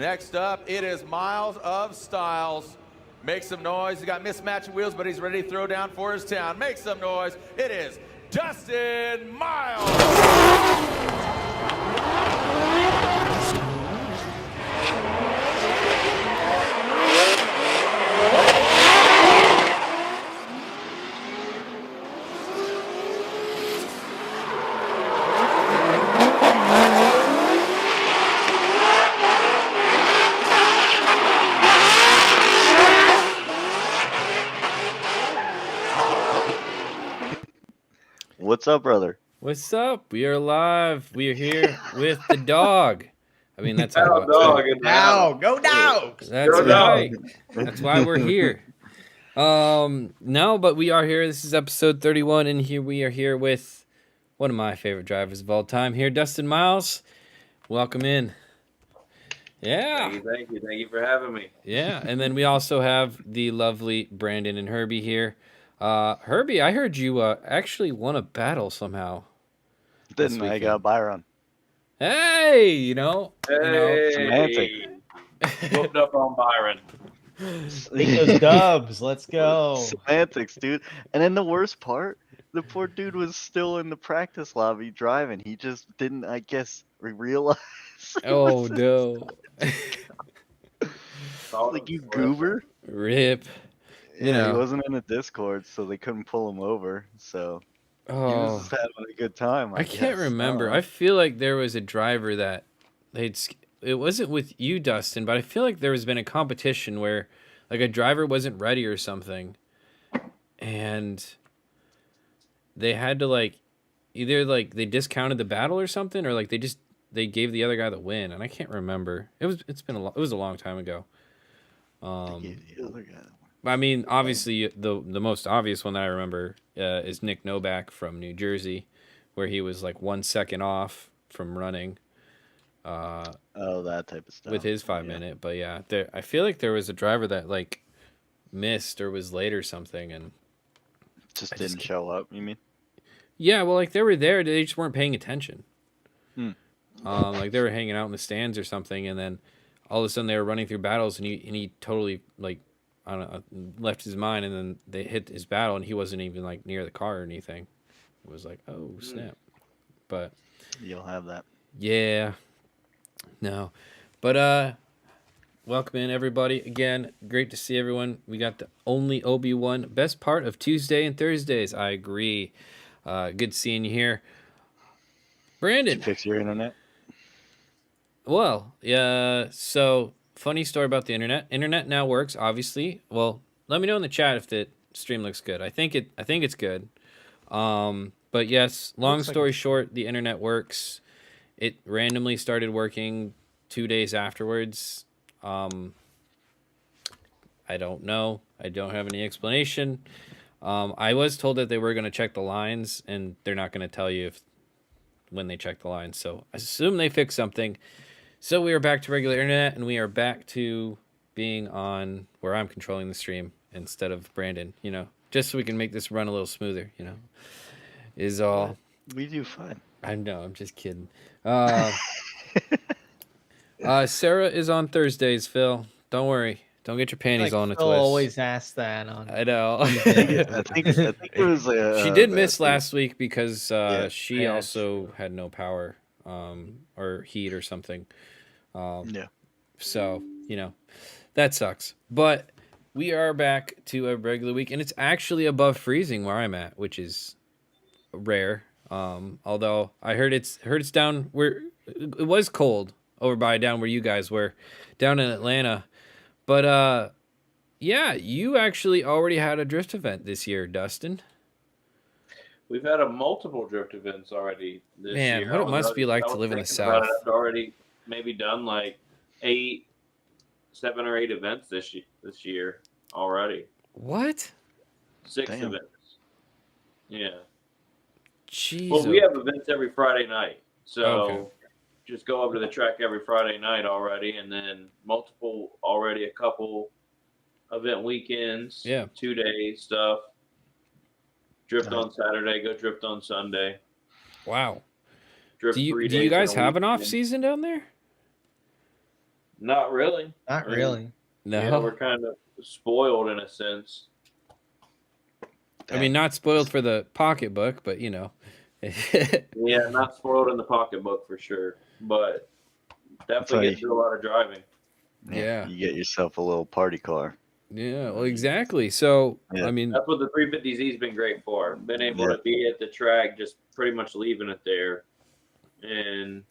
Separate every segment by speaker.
Speaker 1: Next up, it is Miles of Styles. Make some noise. He's got mismatching wheels, but he's ready to throw down for his town. Make some noise. It is Dustin Miles.
Speaker 2: What's up, brother?
Speaker 3: What's up? We are live. We are here with the dog. I mean, that's all.
Speaker 4: Dog.
Speaker 1: Go Dogs!
Speaker 3: That's
Speaker 4: Go
Speaker 3: right. That's why we're here. No, but we are here. This is episode 31, and here we are here with one of my favorite drivers of all time. Here, Dustin Miles. Welcome in. Yeah.
Speaker 4: Thank you for having me.
Speaker 3: Yeah, and then we also have the lovely Brandon and Herbie here. Herbie, I heard you actually won a battle somehow.
Speaker 2: Didn't I? Got Byron.
Speaker 3: Hey, you know.
Speaker 2: Semantic.
Speaker 4: Whooped up on Byron.
Speaker 5: Take those dubs. Let's go.
Speaker 2: Semantics, dude. And then the worst part, the poor dude was still in the practice lobby driving. He just didn't, I guess, realize.
Speaker 3: Oh, no.
Speaker 2: Like, you goober.
Speaker 3: Rip.
Speaker 2: You know, he wasn't in the Discord, so they couldn't pull him over. So he was just having a good time.
Speaker 3: I can't remember. I feel like there was a driver that it wasn't with you, Dustin, but I feel like there has been a competition where like a driver wasn't ready or something, and they had to like either like they discounted the battle or something, or like they gave the other guy the win, and I can't remember. It was a long time ago.
Speaker 2: They gave the other guy the win.
Speaker 3: I mean, obviously, the most obvious one that I remember is Nick Novak from New Jersey, where he was like 1 second off from running.
Speaker 2: That type of stuff.
Speaker 3: With his 5 minute. But yeah, I feel like there was a driver that like missed or was late or something, and
Speaker 2: just didn't show up, you mean?
Speaker 3: Yeah, well, like they were there, they just weren't paying attention. Like they were hanging out in the stands or something, and then all of a sudden they were running through battles, and he totally like, I don't know, left his mind, and then they hit his battle, and he wasn't even like near the car or anything. It was like, oh snap! But
Speaker 2: you'll have that.
Speaker 3: Yeah, no, but welcome in everybody again. Great to see everyone. We got the only Obi-Wan best part of Tuesday and Thursdays. I agree. Good seeing you here, Brandon.
Speaker 2: Did you fix your internet?
Speaker 3: Well, yeah. So. Funny story about the internet. Internet now works, obviously. Well, let me know in the chat if the stream looks good. I think it's good. But yes, long story short, the internet works. It randomly started working 2 days afterwards. I don't know. I don't have any explanation. I was told that they were going to check the lines, and they're not going to tell you when they check the lines. So I assume they fixed something. So we are back to regular internet, and we are back to being on where I'm controlling the stream instead of Brandon, you know, just so we can make this run a little smoother, you know, is all.
Speaker 2: We do fine.
Speaker 3: I know, I'm just kidding. Sara is on Thursdays, Phil. Don't worry. Don't get your panties all in a twist.
Speaker 5: Phil always asks that.
Speaker 3: I know.
Speaker 2: I think it was.
Speaker 3: She did miss last week because she also had no power or heat or something. So, you know, that sucks. But we are back to a regular week, and it's actually above freezing where I'm at, which is rare. Although I heard it's down where it was cold over by down where you guys were, down in Atlanta. But yeah, you actually already had a drift event this year, Dustin.
Speaker 4: We've had multiple drift events already this year.
Speaker 3: Man, what it must be like to live in the South.
Speaker 4: I've already maybe done like 7 or 8 events this year already.
Speaker 3: What?
Speaker 4: 6 events. Yeah.
Speaker 3: Jeez.
Speaker 4: Well, we have events every Friday night. So just go over to the track every Friday night already, and then a couple event weekends.
Speaker 3: Yeah.
Speaker 4: 2 days stuff. Drift on Saturday, go drift on Sunday.
Speaker 3: Wow.
Speaker 4: Drift
Speaker 3: do
Speaker 4: 3
Speaker 3: you
Speaker 4: days
Speaker 3: guys
Speaker 4: in a
Speaker 3: have an
Speaker 4: weekend.
Speaker 3: off season down there?
Speaker 4: Not really.
Speaker 5: Not
Speaker 4: I mean,
Speaker 5: really.
Speaker 3: No.
Speaker 4: Yeah, we're kind of spoiled in a sense.
Speaker 3: I mean, not spoiled for the pocketbook, but you know.
Speaker 4: Yeah, not spoiled in the pocketbook for sure, but definitely
Speaker 2: why
Speaker 4: get to do a lot of driving.
Speaker 3: Yeah.
Speaker 2: You get yourself a little party car.
Speaker 3: Yeah, well, exactly. So,
Speaker 2: Yeah.
Speaker 3: I mean,
Speaker 4: That's what the 350Z's been great for. Been able
Speaker 2: Yeah.
Speaker 4: to be at the track, just pretty much leaving it there. And,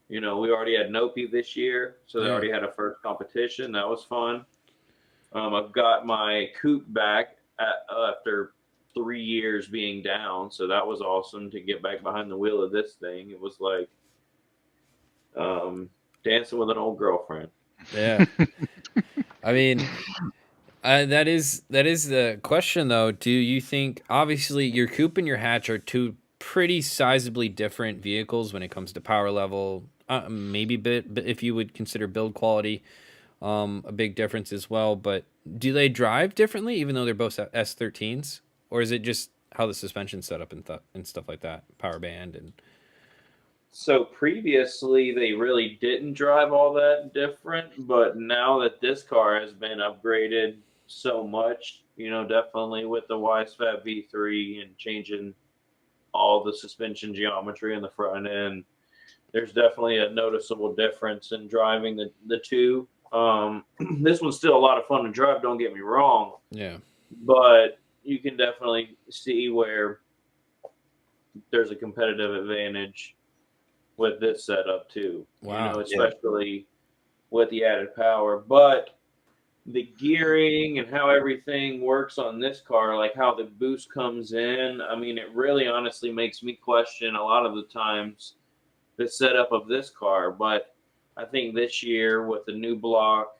Speaker 4: you know, we already had Nopi this year, so they
Speaker 3: Yeah.
Speaker 4: already had a first competition. That was fun. I've got my coupe back after 3 years being down, so that was awesome to get back behind the wheel of this thing. It was like dancing with an old girlfriend.
Speaker 3: yeah. I mean, that is the question though. Do you think obviously your coupe and your hatch are two pretty sizably different vehicles when it comes to power level, maybe but if you would consider build quality, a big difference as well. But do they drive differently, even though they're both S13s, or is it just how the suspension's set up and stuff like that, power band and?
Speaker 4: So previously, they really didn't drive all that different, but now that this car has been upgraded so much, you know, definitely with the YSFAB V3 and changing all the suspension geometry in the front end, there's definitely a noticeable difference in driving the two. This one's still a lot of fun to drive, don't get me wrong,
Speaker 3: Yeah.
Speaker 4: but you can definitely see where there's a competitive advantage with this setup too.
Speaker 3: Wow.
Speaker 4: You know, especially with the added power. But the gearing and how everything works on this car, like how the boost comes in, I mean, it really honestly makes me question a lot of the times the setup of this car. But I think this year with the new block,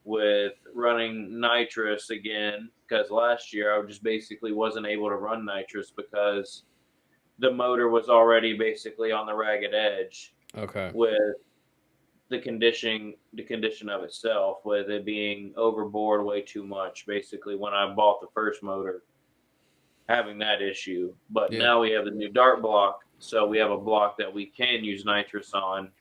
Speaker 4: with running nitrous again, because last year I just basically wasn't able to run nitrous because the motor was already basically on the ragged edge
Speaker 3: Okay.
Speaker 4: with the condition of itself, with it being overboard way too much. Basically, when I bought the first motor, having that issue. But
Speaker 3: Yeah.
Speaker 4: now we have the new dart block, so we have a block that we can use nitrous on,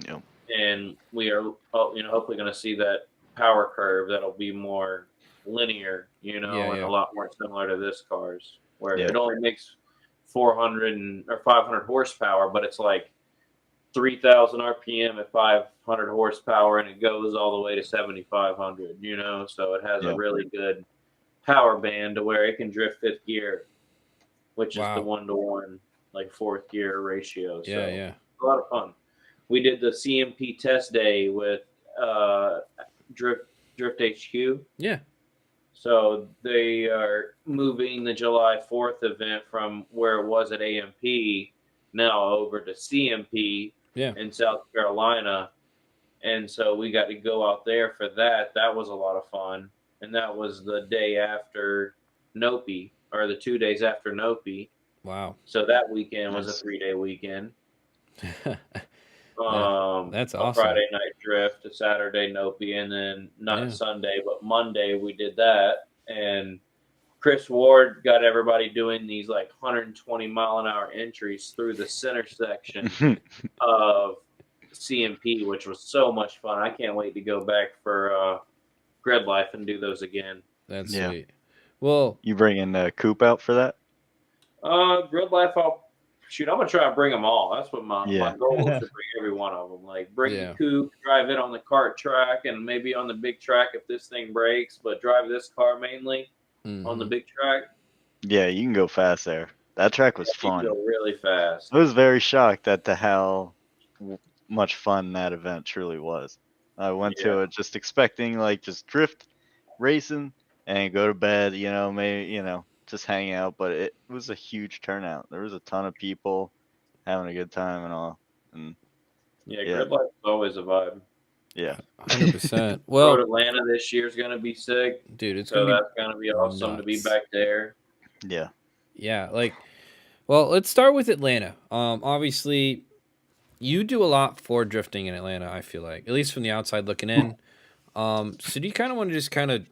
Speaker 2: Yep.
Speaker 4: and we are, you know, hopefully going to see that power curve that'll be more linear, you know,
Speaker 3: Yeah,
Speaker 4: and
Speaker 3: yeah.
Speaker 4: a lot more similar to this car's, where
Speaker 2: Yeah.
Speaker 4: it only makes 400 or 500 horsepower, but it's like 3,000 RPM at 500 horsepower, and it goes all the way to 7,500. You know, so it has
Speaker 2: Yeah.
Speaker 4: a really good power band to where it can drift fifth gear, which is the
Speaker 3: Wow.
Speaker 4: 1-to-1 like fourth gear ratio.
Speaker 3: Yeah,
Speaker 4: So
Speaker 3: yeah.
Speaker 4: a lot of fun. We did the CMP test day with Drift HQ.
Speaker 3: Yeah.
Speaker 4: So they are moving the July 4th event from where it was at AMP now over to CMP in South Carolina. And so we got to go out there for that. That was a lot of fun. And that was the day after Nopi, or the 2 days after Nopi.
Speaker 3: Wow.
Speaker 4: So that weekend was
Speaker 2: Nice.
Speaker 4: a 3-day weekend.
Speaker 3: That's
Speaker 4: a
Speaker 3: awesome.
Speaker 4: Friday night drift, a Saturday Nopi, and then not
Speaker 3: Yeah.
Speaker 4: Sunday, but Monday we did that. And Chris Ward got everybody doing these like 120 mile an hour entries through the center section of CMP, which was so much fun. I can't wait to go back for Grid Life and do those again.
Speaker 3: That's
Speaker 2: Yeah.
Speaker 3: sweet. Well,
Speaker 2: You bringing the coupe out for that?
Speaker 4: Grid Life, I'm gonna try and bring them all. That's what my goal is, to bring every one of them. Like bring
Speaker 3: Yeah.
Speaker 4: the coupe, drive it on the kart track, and maybe on the big track if this thing breaks. But drive this car mainly on the big track.
Speaker 2: Yeah, you can go fast there. That track was
Speaker 4: You
Speaker 2: fun.
Speaker 4: go really fast.
Speaker 2: I was very shocked at how much fun that event truly was. I went to it just expecting like just drift racing and go to bed, you know, maybe, you know, just hang out, but it was a huge turnout. There was a ton of people having a good time and all. And
Speaker 4: Yeah, Grid Life is always a vibe.
Speaker 2: yeah.
Speaker 3: 100%.
Speaker 4: Road
Speaker 3: Well,
Speaker 4: Atlanta this year is gonna be sick.
Speaker 3: dude, it's
Speaker 4: So
Speaker 3: gonna
Speaker 4: that's gonna be awesome to be
Speaker 3: nuts.
Speaker 4: back there.
Speaker 2: Yeah.
Speaker 3: Yeah, like, well, let's start with Atlanta. Obviously, you do a lot for drifting in Atlanta, I feel like, at least from the outside looking in. So do you kind of want to just kind of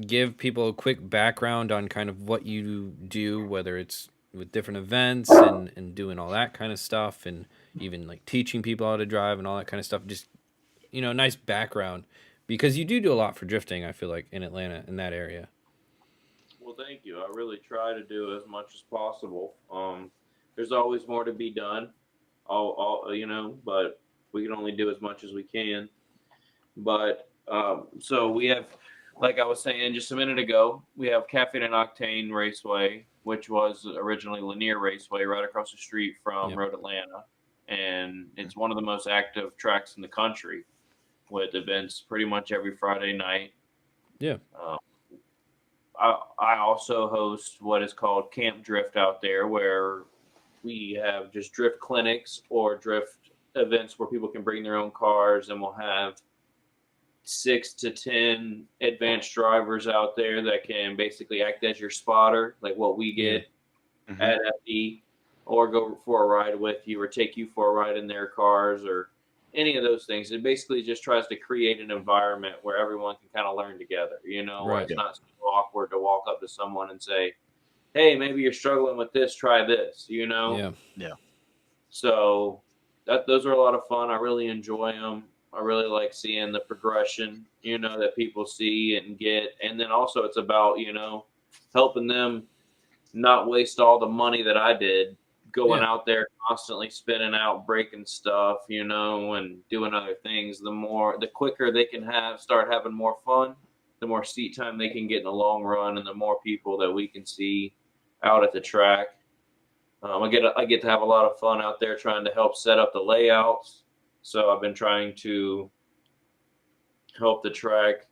Speaker 3: give people a quick background on kind of what you do, whether it's with different events and doing all that kind of stuff, and even like teaching people how to drive and all that kind of stuff? Just nice background, because you do a lot for drifting. I feel like in Atlanta, in that area.
Speaker 4: Well, thank you. I really try to do as much as possible. There's always more to be done, but we can only do as much as we can. But so we have, like I was saying just a minute ago, we have Caffeine and Octane Raceway, which was originally Lanier Raceway, right across the street from Road Atlanta, and it's one of the most active tracks in the country, with events pretty much every Friday night.
Speaker 3: Yeah.
Speaker 4: I also host what is called Camp Drift out there, where we have just drift clinics or drift events where people can bring their own cars, and we'll have 6 to 10 advanced drivers out there that can basically act as your spotter, like what we get at FE, or go for a ride with you or take you for a ride in their cars or any of those things. It basically just tries to create an environment where everyone can kind of learn together, where it's not so awkward to walk up to someone and say, hey, maybe you're struggling with this, try this,
Speaker 3: Yeah.
Speaker 4: So those are a lot of fun. I really enjoy them. I really like seeing the progression, that people see and get. And then also it's about, helping them not waste all the money that I did going out there constantly spinning out, breaking stuff, and doing other things. The quicker they can start having more fun, the more seat time they can get in the long run, and the more people that we can see out at the track. I get to have a lot of fun out there trying to help set up the layouts. So I've been trying to help the track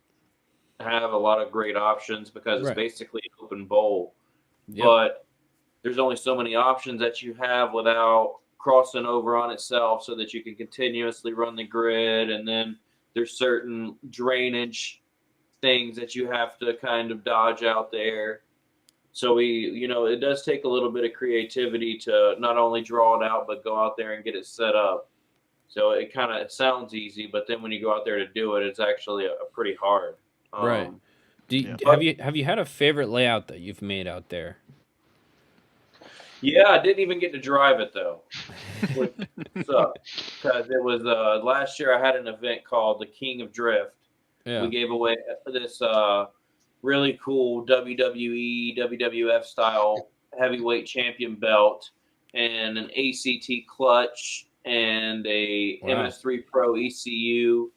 Speaker 4: have a lot of great options, because it's basically an open bowl. But there's only so many options that you have without crossing over on itself, so that you can continuously run the grid. And then there's certain drainage things that you have to kind of dodge out there. So it does take a little bit of creativity to not only draw it out, but go out there and get it set up. So it kind of sounds easy, but then when you go out there to do it, it's actually a pretty hard.
Speaker 3: Right. Have you had a favorite layout that you've made out there?
Speaker 4: Yeah, I didn't even get to drive it though, which sucked, because it was last year I had an event called the King of Drift.
Speaker 3: Yeah.
Speaker 4: We gave away this really cool WWE, WWF style heavyweight champion belt and an ACT clutch and a MS3 Pro ECU,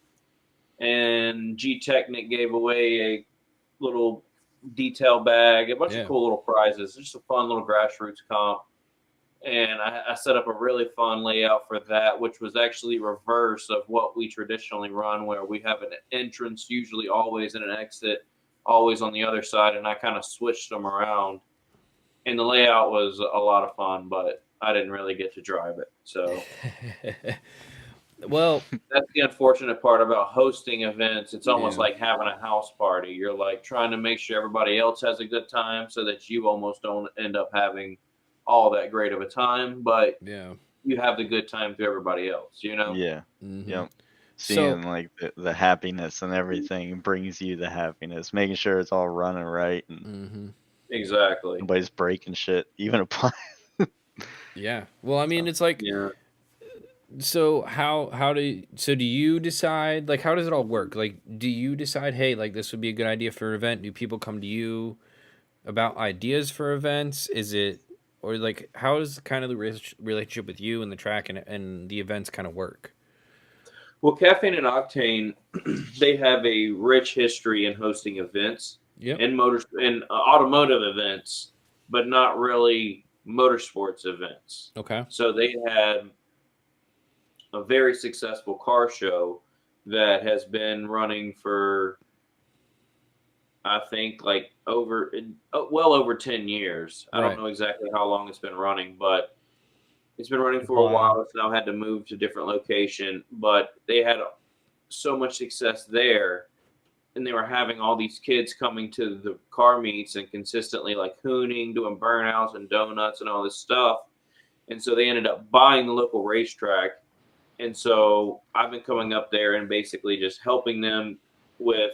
Speaker 4: and G-Technic gave away a little detail bag, a bunch of cool little prizes. Just a fun little grassroots comp. And I set up a really fun layout for that, which was actually reverse of what we traditionally run, where we have an entrance usually always and an exit always on the other side, and I kind of switched them around. And the layout was a lot of fun, but I didn't really get to drive it. So
Speaker 3: well,
Speaker 4: that's the unfortunate part about hosting events. It's almost like having a house party. You're like trying to make sure everybody else has a good time, so that you almost don't end up having all that great of a time, but you have the good time to everybody else,
Speaker 2: Yeah. Seeing like the happiness and everything brings you the happiness, making sure it's all running right and
Speaker 4: exactly,
Speaker 2: nobody's breaking shit, even applies.
Speaker 3: Well, I mean, it's like so do you decide, like, how does it all work? Like, do you decide, hey, like, this would be a good idea for an event? Do people come to you about ideas for events? Is it, or like, how does kind of the relationship with you and the track and the events kind of work?
Speaker 4: Well, Caffeine and Octane, they have a rich history in hosting events and automotive events, but not really motorsports events.
Speaker 3: Okay.
Speaker 4: So they had a very successful car show that has been running for, I think, like well over 10 years. I don't know exactly how long it's been running, but it's been running for a while. It's now had to move to a different location, but they had so much success there, and they were having all these kids coming to the car meets and consistently like hooning, doing burnouts and donuts and all this stuff. And so they ended up buying the local racetrack. And so I've been coming up there and basically just helping them with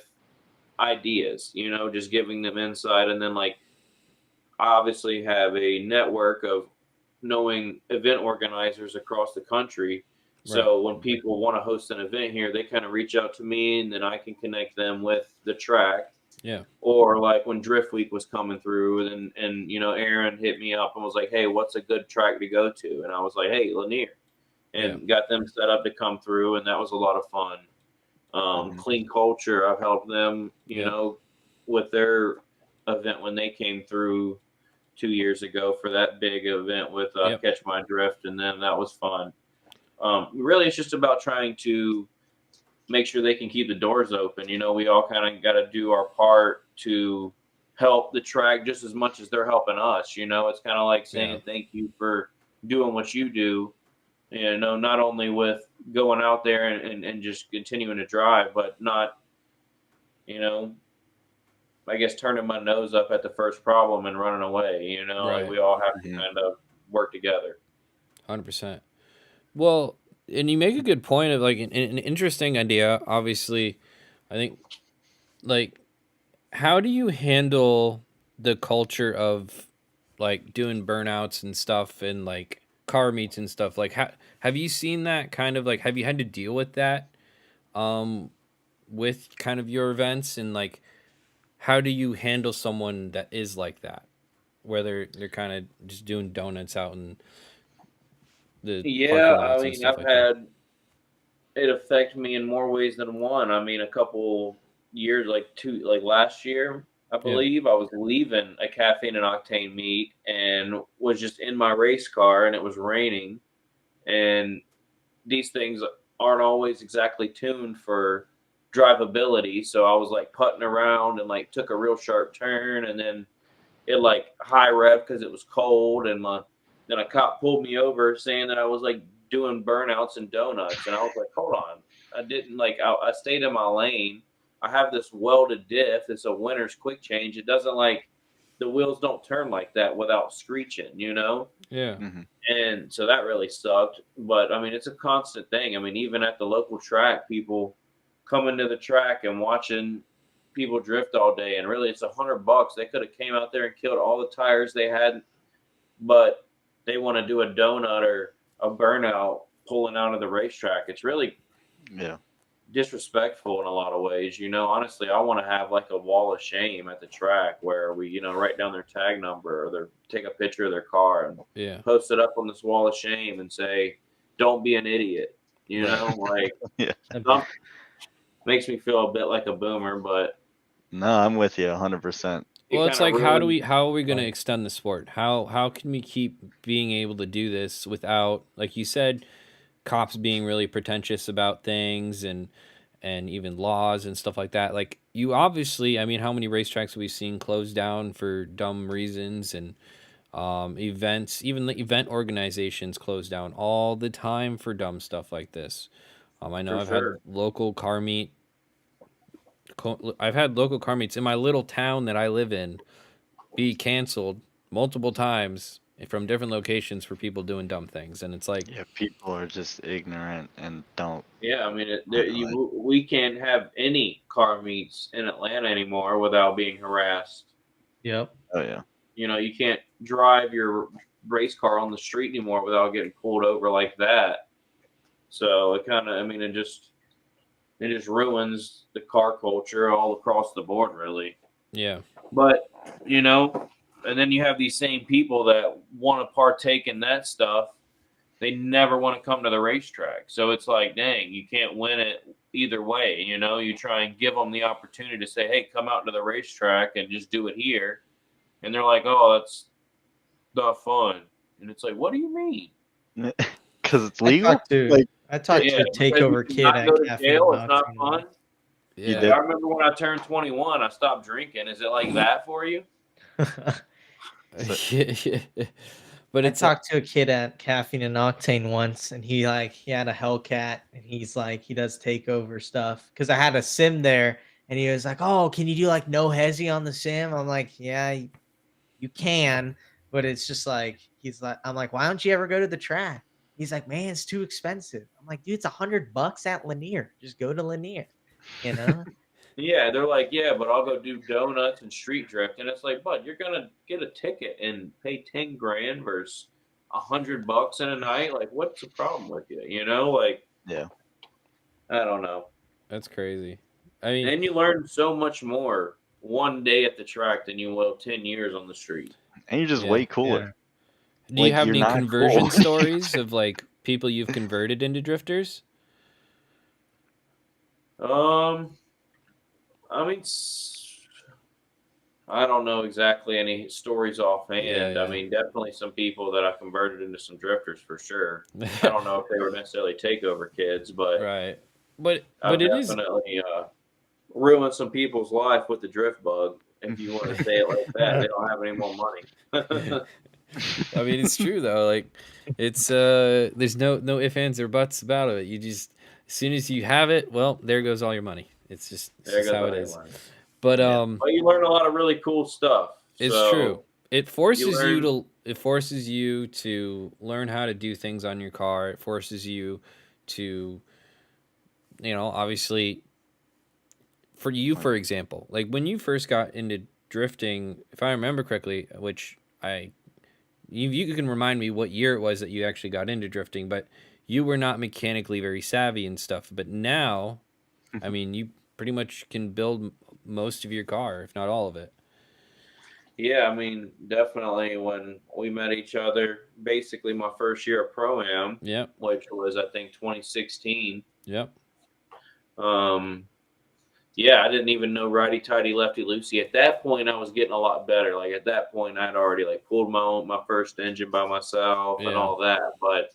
Speaker 4: ideas, just giving them insight. And then, like, I obviously have a network of knowing event organizers across the country So when people want to host an event here, they kind of reach out to me, and then I can connect them with the track.
Speaker 3: Yeah.
Speaker 4: Or like when Drift Week was coming through, and Aaron hit me up and was like, "Hey, what's a good track to go to?" And I was like, "Hey, Lanier," and got them set up to come through, and that was a lot of fun. Clean Culture, I've helped them, with their event when they came through 2 years ago for that big event with Catch My Drift, and then that was fun. Really, it's just about trying to make sure they can keep the doors open. We all kind of got to do our part to help the track just as much as they're helping us. It's kind of like saying thank you for doing what you do. Not only with going out there and just continuing to drive, but not, I guess turning my nose up at the first problem and running away. Like we all have to kind of work together.
Speaker 3: 100%. Well, and you make a good point of like an interesting idea. Obviously, I think like how do you handle the culture of like doing burnouts and stuff and like car meets and stuff? Like, have you seen that kind of like? Have you had to deal with that, with kind of your events, and like how do you handle someone that is like that, where they're kind of just doing donuts out in the parking lots and stuff
Speaker 4: I've
Speaker 3: like that?
Speaker 4: had it affect me in more ways than one. I mean, a couple years, like last year, I believe I was leaving a Caffeine and Octane meet and was just in my race car, and it was raining, and these things aren't always exactly tuned for drivability. So I was like putting around and like took a real sharp turn, and then it like high rev because it was cold, and then a cop pulled me over saying that I was like doing burnouts and donuts, and I was like, hold on, I didn't I stayed in my lane. I have this welded diff. It's a winner's quick change. It doesn't the wheels don't turn like that without screeching,
Speaker 3: Yeah.
Speaker 4: And so that really sucked. But I mean, it's a constant thing. I mean, even at the local track, people coming to the track and watching people drift all day, and really it's $100. They could have came out there and killed all the tires they had, but they want to do a donut or a burnout pulling out of the racetrack. It's really disrespectful in a lot of ways. Honestly, I want to have like a wall of shame at the track where we, write down their tag number, or take a picture of their car and post it up on this wall of shame and say, "Don't be an idiot." Makes me feel a bit like a boomer, but
Speaker 2: no, I'm with you 100%.
Speaker 3: Well, it's like how are we going to extend the sport? How can we keep being able to do this without, like you said, cops being really pretentious about things and even laws and stuff like that? Like, you obviously, I mean, how many racetracks have we seen closed down for dumb reasons, and events, even the event organizations close down all the time for dumb stuff like this. I know I've had local car meets in my little town that I live in be canceled multiple times from different locations for people doing dumb things, and it's like
Speaker 2: people are just ignorant and don't.
Speaker 4: Yeah, I mean, we can't have any car meets in Atlanta anymore without being harassed.
Speaker 5: Yep.
Speaker 2: Oh yeah.
Speaker 4: You can't drive your race car on the street anymore without getting pulled over like that. So it kind of, I mean, it just ruins the car culture all across the board, really.
Speaker 3: Yeah.
Speaker 4: But, and then you have these same people that want to partake in that stuff. They never want to come to the racetrack. So it's like, dang, you can't win it either way. You try and give them the opportunity to say, hey, come out to the racetrack and just do it here. And they're like, oh, that's not fun. And it's like, what do you mean?
Speaker 2: Because it's legal?
Speaker 5: I talked to a takeover kid at Cafe.
Speaker 4: It's not fun.
Speaker 3: Yeah.
Speaker 4: I remember when I turned 21, I stopped drinking. Is it like that for you?
Speaker 3: But
Speaker 5: I talked to a kid at Caffeine and Octane once, and he had a Hellcat, and he's like, he does takeover stuff. Because I had a sim there, and he was like, oh, can you do like no hezzy on the sim? I'm like, yeah, you can, but it's just like, I'm like, why don't you ever go to the track? He's like, man, it's too expensive. I'm like, dude, it's $100 at Lanier. Just go to Lanier,
Speaker 4: Yeah, they're like, yeah, but I'll go do donuts and street drift. And it's like, bud, you're going to get a ticket and pay 10 grand versus $100 in a night. Like, what's the problem with you? You know, like,
Speaker 2: Yeah.
Speaker 4: I don't know.
Speaker 3: That's crazy. I mean,
Speaker 4: And you learn so much more one day at the track than you will 10 years on the street.
Speaker 2: And you're just
Speaker 3: yeah.
Speaker 2: way cooler.
Speaker 3: Do you
Speaker 2: Like,
Speaker 3: have
Speaker 2: you're
Speaker 3: any
Speaker 2: not
Speaker 3: conversion
Speaker 2: cool.
Speaker 3: stories of like people you've converted into drifters?
Speaker 4: I mean, I don't know exactly any stories offhand.
Speaker 3: Yeah,
Speaker 4: I mean, definitely some people that I converted into some drifters for sure. I don't know if they were necessarily takeover kids, but
Speaker 3: Right. But
Speaker 4: I've
Speaker 3: it is.
Speaker 4: definitely ruined some people's life with the drift bug. If you want to say it like that, they don't have any more money.
Speaker 3: I mean, it's true though. Like, it's there's no ifs, ands, or buts about it. You just as soon as you have it, well, there goes all your money. It's just
Speaker 4: There goes
Speaker 3: how it
Speaker 4: all your
Speaker 3: is.
Speaker 4: money.
Speaker 3: But
Speaker 2: Yeah.
Speaker 4: But you learn a lot of really cool stuff.
Speaker 3: it's
Speaker 4: So
Speaker 3: true. It forces
Speaker 4: learn-
Speaker 3: you to learn how to do things on your car. It forces you to, obviously, for you, for example, like when you first got into drifting, if I remember correctly, which you can remind me what year it was that you actually got into drifting, but you were not mechanically very savvy and stuff. But now, I mean, you pretty much can build most of your car, if not all of it.
Speaker 4: Yeah, I mean, definitely when we met each other, basically my first year of Pro-Am,
Speaker 3: Yep.
Speaker 4: which was, I think, 2016.
Speaker 3: Yep.
Speaker 4: Yeah, I didn't even know righty tighty, lefty loosey. At that point, I was getting a lot better. Like at that point, I'd already like pulled my first engine by myself and
Speaker 3: Yeah.
Speaker 4: all that. But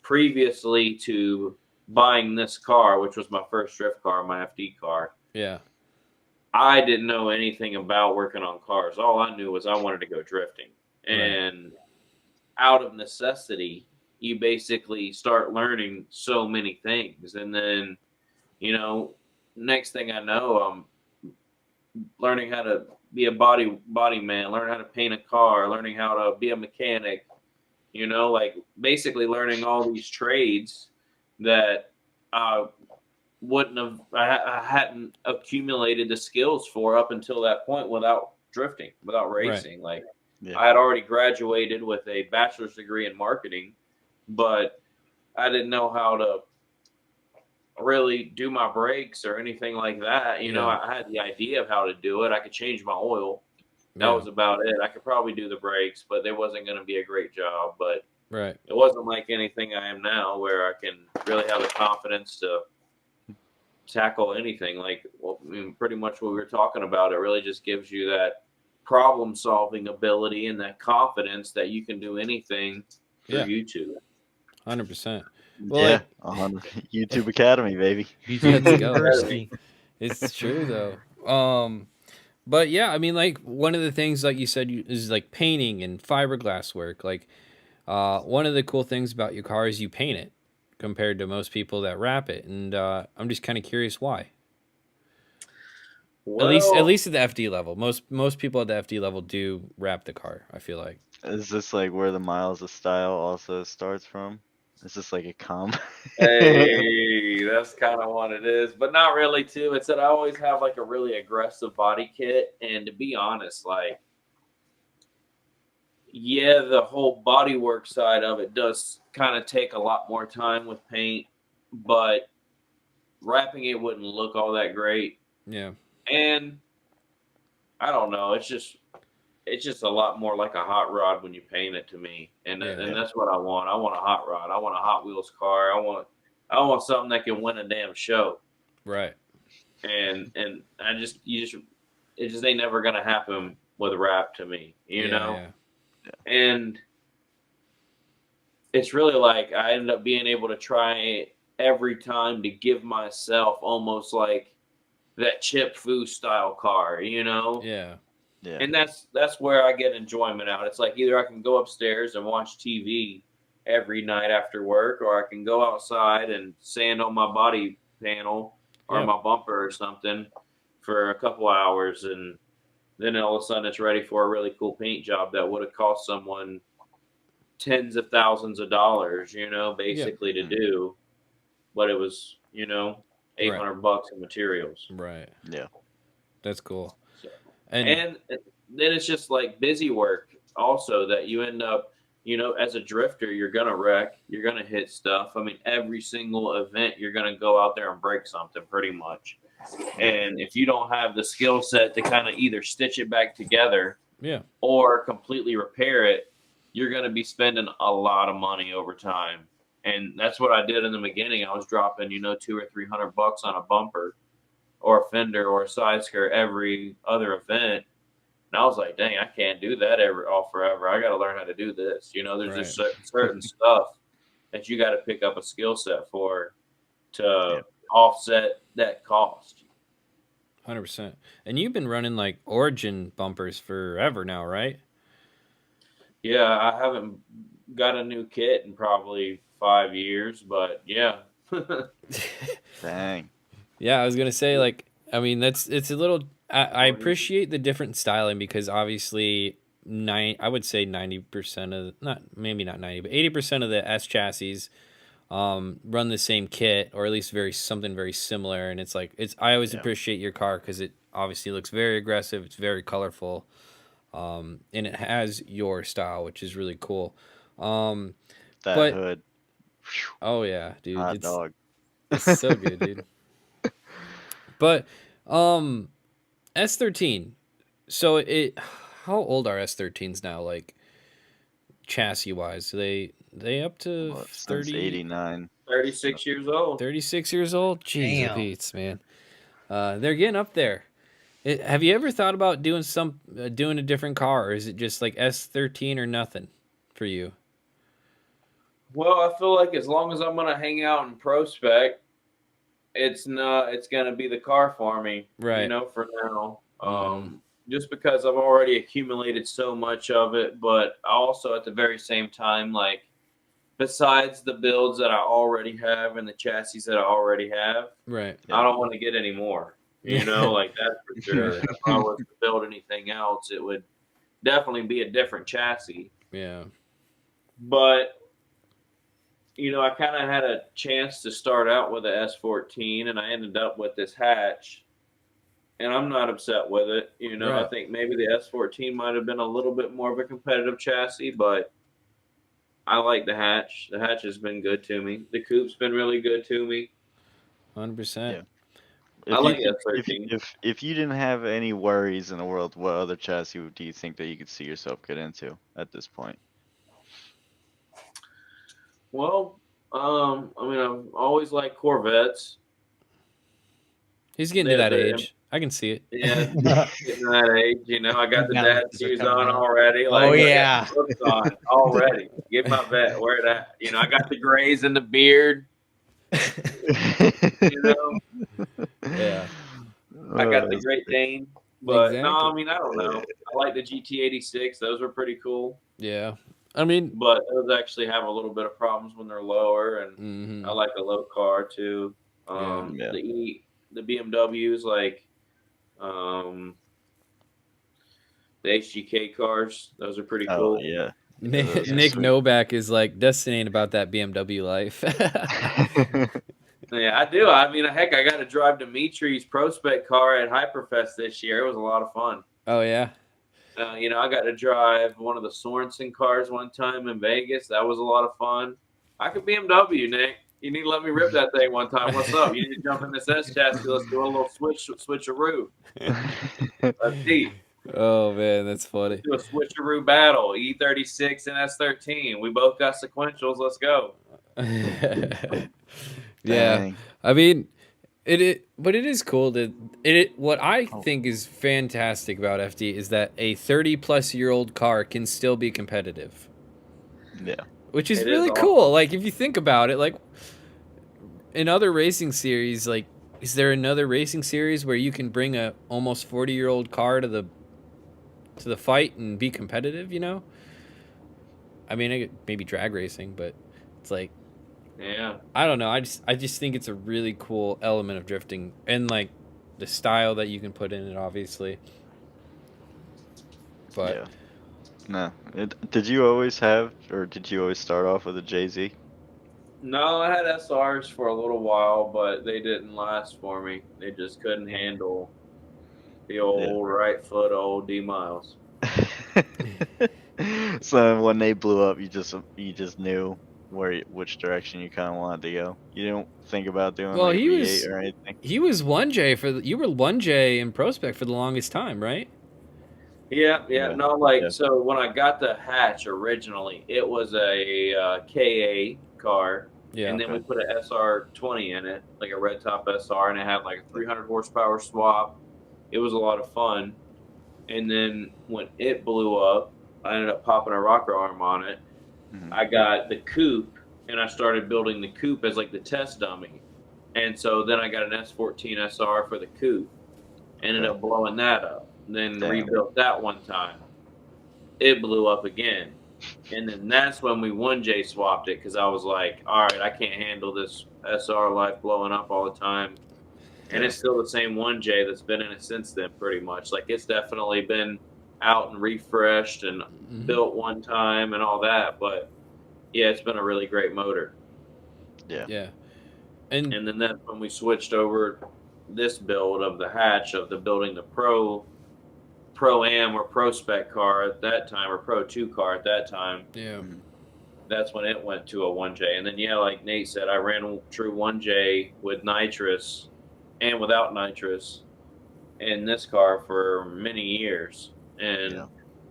Speaker 4: previously to buying this car, which was my first drift car, my FD car,
Speaker 3: Yeah.
Speaker 4: I didn't know anything about working on cars. All I knew was I wanted to go drifting.
Speaker 3: Right.
Speaker 4: And out of necessity, you basically start learning so many things. And then, next thing I know, I'm learning how to be a body man, learn how to paint a car, learning how to be a mechanic, like basically learning all these trades that I hadn't accumulated the skills for up until that point without drifting, without racing. Like
Speaker 2: Yeah.
Speaker 4: I had already graduated with a bachelor's degree in marketing, but I didn't know how to really do my brakes or anything like that. I had the idea of how to do it. I could change my oil. That was about it. I could probably do the brakes, but it wasn't going to be a great job. But
Speaker 3: Right.
Speaker 4: it wasn't like anything I am now where I can really have the confidence to tackle anything. Like, pretty much what we were talking about, it really just gives you that problem solving ability and that confidence that you can do anything through YouTube.
Speaker 3: 100%. Well,
Speaker 2: Yeah. 100. YouTube Academy, baby.
Speaker 3: let's go.
Speaker 5: University.
Speaker 3: It's true though. But yeah, I mean, like one of the things, like you said, is like painting and fiberglass work. Like, one of the cool things about your car is you paint it compared to most people that wrap it, and I'm just kind of curious why.
Speaker 4: Well,
Speaker 3: At least at the FD level, most people at the FD level do wrap the car. I feel like.
Speaker 2: Is this like where the miles of style also starts from? Is this like a comp?
Speaker 4: hey, that's kind of what it is, but not really too. It's that I always have like a really aggressive body kit, and to be honest, like, yeah, the whole bodywork side of it does kind of take a lot more time with paint, but wrapping it wouldn't look all that great.
Speaker 3: Yeah.
Speaker 4: And I don't know, it's just a lot more like a hot rod when you paint it to me, and that's what I want. I want a hot rod. I want a Hot Wheels car. I want something that can win a damn show.
Speaker 3: Right.
Speaker 4: And it just ain't never gonna happen with rap to me, you know.
Speaker 3: Yeah.
Speaker 4: And it's really like I ended up being able to try every time to give myself almost like that Chip Fu style car, you know.
Speaker 3: Yeah.
Speaker 2: Yeah.
Speaker 4: And that's where I get enjoyment out. It's like either I can go upstairs and watch TV every night after work, or I can go outside and sand on my body panel or my bumper or something for a couple hours, and then all of a sudden it's ready for a really cool paint job that would have cost someone tens of thousands of dollars, basically to do. But it was, $800 in materials.
Speaker 3: Right.
Speaker 2: Yeah.
Speaker 3: That's cool.
Speaker 4: So, and then it's just like busy work also that you end up as a drifter, you're gonna wreck, you're gonna hit stuff. I mean, every single event, you're gonna go out there and break something pretty much. And if you don't have the skill set to kind of either stitch it back together,
Speaker 3: Yeah.
Speaker 4: or completely repair it, you're gonna be spending a lot of money over time. And that's what I did in the beginning. I was dropping, $200 or $300 on a bumper or a fender or a side skirt every other event. And I was like, dang, I can't do that all forever. I got to learn how to do this. There's just certain stuff that you got to pick up a skill set for to offset that cost.
Speaker 3: 100%. And you've been running like Origin bumpers forever now, right?
Speaker 4: Yeah, I haven't got a new kit in probably 5 years, but yeah.
Speaker 2: Dang.
Speaker 3: Yeah, I was gonna say, like, I mean, it's a little. I appreciate the different styling because obviously, I would say 90% of maybe not 90, but 80% of the S chassis run the same kit, or at least something very similar. And it's like I always appreciate your car because it obviously looks very aggressive. It's very colorful, and it has your style, which is really cool.
Speaker 2: That hood.
Speaker 3: Oh yeah, dude,
Speaker 2: Hot dog.
Speaker 3: It's so good, dude. But S13. So how old are S13s now? Like chassis wise, they up to 30,
Speaker 2: 89.
Speaker 4: 36 years old.
Speaker 3: 36 years old. Jeez,
Speaker 5: Damn.
Speaker 3: Pete's, man. They're getting up there. Have you ever thought about doing a different car, or is it just like S13 or nothing for you?
Speaker 4: Well, I feel like as long as I'm gonna hang out in Pro Spec, it's gonna be the car for me,
Speaker 3: Right.
Speaker 4: For now. Just because I've already accumulated so much of it, but also at the very same time, like, besides the builds that I already have and the chassis that I already have,
Speaker 3: Right.
Speaker 4: I don't want to get any more. Like, that's for sure. If I was to build anything else, it would definitely be a different chassis.
Speaker 3: Yeah.
Speaker 4: But I kind of had a chance to start out with a S14, and I ended up with this hatch, and I'm not upset with it.
Speaker 3: Right.
Speaker 4: I think maybe the S14 might have been a little bit more of a competitive chassis, but I like the hatch. The hatch has been good to me. The coupe's been really good to me.
Speaker 3: 100%.
Speaker 2: Yeah.
Speaker 4: I like S13.
Speaker 2: If you didn't have any worries in the world, what other chassis do you think that you could see yourself get into at this point?
Speaker 4: Well, I've always liked Corvettes.
Speaker 3: He's getting to that age. I can see it.
Speaker 4: Yeah, getting to that age, I got the dad shoes on already.
Speaker 5: Oh, yeah.
Speaker 4: Looks on already. Get my vet. Wear that. I got the grays and the beard.
Speaker 3: Yeah.
Speaker 4: I got the Great Dane. But
Speaker 3: Exactly.
Speaker 4: no, I don't know. I like the GT86. Those were pretty cool.
Speaker 3: Yeah. I mean,
Speaker 4: But those actually have a little bit of problems when they're lower, and I like a low car too. The BMWs, like the HGK cars, those are pretty cool.
Speaker 2: Oh yeah.
Speaker 3: Nick Novak is like, Dustin ain't about that BMW life.
Speaker 4: Yeah, I do. Heck, I got to drive Dimitri's Prospect car at Hyperfest this year. It was a lot of fun.
Speaker 3: Oh yeah.
Speaker 4: I got to drive one of the Sorensen cars one time in Vegas. That was a lot of fun. I could BMW, Nick. You need to let me rip that thing one time. What's up? You need to jump in this S chassis. Let's do a little switcheroo. Let's see.
Speaker 3: Oh man, that's funny.
Speaker 4: Do a switcheroo battle. E36 and S13. We both got sequentials. Let's go.
Speaker 3: Yeah.
Speaker 2: Dang.
Speaker 3: I mean, but it is cool that what I think is fantastic about FD is that a 30-plus-year-old car can still be competitive.
Speaker 2: Yeah.
Speaker 3: Which is
Speaker 4: It
Speaker 3: really
Speaker 4: is
Speaker 3: cool. Like, if you think about it, like, in other racing series, like, is there another racing series where you can bring a almost 40-year-old car to the fight and be competitive, I mean, maybe drag racing, but it's like,
Speaker 4: Yeah.
Speaker 3: I don't know. I just think it's a really cool element of drifting, and like the style that you can put in it, obviously. But
Speaker 2: Yeah. No. Did you always have, or did you always start off with a JZ?
Speaker 4: No, I had SRs for a little while, but they didn't last for me. They just couldn't handle the old right foot old D miles.
Speaker 2: So when they blew up, you just knew which direction you kind of wanted to go. You didn't think about doing
Speaker 3: Well,
Speaker 2: like a
Speaker 3: he
Speaker 2: V8
Speaker 3: was
Speaker 2: or anything.
Speaker 3: he was 1J you were 1J in Prospect for the longest time, right?
Speaker 4: Yeah.
Speaker 2: Yeah.
Speaker 4: No, like
Speaker 2: Yeah.
Speaker 4: so when I got the hatch originally, it was a KA car,
Speaker 3: Yeah.
Speaker 4: and then we
Speaker 2: Okay.
Speaker 4: put an SR20 in it, like a red top SR, and it had like a 300 horsepower swap. It was a lot of fun. And then when it blew up, I ended up popping a rocker arm on it.
Speaker 2: Mhm.
Speaker 4: I got the coupe, and I started building the coupe as like the test dummy. And so then I got an S14 SR for the coupe. Ended
Speaker 2: Okay.
Speaker 4: up blowing that up. Then
Speaker 2: Damn.
Speaker 4: rebuilt that one time. It blew up again. And then that's when we 1J swapped it because I was like, all right, I can't handle this SR life blowing up all the time. And
Speaker 2: Yeah.
Speaker 4: it's still the same 1J that's been in it since then, pretty much. Like it's definitely been out and refreshed and built one time and all that. But yeah, it's been a really great motor.
Speaker 2: Yeah.
Speaker 3: Yeah. And
Speaker 4: And then that's when we switched over this build of the hatch of the building the Pro Am or Pro Spec car at that time, or Pro 2 car at that time.
Speaker 3: yeah.
Speaker 2: Mhm.
Speaker 4: That's when it went to a 1J. And then, yeah, like Nate said, I ran true 1J with nitrous and without nitrous in this car for many years. And
Speaker 2: Yeah.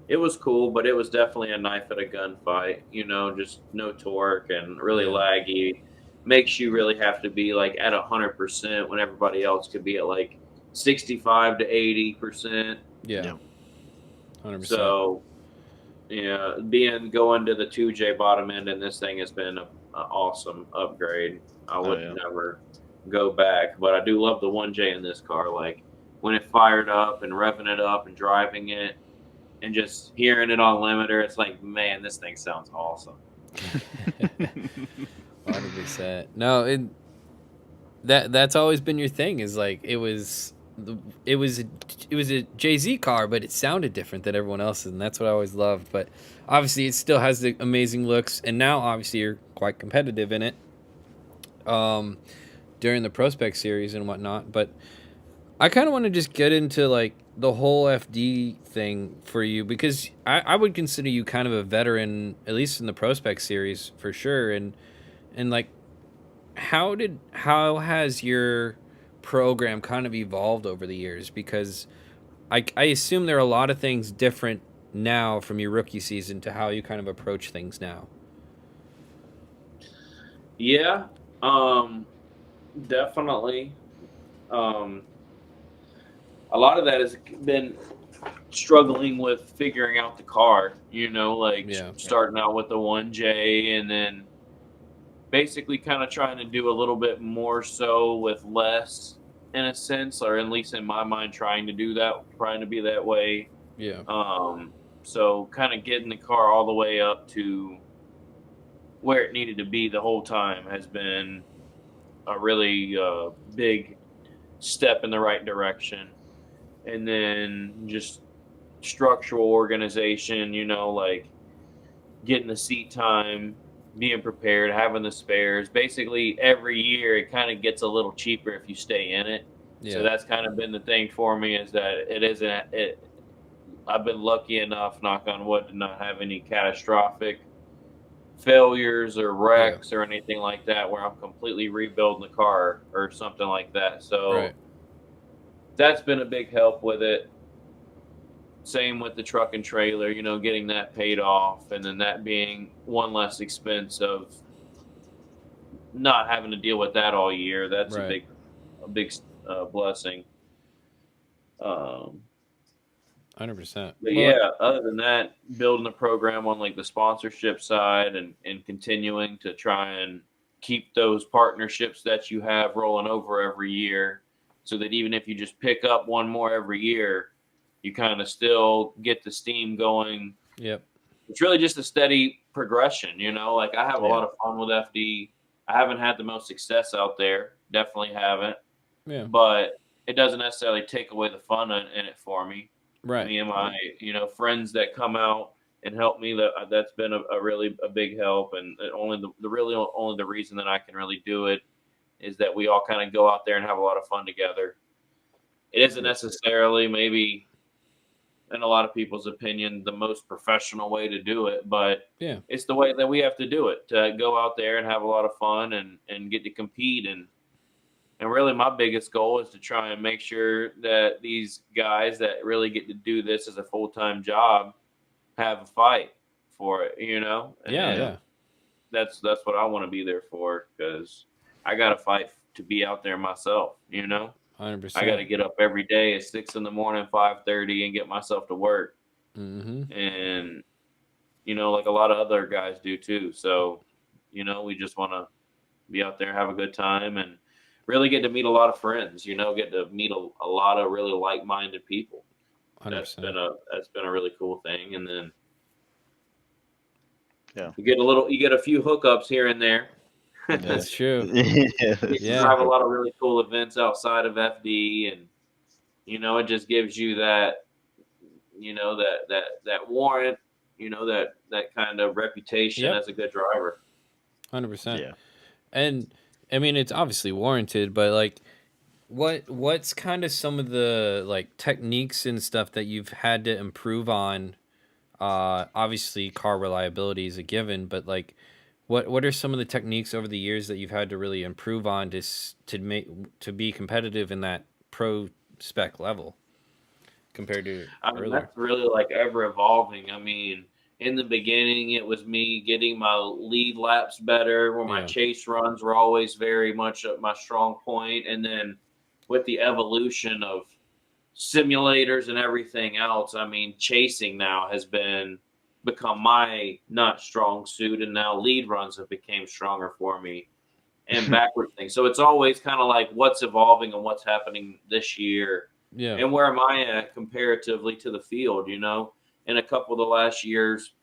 Speaker 4: it was cool, but it was definitely a knife at a gunfight, just no torque and really
Speaker 3: Yeah.
Speaker 4: laggy. Makes you really have to be like at 100% when everybody else could be at like 65 to 80%.
Speaker 3: Yeah.
Speaker 2: Yeah.
Speaker 3: 100%.
Speaker 4: So, yeah, going to the 2J bottom end, and this thing has been an awesome upgrade. I would
Speaker 2: yeah.
Speaker 4: never go back, but I do love the 1J in this car. Like when it fired up and revving it up and driving it and just hearing it on limiter, it's like, man, this thing sounds awesome.
Speaker 3: 100%. No, that's always been your thing. Is like it was a Jay-Z car, but it sounded different than everyone else's, and that's what I always loved. But obviously, it still has the amazing looks, and now obviously you're quite competitive in it. During the Prospect series and whatnot, but I kind of want to just get into like the whole FD thing for you because I would consider you kind of a veteran, at least in the Prospect series for sure, and like how has your program kind of evolved over the years? Because I assume there are a lot of things different now from your rookie season to how you kind of approach things now.
Speaker 4: Yeah, definitely. A lot of that has been struggling with figuring out the car, starting out with the 1J and then basically kind of trying to do a little bit more so with less in a sense, or at least in my mind, trying to be that way.
Speaker 3: Yeah.
Speaker 4: So kind of getting the car all the way up to where it needed to be the whole time has been a really big step in the right direction. And then just structural organization, like getting the seat time, being prepared, having the spares. Basically, every year it kind of gets a little cheaper if you stay in it.
Speaker 3: Yeah.
Speaker 4: So that's kind of been the thing for me is that I've been lucky enough, knock on wood, to not have any catastrophic failures or wrecks or anything like that where I'm completely rebuilding the car or something like that. So that's been a big help with it. Same with the truck and trailer, getting that paid off, and then that being one less expense of not having to deal with that all year. That's a big blessing.
Speaker 3: 100%.
Speaker 4: But yeah, other than that, building the program on like the sponsorship side and continuing to try and keep those partnerships that you have rolling over every year, so that even if you just pick up one more every year, you kind of still get the steam going.
Speaker 3: Yep.
Speaker 4: It's really just a steady progression, like I have a lot of fun with FD. I haven't had the most success out there. Definitely haven't.
Speaker 3: Yeah.
Speaker 4: But it doesn't necessarily take away the fun in it for me.
Speaker 3: Right.
Speaker 4: Me and my, friends that come out and help me, that's been a really big help. And only the reason that I can really do it is that we all kind of go out there and have a lot of fun together. It isn't necessarily maybe in a lot of people's opinion, the most professional way to do it, but
Speaker 3: Yeah.
Speaker 4: it's the way that we have to do it, to go out there and have a lot of fun and get to compete. And really my biggest goal is to try and make sure that these guys that really get to do this as a full-time job have a fight for it, you know?
Speaker 3: Yeah,
Speaker 4: And
Speaker 3: yeah.
Speaker 4: that's what I want to be there for, because I got to fight to be out there myself, you know?
Speaker 3: 100%.
Speaker 4: I got to get up every day at 6 in the morning, 5:30, and get myself to work.
Speaker 3: Mm-hmm.
Speaker 4: And, you know, like a lot of other guys do too. So, you know, we just want to be out there, have a good time, and really get to meet a lot of friends, you know, get to meet a lot of really like-minded people.
Speaker 3: 100%.
Speaker 4: That's been a really cool thing. And then
Speaker 2: Yeah.
Speaker 4: you get a few hookups here and there.
Speaker 3: That's true.
Speaker 2: Yeah.
Speaker 3: Yeah.
Speaker 4: Have a lot of really cool events outside of FD, and you know, it just gives you that, you know, that warrant, you know, that kind of reputation
Speaker 3: Yep.
Speaker 4: as a good driver.
Speaker 3: 100%.
Speaker 2: Yeah.
Speaker 3: And I mean, it's obviously warranted, but like, what's kind of some of the like techniques and stuff that you've had to improve on? Obviously, car reliability is a given, but like, what are some of the techniques over the years that you've had to really improve on to be competitive in that pro spec level compared to
Speaker 4: I mean,
Speaker 3: earlier?
Speaker 4: that's really like ever evolving. I mean, in the beginning, it was me getting my lead laps better, where my
Speaker 3: Yeah.
Speaker 4: chase runs were always very much my strong point. And then with the evolution of simulators and everything else, I mean, chasing now has become my not strong suit, and now lead runs have become stronger for me, and backward things. So it's always kind of like what's evolving and what's happening this year.
Speaker 3: Yeah.
Speaker 4: And where am I at comparatively to the field, you know? In a couple of the last years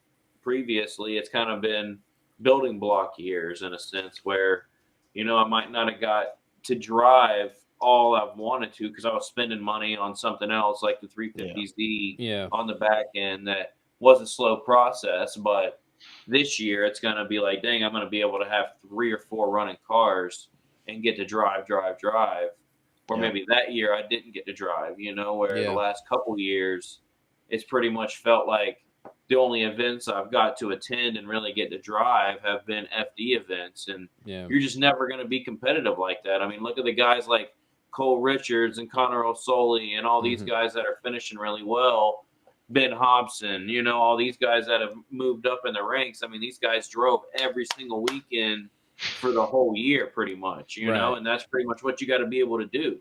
Speaker 4: previously, it's kind of been building block years in a sense where, you know, I might not have got to drive all I've wanted to because I was spending money on something else like the 350Z
Speaker 3: Yeah.
Speaker 4: on the back end that was a slow process. But this year it's going to be like, dang, I'm going to be able to have 3 or 4 running cars and get to drive. Or
Speaker 2: Yeah.
Speaker 4: maybe that year I didn't get to drive, you know, where
Speaker 3: Yeah.
Speaker 4: the last couple years it's pretty much felt like the only events I've got to attend and really get to drive have been FD events. And
Speaker 3: Yeah.
Speaker 4: you're just never going to be competitive like that. I mean, look at the guys like Cole Richards and Connor O'Sully and all these
Speaker 3: Mhm.
Speaker 4: guys that are finishing really well. Ben Hobson, you know, all these guys that have moved up in the ranks. I mean, these guys drove every single weekend for the whole year pretty much, you know,
Speaker 3: Right.
Speaker 4: and that's pretty much what you got to be able to do.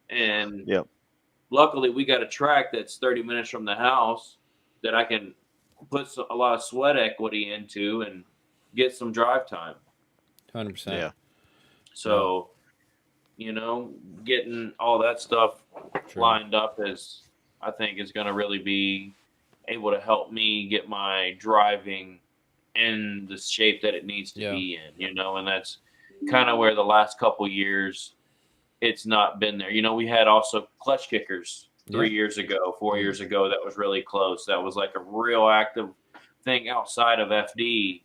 Speaker 4: And
Speaker 2: Yep.
Speaker 4: luckily we got a track that's 30 minutes from the house that I can put a lot of sweat equity into and get some drive time.
Speaker 3: 100%.
Speaker 2: Yeah.
Speaker 4: So, you know, getting all that stuff
Speaker 3: True.
Speaker 4: lined up I think is going to really be able to help me get my driving in the shape that it needs to
Speaker 3: Yeah.
Speaker 4: be in, you know, and that's kind of where the last couple years it's not been there. You know, we had also clutch kickers 3 years ago, 4 years ago. That was really close. That was like a real active thing outside of FD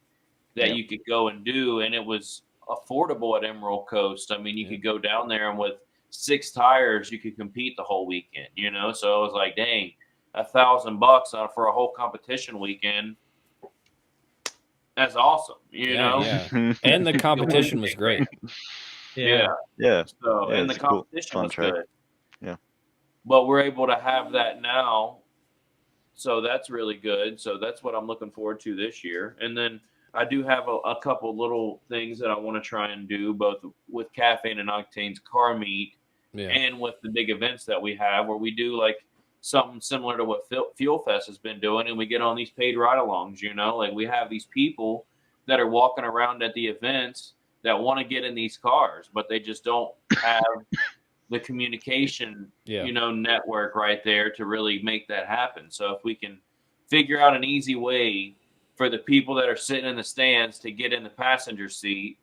Speaker 4: that
Speaker 2: Yeah.
Speaker 4: you could go and do. And it was affordable at Emerald Coast. I mean, you could go down there and with 6 tires, you could compete the whole weekend, you know? So it was like, dang, $1,000 for a whole competition weekend. That's awesome, you know?
Speaker 3: Yeah. And the competition was great.
Speaker 4: Yeah.
Speaker 2: Yeah.
Speaker 4: So,
Speaker 2: Yeah,
Speaker 4: and the
Speaker 2: it's a cool,
Speaker 4: competition
Speaker 2: fun
Speaker 4: was
Speaker 2: track.
Speaker 4: good.
Speaker 2: Yeah.
Speaker 4: But we're able to have that now. So that's really good. So that's what I'm looking forward to this year. And then I do have a couple little things that I want to try and do both with Caffeine and Octane's car meet
Speaker 3: Yeah.
Speaker 4: and with the big events that we have where we do like something similar to what Fuel Fest has been doing. And we get on these paid ride-alongs, you know, like we have these people that are walking around at the events that want to get in these cars, but they just don't have the communication,
Speaker 3: Yeah.
Speaker 4: you know, network right there to really make that happen. So if we can figure out an easy way for the people that are sitting in the stands to get in the passenger seat,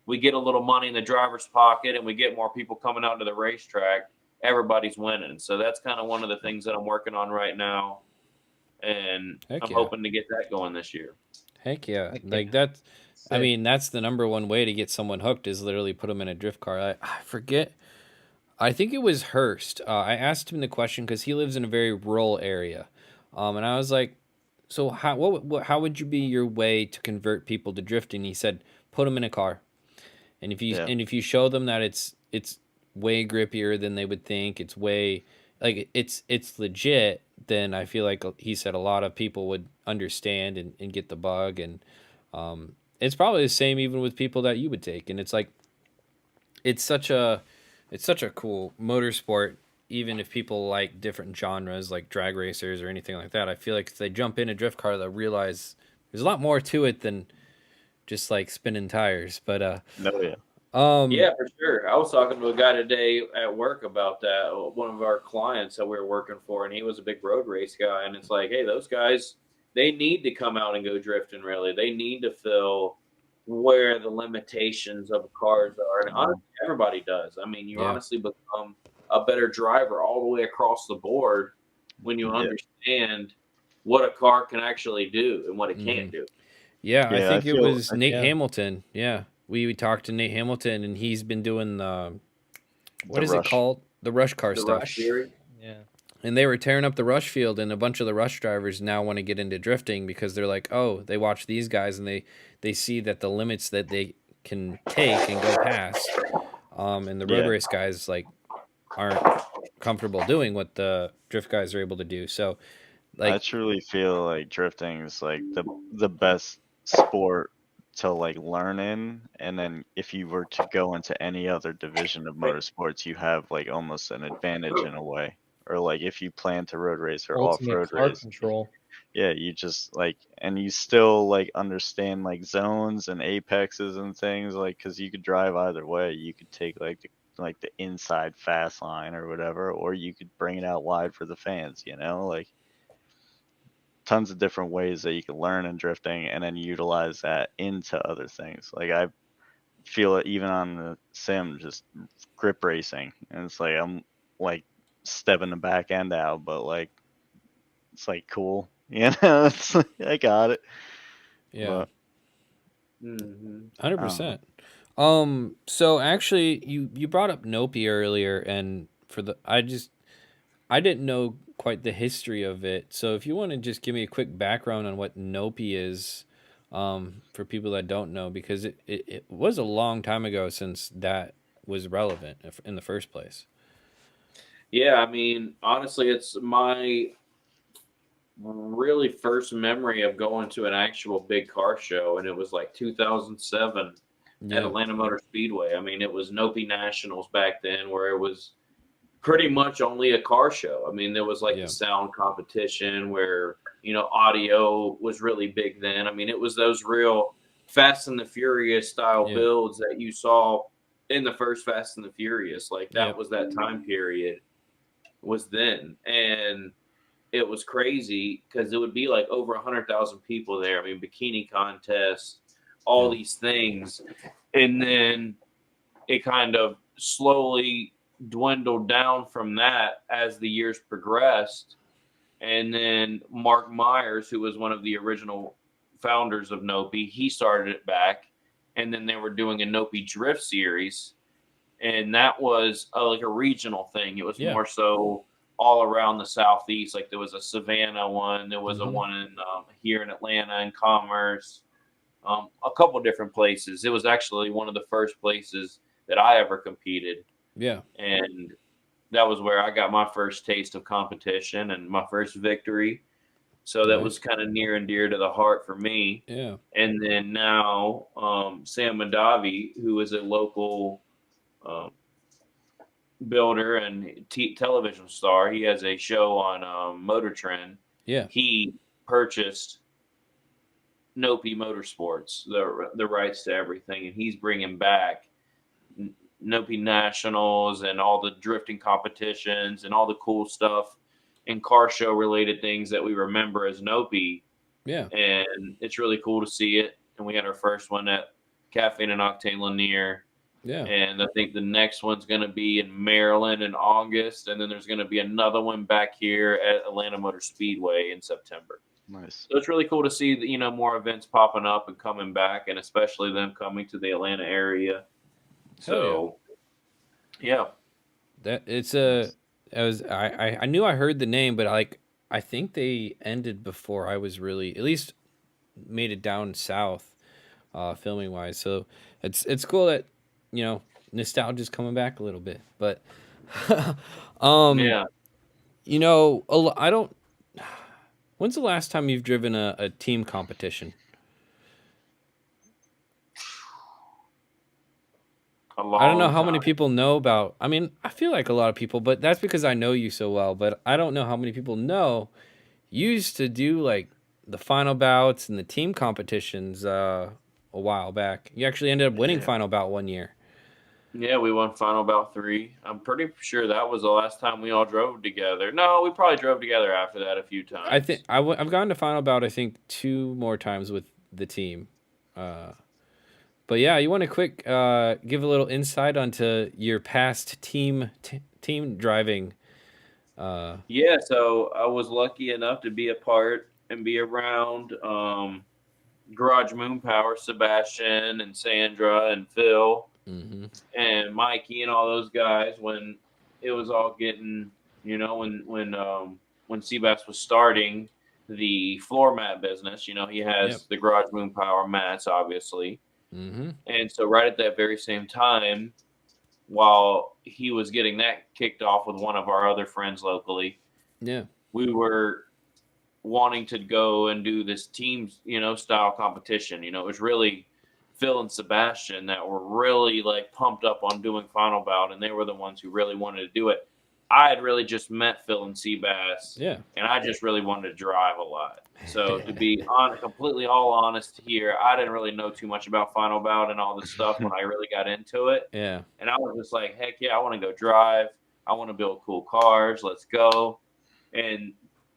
Speaker 4: we get a little money in the driver's pocket and we get more people coming out to the racetrack, everybody's winning. So that's kind of one of the things that I'm working on right now. And
Speaker 3: Heck
Speaker 4: I'm
Speaker 3: yeah.
Speaker 4: hoping to get that going this year.
Speaker 3: Heck yeah.
Speaker 5: Heck
Speaker 3: Like
Speaker 5: yeah.
Speaker 3: that's, I
Speaker 5: Sick.
Speaker 3: mean, that's the number one way to get someone hooked is literally put them in a drift car. I forget. I think it was Hurst. I asked him the question because he lives in a very rural area. And I was like, so how would you be your way to convert people to drifting? He said, put them in a car, and
Speaker 2: Yeah.
Speaker 3: if you show them that it's way grippier than they would think, it's way like it's legit, then I feel like he said a lot of people would understand and get the bug. And it's probably the same even with people that you would take. And it's like it's such a it's such a cool motorsport. Even if people like different genres like drag racers or anything like that, I feel like if they jump in a drift car, they'll realize there's a lot more to it than just like spinning tires. But
Speaker 2: No, yeah.
Speaker 4: Yeah, for sure. I was talking to a guy today at work about that. One of our clients that we were working for, and he was a big road race guy. And it's like, hey, those guys, they need to come out and go drifting. Really, they need to feel where the limitations of cars are, and honestly, everybody does. I mean, you
Speaker 3: Yeah.
Speaker 4: honestly become a better driver all the way across the board when you
Speaker 2: Yeah.
Speaker 4: understand what a car can actually do and what it can't do.
Speaker 3: Yeah, I
Speaker 2: Yeah,
Speaker 3: think
Speaker 2: I
Speaker 3: it
Speaker 2: feel
Speaker 3: was Nate
Speaker 5: yeah.
Speaker 3: Hamilton. Yeah, we talked to Nate Hamilton, and he's been doing what
Speaker 2: The
Speaker 3: is it
Speaker 2: rush.
Speaker 3: called? The rush car
Speaker 4: The
Speaker 3: stuff.
Speaker 4: rush theory.
Speaker 5: Yeah.
Speaker 3: And they were tearing up the rush field, and a bunch of the rush drivers now want to get into drifting because they're like, oh, they watch these guys and they see that the limits that they can take and go past, and the road
Speaker 2: Yeah.
Speaker 3: race guys like aren't comfortable doing what the drift guys are able to do. So
Speaker 2: I
Speaker 3: like,
Speaker 2: truly feel like drifting is like the best sport to like learn in, and then if you were to go into any other division of motorsports, you have like almost an advantage in a way. Or like if you plan to road race or
Speaker 5: Ultimate
Speaker 2: off-road
Speaker 5: car
Speaker 2: race,
Speaker 5: control.
Speaker 2: yeah, you just like, and you still like understand like zones and apexes and things, like because you could drive either way. You could take like the inside fast line or whatever, or you could bring it out wide for the fans, like tons of different ways that you can learn in drifting and then utilize that into other things. Like I feel it even on the sim, just grip racing, and it's like I'm like stepping the back end out, but like it's like cool, it's like, I got it.
Speaker 3: yeah,
Speaker 2: But
Speaker 4: Mm-hmm.
Speaker 3: 100%. So actually, you brought up Nopi earlier, and I didn't know quite the history of it. So if you want to just give me a quick background on what Nopi is, for people that don't know, because it was a long time ago since that was relevant in the first place.
Speaker 4: Yeah, I mean, honestly, it's my really first memory of going to an actual big car show, and it was like 2007 at
Speaker 3: Yeah,
Speaker 4: Atlanta Motor Speedway. I mean, it was Nopi Nationals back then, where it was pretty much only a car show. I mean, there was like
Speaker 3: yeah,
Speaker 4: the sound competition where, audio was really big then. I mean, it was those real Fast and the Furious style
Speaker 3: yeah,
Speaker 4: builds that you saw in the first Fast and the Furious. Like
Speaker 3: yeah,
Speaker 4: that was that time period was then. And it was crazy because it would be like over 100,000 people there. I mean, bikini contests, all
Speaker 3: yeah,
Speaker 4: these things. And then it kind of slowly dwindled down from that as the years progressed. And then Mark Myers, who was one of the original founders of Nopi, he started it back. And then they were doing a Nopi Drift series. And that was like a regional thing. It was
Speaker 3: yeah.
Speaker 4: more so all around the Southeast. Like there was a Savannah one, there was a
Speaker 3: Mhm.
Speaker 4: one in here in Atlanta in Commerce, a couple different places. It was actually one of the first places that I ever competed.
Speaker 3: Yeah,
Speaker 4: And that was where I got my first taste of competition and my first victory. So that was
Speaker 3: nice.
Speaker 4: kind of near and dear to the heart for me.
Speaker 3: Yeah,
Speaker 4: And then now, Sam Madavi, who is a local um, builder and television star, he has a show on Motor Trend.
Speaker 3: yeah,
Speaker 4: He purchased Nopi Motorsports, the rights to everything, and he's bringing back Nopi Nationals and all the drifting competitions and all the cool stuff and car show related things that we remember as Nopi.
Speaker 3: yeah,
Speaker 4: And it's really cool to see it. And we had our first one at Caffeine and Octane Lanier.
Speaker 3: yeah.
Speaker 4: And I think the next one's going to be in Maryland in August. And then there's going to be another one back here at Atlanta Motor Speedway in September.
Speaker 2: nice.
Speaker 4: So it's really cool to see that, more events popping up and coming back, and especially them coming to the Atlanta area. So, yeah.
Speaker 3: That it's a. I knew I heard the name, but like I think they ended before I was really, at least made it down south, filming wise. So it's cool that, you know, nostalgia's coming back a little bit. But
Speaker 4: Yeah.
Speaker 3: you know, I don't. When's the last time you've driven a team competition?
Speaker 4: A
Speaker 3: I don't know
Speaker 4: long
Speaker 3: how many
Speaker 4: time.
Speaker 3: people know about. I mean, I feel like a lot of people, but that's because I know you so well. But I don't know how many people know. You used to do like the final bouts and the team competitions a while back. You actually ended up winning
Speaker 4: Yeah.
Speaker 3: final bout one year.
Speaker 4: Yeah, we won final bout 3. I'm pretty sure that was the last time we all drove together. No, we probably drove together after that a few
Speaker 3: I think
Speaker 4: times.
Speaker 3: I've gone to final bout. I think 2 more times with the team. But yeah, you want to quick give a little insight onto your past team driving.
Speaker 4: Yeah, so I was lucky enough to be a part and be around Garage Moon Power, Sebastian and Sandra and Phil
Speaker 3: Mm-hmm.
Speaker 4: and Mikey and all those guys when it was all getting, when Seabass was starting the floor mat business. He
Speaker 3: Yep.
Speaker 4: has the Garage Moon Power mats, obviously.
Speaker 3: Mm-hmm.
Speaker 4: And so right at that very same time, while he was getting that kicked off with one of our other friends locally,
Speaker 3: Yeah.
Speaker 4: we were wanting to go and do this team, style competition. It was really Phil and Sebastian that were really like pumped up on doing final bout, and they were the ones who really wanted to do it. I had really just met Phil and Seabass,
Speaker 3: Yeah.
Speaker 4: and I just really wanted to drive a lot. So to be completely all honest here, I didn't really know too much about final bout and all this stuff when I really got into it.
Speaker 3: Yeah.
Speaker 4: And I was just like, heck yeah, I want to go drive. I want to build cool cars. Let's go. And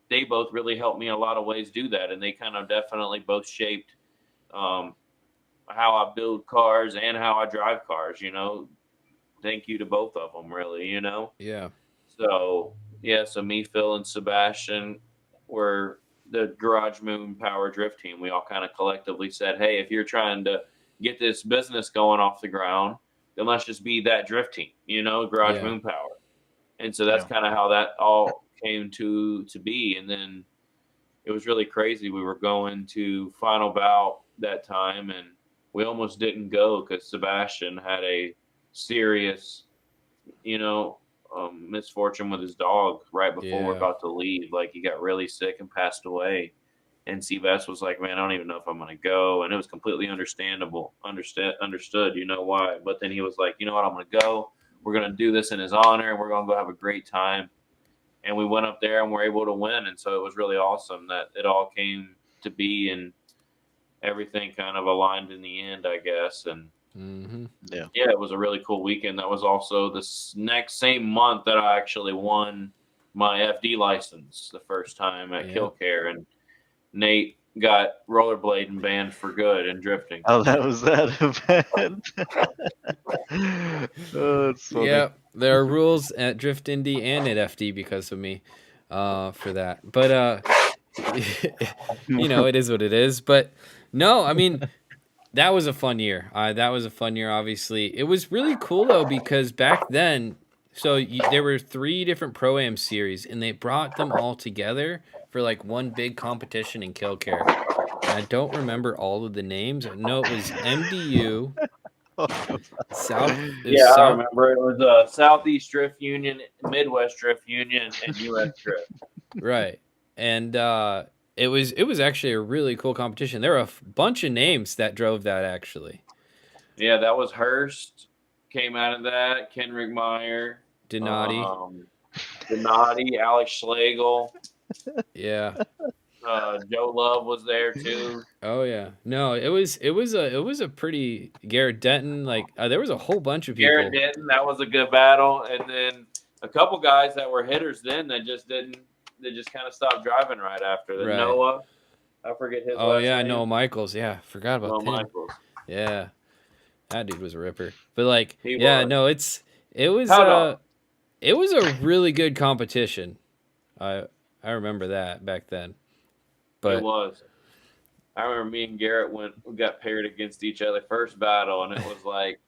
Speaker 4: they both really helped me in a lot of ways do that. And they kind of definitely both shaped how I build cars and how I drive cars, Thank you to both of them, really,
Speaker 3: Yeah.
Speaker 4: So, yeah, so me, Phil, and Sebastian were the Garage Moon Power Drift team. We all kind of collectively said, hey, if you're trying to get this business going off the ground, then let's just be that drift team, Garage
Speaker 3: Yeah.
Speaker 4: Moon Power. And so that's
Speaker 2: Yeah.
Speaker 4: kind of how that all came to be. And then it was really crazy. We were going to final bout that time, and we almost didn't go because Sebastian had a serious, misfortune with his dog right before we're
Speaker 3: Yeah.
Speaker 4: about to leave. Like he got really sick and passed away. And Seabass was like, "Man, I don't even know if I'm gonna go," and it was completely understandable, understood, why. But then he was like, "You know what? I'm gonna go. We're gonna do this in his honor, and we're gonna go have a great time." And we went up there and were able to win, and so it was really awesome that it all came to be and everything kind of aligned in the end, I guess. And
Speaker 3: Mm-hmm.
Speaker 4: yeah, it was a really cool weekend. That was also the next same month that I actually won my FD license the first time at
Speaker 3: Yeah.
Speaker 4: Killcare, and Nate got rollerblading banned for good and drifting.
Speaker 2: Oh, that was that event. Oh, that's funny.
Speaker 3: Yeah, there are rules at Drift Indy and at FD because of me, for that. But it is what it is. But no, I mean, that was a fun year. That was a fun year. Obviously, it was really cool though because back then, there were 3 different Pro-Am series, and they brought them all together for like one big competition in Killcare. And I don't remember all of the names. I know it was MDU. South.
Speaker 4: Yeah, I remember. It was Southeast Drift Union, Midwest Drift Union, and US Drift.
Speaker 3: Right. And it was actually a really cool competition. There were a bunch of names that drove that actually.
Speaker 4: Yeah, that was Hurst came out of that. Kenrick Meyer,
Speaker 3: Donati.
Speaker 4: Donati, Alex Schlegel.
Speaker 3: Yeah.
Speaker 4: Joe Love was there too.
Speaker 3: Oh yeah. No, it was a pretty Garrett Denton. Like there was a whole bunch of people.
Speaker 4: Garrett Denton, that was a good battle, and then a couple guys that were hitters then that just didn't. They just kind of stopped driving right after. The
Speaker 3: Right.
Speaker 4: Noah, I forget his.
Speaker 3: Oh
Speaker 4: last
Speaker 3: yeah,
Speaker 4: name.
Speaker 3: Noah Michaels. Yeah, forgot about
Speaker 4: Noah
Speaker 3: him.
Speaker 4: Michaels.
Speaker 3: Yeah, that dude was a ripper. But like,
Speaker 4: He
Speaker 3: yeah,
Speaker 4: was.
Speaker 3: no, it was a really good competition. I remember that back then. But
Speaker 4: It was. I remember me and Garrett we got paired against each other first battle, and it was like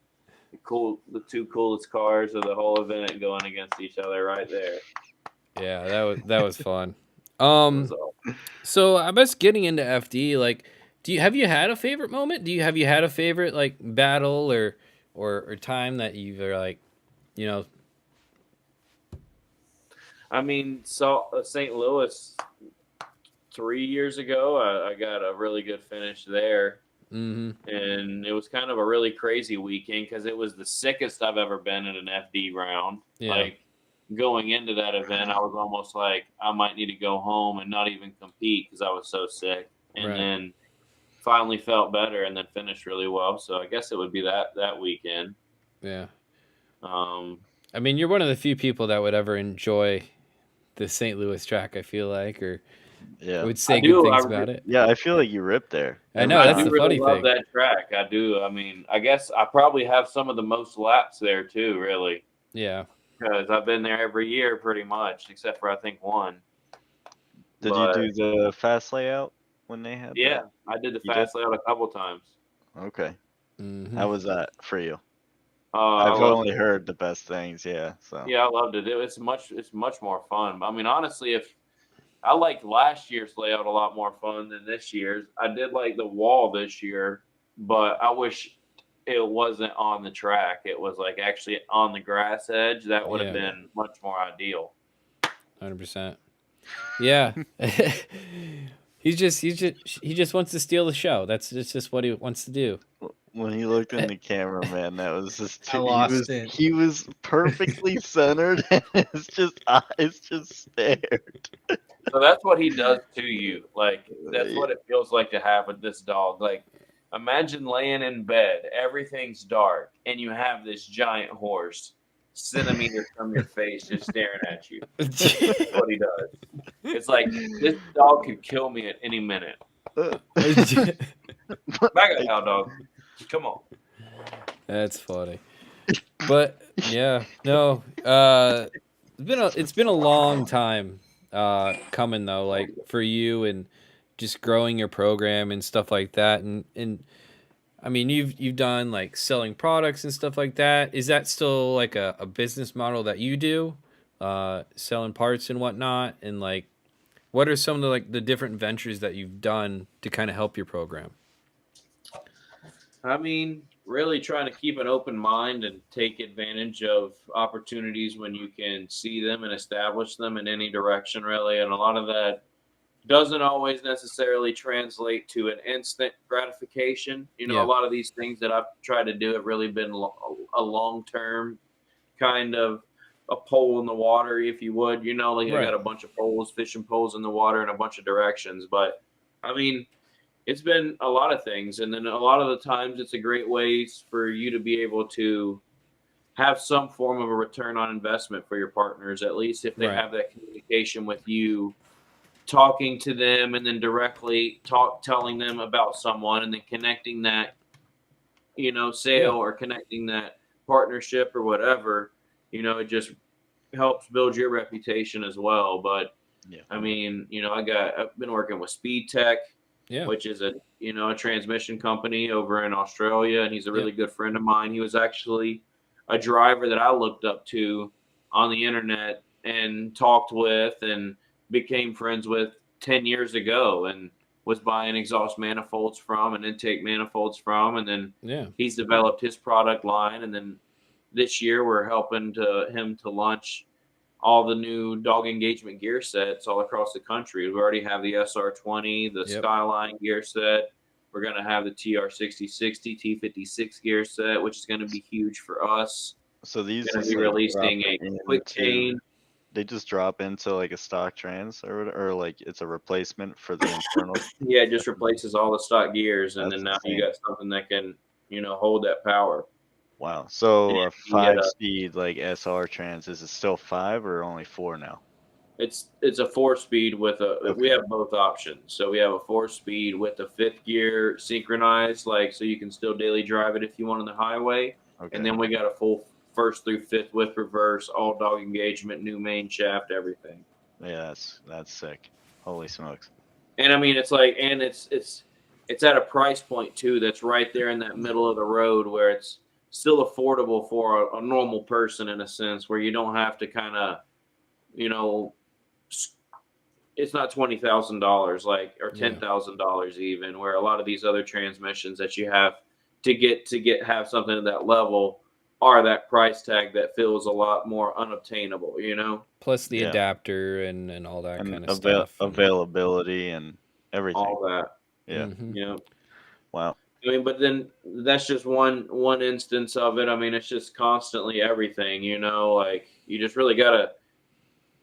Speaker 4: the 2 coolest cars of the whole event going against each other right there.
Speaker 3: yeah, that was fun. Um, so I guess getting into FD, like, have you had a favorite moment? Have you had a favorite like battle or time that you've like, you know?
Speaker 4: I mean, so St. Louis 3 years ago, I got a really good finish there.
Speaker 3: Mm-hmm.
Speaker 4: And it was kind of a really crazy weekend because it was the sickest I've ever been in an FD round.
Speaker 3: Yeah.
Speaker 4: Like going into that event, I was almost like I might need to go home and not even compete because I was so sick. And
Speaker 3: Right.
Speaker 4: then finally felt better and then finished really well. So I guess it would be that weekend.
Speaker 3: Yeah.
Speaker 4: Um,
Speaker 3: I mean, you're one of the few people that would ever enjoy the St. Louis track, I feel like, or
Speaker 2: Yeah.
Speaker 3: would say
Speaker 4: I
Speaker 3: good
Speaker 4: do.
Speaker 3: things about it.
Speaker 2: Yeah, I feel like you ripped there.
Speaker 3: I know,
Speaker 4: I
Speaker 3: that's
Speaker 4: do
Speaker 3: the
Speaker 4: really
Speaker 3: funny
Speaker 4: love
Speaker 3: thing.
Speaker 4: that track. I do. I mean, I guess I probably have some of the most laps there too, really,
Speaker 3: Yeah.
Speaker 4: because I've been there every year pretty much, except for I think one.
Speaker 2: Did you
Speaker 4: But
Speaker 2: do the fast layout when they had
Speaker 4: yeah,
Speaker 2: that?
Speaker 4: I did the
Speaker 2: You did?
Speaker 4: fast layout a couple times.
Speaker 2: Okay.
Speaker 3: Mm-hmm.
Speaker 2: How was that for you?
Speaker 4: I
Speaker 2: I've
Speaker 4: loved
Speaker 2: only
Speaker 4: it.
Speaker 2: heard the best things, yeah. So
Speaker 4: Yeah, I loved it. It's much more fun. I mean, honestly, if I liked last year's layout a lot more fun than this year's. I did like the wall this year, but I wish it wasn't on the track. It was like actually on the grass edge. That would have
Speaker 3: Yeah.
Speaker 4: been much more ideal.
Speaker 3: 100%. Yeah. he just wants to steal the show. That's just what he wants to do.
Speaker 2: when he looked in the camera, man, that was just
Speaker 5: I lost it.
Speaker 2: he was perfectly centered and his just eyes just stared.
Speaker 4: So that's what he does to you. Like that's what it feels like to have with this dog. Like imagine laying in bed, everything's dark, and you have this giant horse centimeters from your face just staring at you. That's what he does. It's like this dog could kill me at any minute. Back up, hound dog. Come on.
Speaker 3: That's funny. But yeah, no. It's been a long time coming though, like for you and just growing your program and stuff like that. And I mean, you've done like selling products and stuff like that. Is that still like a business model that you do, selling parts and whatnot? And like, what are some of the different ventures that you've done to kind of help your program?
Speaker 4: I mean, really trying to keep an open mind and take advantage of opportunities when you can see them and establish them in any direction, really. And a lot of that doesn't always necessarily translate to an instant gratification. You know,
Speaker 3: Yeah.
Speaker 4: a lot of these things that I've tried to do have really been a long term kind of a pole in the water, if you would. You know, like I
Speaker 3: Right.
Speaker 4: got a bunch of poles, fishing poles in the water in a bunch of directions. But I mean, it's been a lot of things. And then a lot of the times it's a great way for you to be able to have some form of a return on investment for your partners, at least if they
Speaker 3: Right.
Speaker 4: have that communication with you, talking to them and then directly telling them about someone and then connecting that, sale or connecting that partnership or whatever, it just helps build your reputation as well. But
Speaker 2: Yeah.
Speaker 4: I mean, I've been working with Speed Tech,
Speaker 3: Yeah.
Speaker 4: which is a transmission company over in Australia, and he's a really good friend of mine. He was actually a driver that I looked up to on the internet and talked with and became friends with 10 years ago, and was buying exhaust manifolds from and intake manifolds from, and then
Speaker 3: Yeah.
Speaker 4: he's developed his product line, and then this year we're helping him to launch all the new dog engagement gear sets all across the country. We already have the SR20, the
Speaker 3: Yep.
Speaker 4: Skyline gear set. We're going to have the TR6060, T56 gear set, which is going to be huge for us.
Speaker 2: So these
Speaker 4: Going to
Speaker 2: just
Speaker 4: be
Speaker 2: like
Speaker 4: releasing
Speaker 2: drop
Speaker 4: a quick chain.
Speaker 2: they just drop into like a stock trans or like it's a replacement for the internal.
Speaker 4: Yeah, it just replaces all the stock gears, and
Speaker 2: That's
Speaker 4: then now you
Speaker 2: insane.
Speaker 4: got something that can, hold that power.
Speaker 2: Wow. So a
Speaker 4: You get
Speaker 2: 5-speed like SR trans, is it still 5 or only 4 now?
Speaker 4: It's a 4-speed with
Speaker 2: Okay.
Speaker 4: we have both options. So we have a 4-speed with a 5th gear synchronized, like so you can still daily drive it if you want on the highway.
Speaker 2: Okay.
Speaker 4: And then we got a full 1st through 5th with reverse, all dog engagement, new main shaft, everything.
Speaker 2: Yeah, that's sick. Holy smokes.
Speaker 4: And I mean, it's like, and it's at a price point too that's right there in that middle of the road where it's still affordable for a normal person in a sense, where you don't have to kind of, it's not $20,000 like or
Speaker 3: Yeah.
Speaker 4: $10,000 even, where a lot of these other transmissions that you have to have something at that level are that price tag that feels a lot more unobtainable, you know?
Speaker 3: Plus the
Speaker 2: Yeah.
Speaker 3: adapter and all that
Speaker 2: And
Speaker 3: kind of stuff.
Speaker 2: availability and everything.
Speaker 4: All that.
Speaker 2: Yeah.
Speaker 3: Mhm.
Speaker 4: You know.
Speaker 2: Wow.
Speaker 4: I mean, but then that's just one instance of it. I mean, it's just constantly everything, you know, like you just really gotta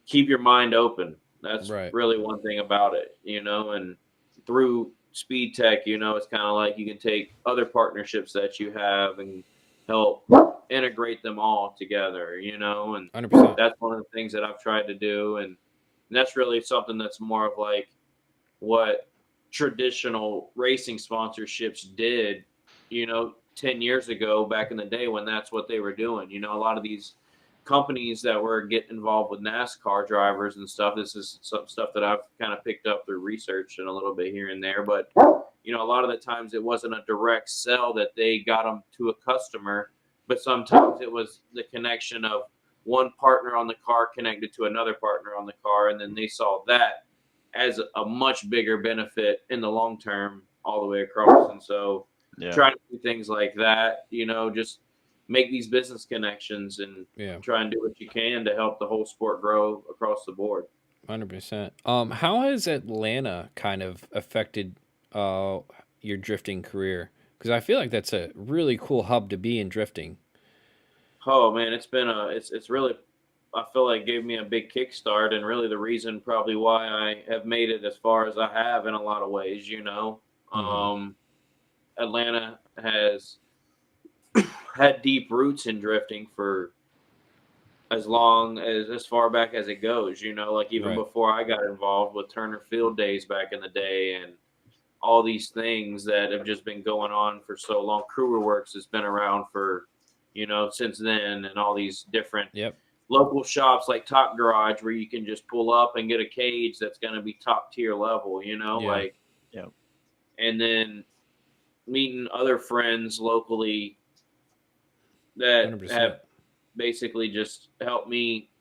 Speaker 4: keep your mind open. That's
Speaker 3: Right.
Speaker 4: really one thing about it, you know, and through speed tech, you know, it's kind of like you can take other partnerships that you have and help integrate them all together, you know, and
Speaker 3: 100%.
Speaker 4: that's one of the things that I've tried to do. And that's really something that's more of like what traditional racing sponsorships did, you know, 10 years ago back in the day when that's what they were doing. You know, a lot of these companies that were getting involved with NASCAR drivers and stuff, this is some stuff that I've kind of picked up through research and a little bit here and there. But, you know, a lot of the times it wasn't a direct sell that they got them to a customer, but sometimes it was the connection of one partner on the car connected to another partner on the car. And then they saw that as a much bigger benefit in the long term all the way across. And so
Speaker 2: Yeah.
Speaker 4: trying to do things like that, you know, just make these business connections and
Speaker 3: Yeah.
Speaker 4: try and do what you can to help the whole sport grow across the board.
Speaker 3: 100%. How has Atlanta kind of affected your drifting career? Because I feel like that's a really cool hub to be in drifting.
Speaker 4: Oh man, it's really, I feel like gave me a big kickstart and really the reason probably why I have made it as far as I have in a lot of ways, you know.
Speaker 3: Mhm.
Speaker 4: Atlanta has had deep roots in drifting for as far back as it goes, you know, like even
Speaker 3: Right.
Speaker 4: before I got involved with Turner Field Days back in the day and all these things that have just been going on for so long. Crewer Works has been around for, you know, since then, and all these different
Speaker 3: Yep.
Speaker 4: local shops like Top Garage where you can just pull up and get a cage that's going to be top tier level, you know,
Speaker 3: Yeah.
Speaker 4: like,
Speaker 2: Yeah.
Speaker 4: and then meeting other friends locally that
Speaker 3: 100%.
Speaker 4: have basically just helped me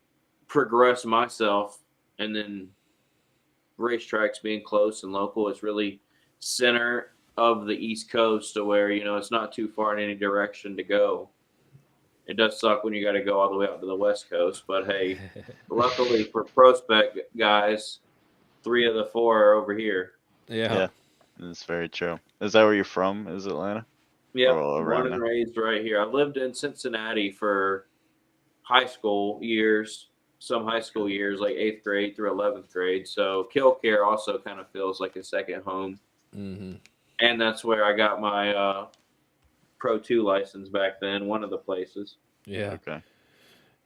Speaker 4: progress myself. And then racetracks being close and local is really center of the East Coast to where, you know, it's not too far in any direction to go. It does suck when you got to go all the way out to the West Coast, but hey, luckily for prospect guys, 3 of the 4 are over here.
Speaker 3: Yeah.
Speaker 2: Yeah. That's very true. Is that where you're from? Is Atlanta?
Speaker 4: Yep,
Speaker 2: Or
Speaker 4: born
Speaker 2: around
Speaker 4: and
Speaker 2: there?
Speaker 4: raised right here. I lived in Cincinnati for high school years, some high school years, like 8th grade through 11th grade. So Killcare also kind of feels like a second home.
Speaker 3: Mhm.
Speaker 4: And that's where I got my Pro 2 license back then, one of the places.
Speaker 3: Yeah.
Speaker 2: Okay.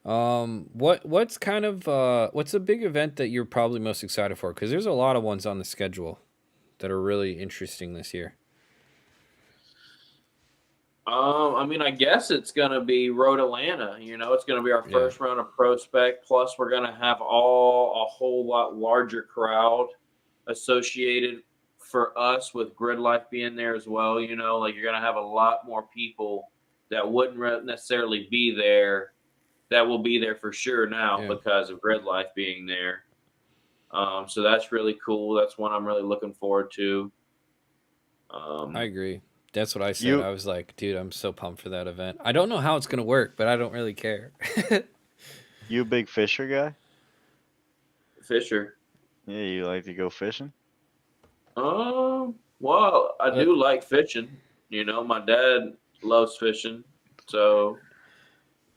Speaker 3: What's kind of what's a big event that you're probably most excited for? Because there's a lot of ones on the schedule that are really interesting this year.
Speaker 4: I mean, I guess it's gonna be Road Atlanta. You know, it's gonna be our
Speaker 3: Yeah.
Speaker 4: first round of Prospect. Plus, we're gonna have a whole lot larger crowd associated for us with Grid Life being there as well. You know, like you're gonna have a lot more people that wouldn't necessarily be there that will be there for sure now
Speaker 3: Yeah.
Speaker 4: because of Grid Life being there. So that's really cool. That's one I'm really looking forward to.
Speaker 3: I agree. That's what I said.
Speaker 2: You
Speaker 3: I was like, dude, I'm so pumped for that event. I don't know how it's gonna work, but I don't really care.
Speaker 2: a big fisher guy?
Speaker 4: Fisher.
Speaker 2: Yeah, you like to go fishing?
Speaker 4: Well, I
Speaker 3: But
Speaker 4: do like fishing. You know, my dad loves fishing, so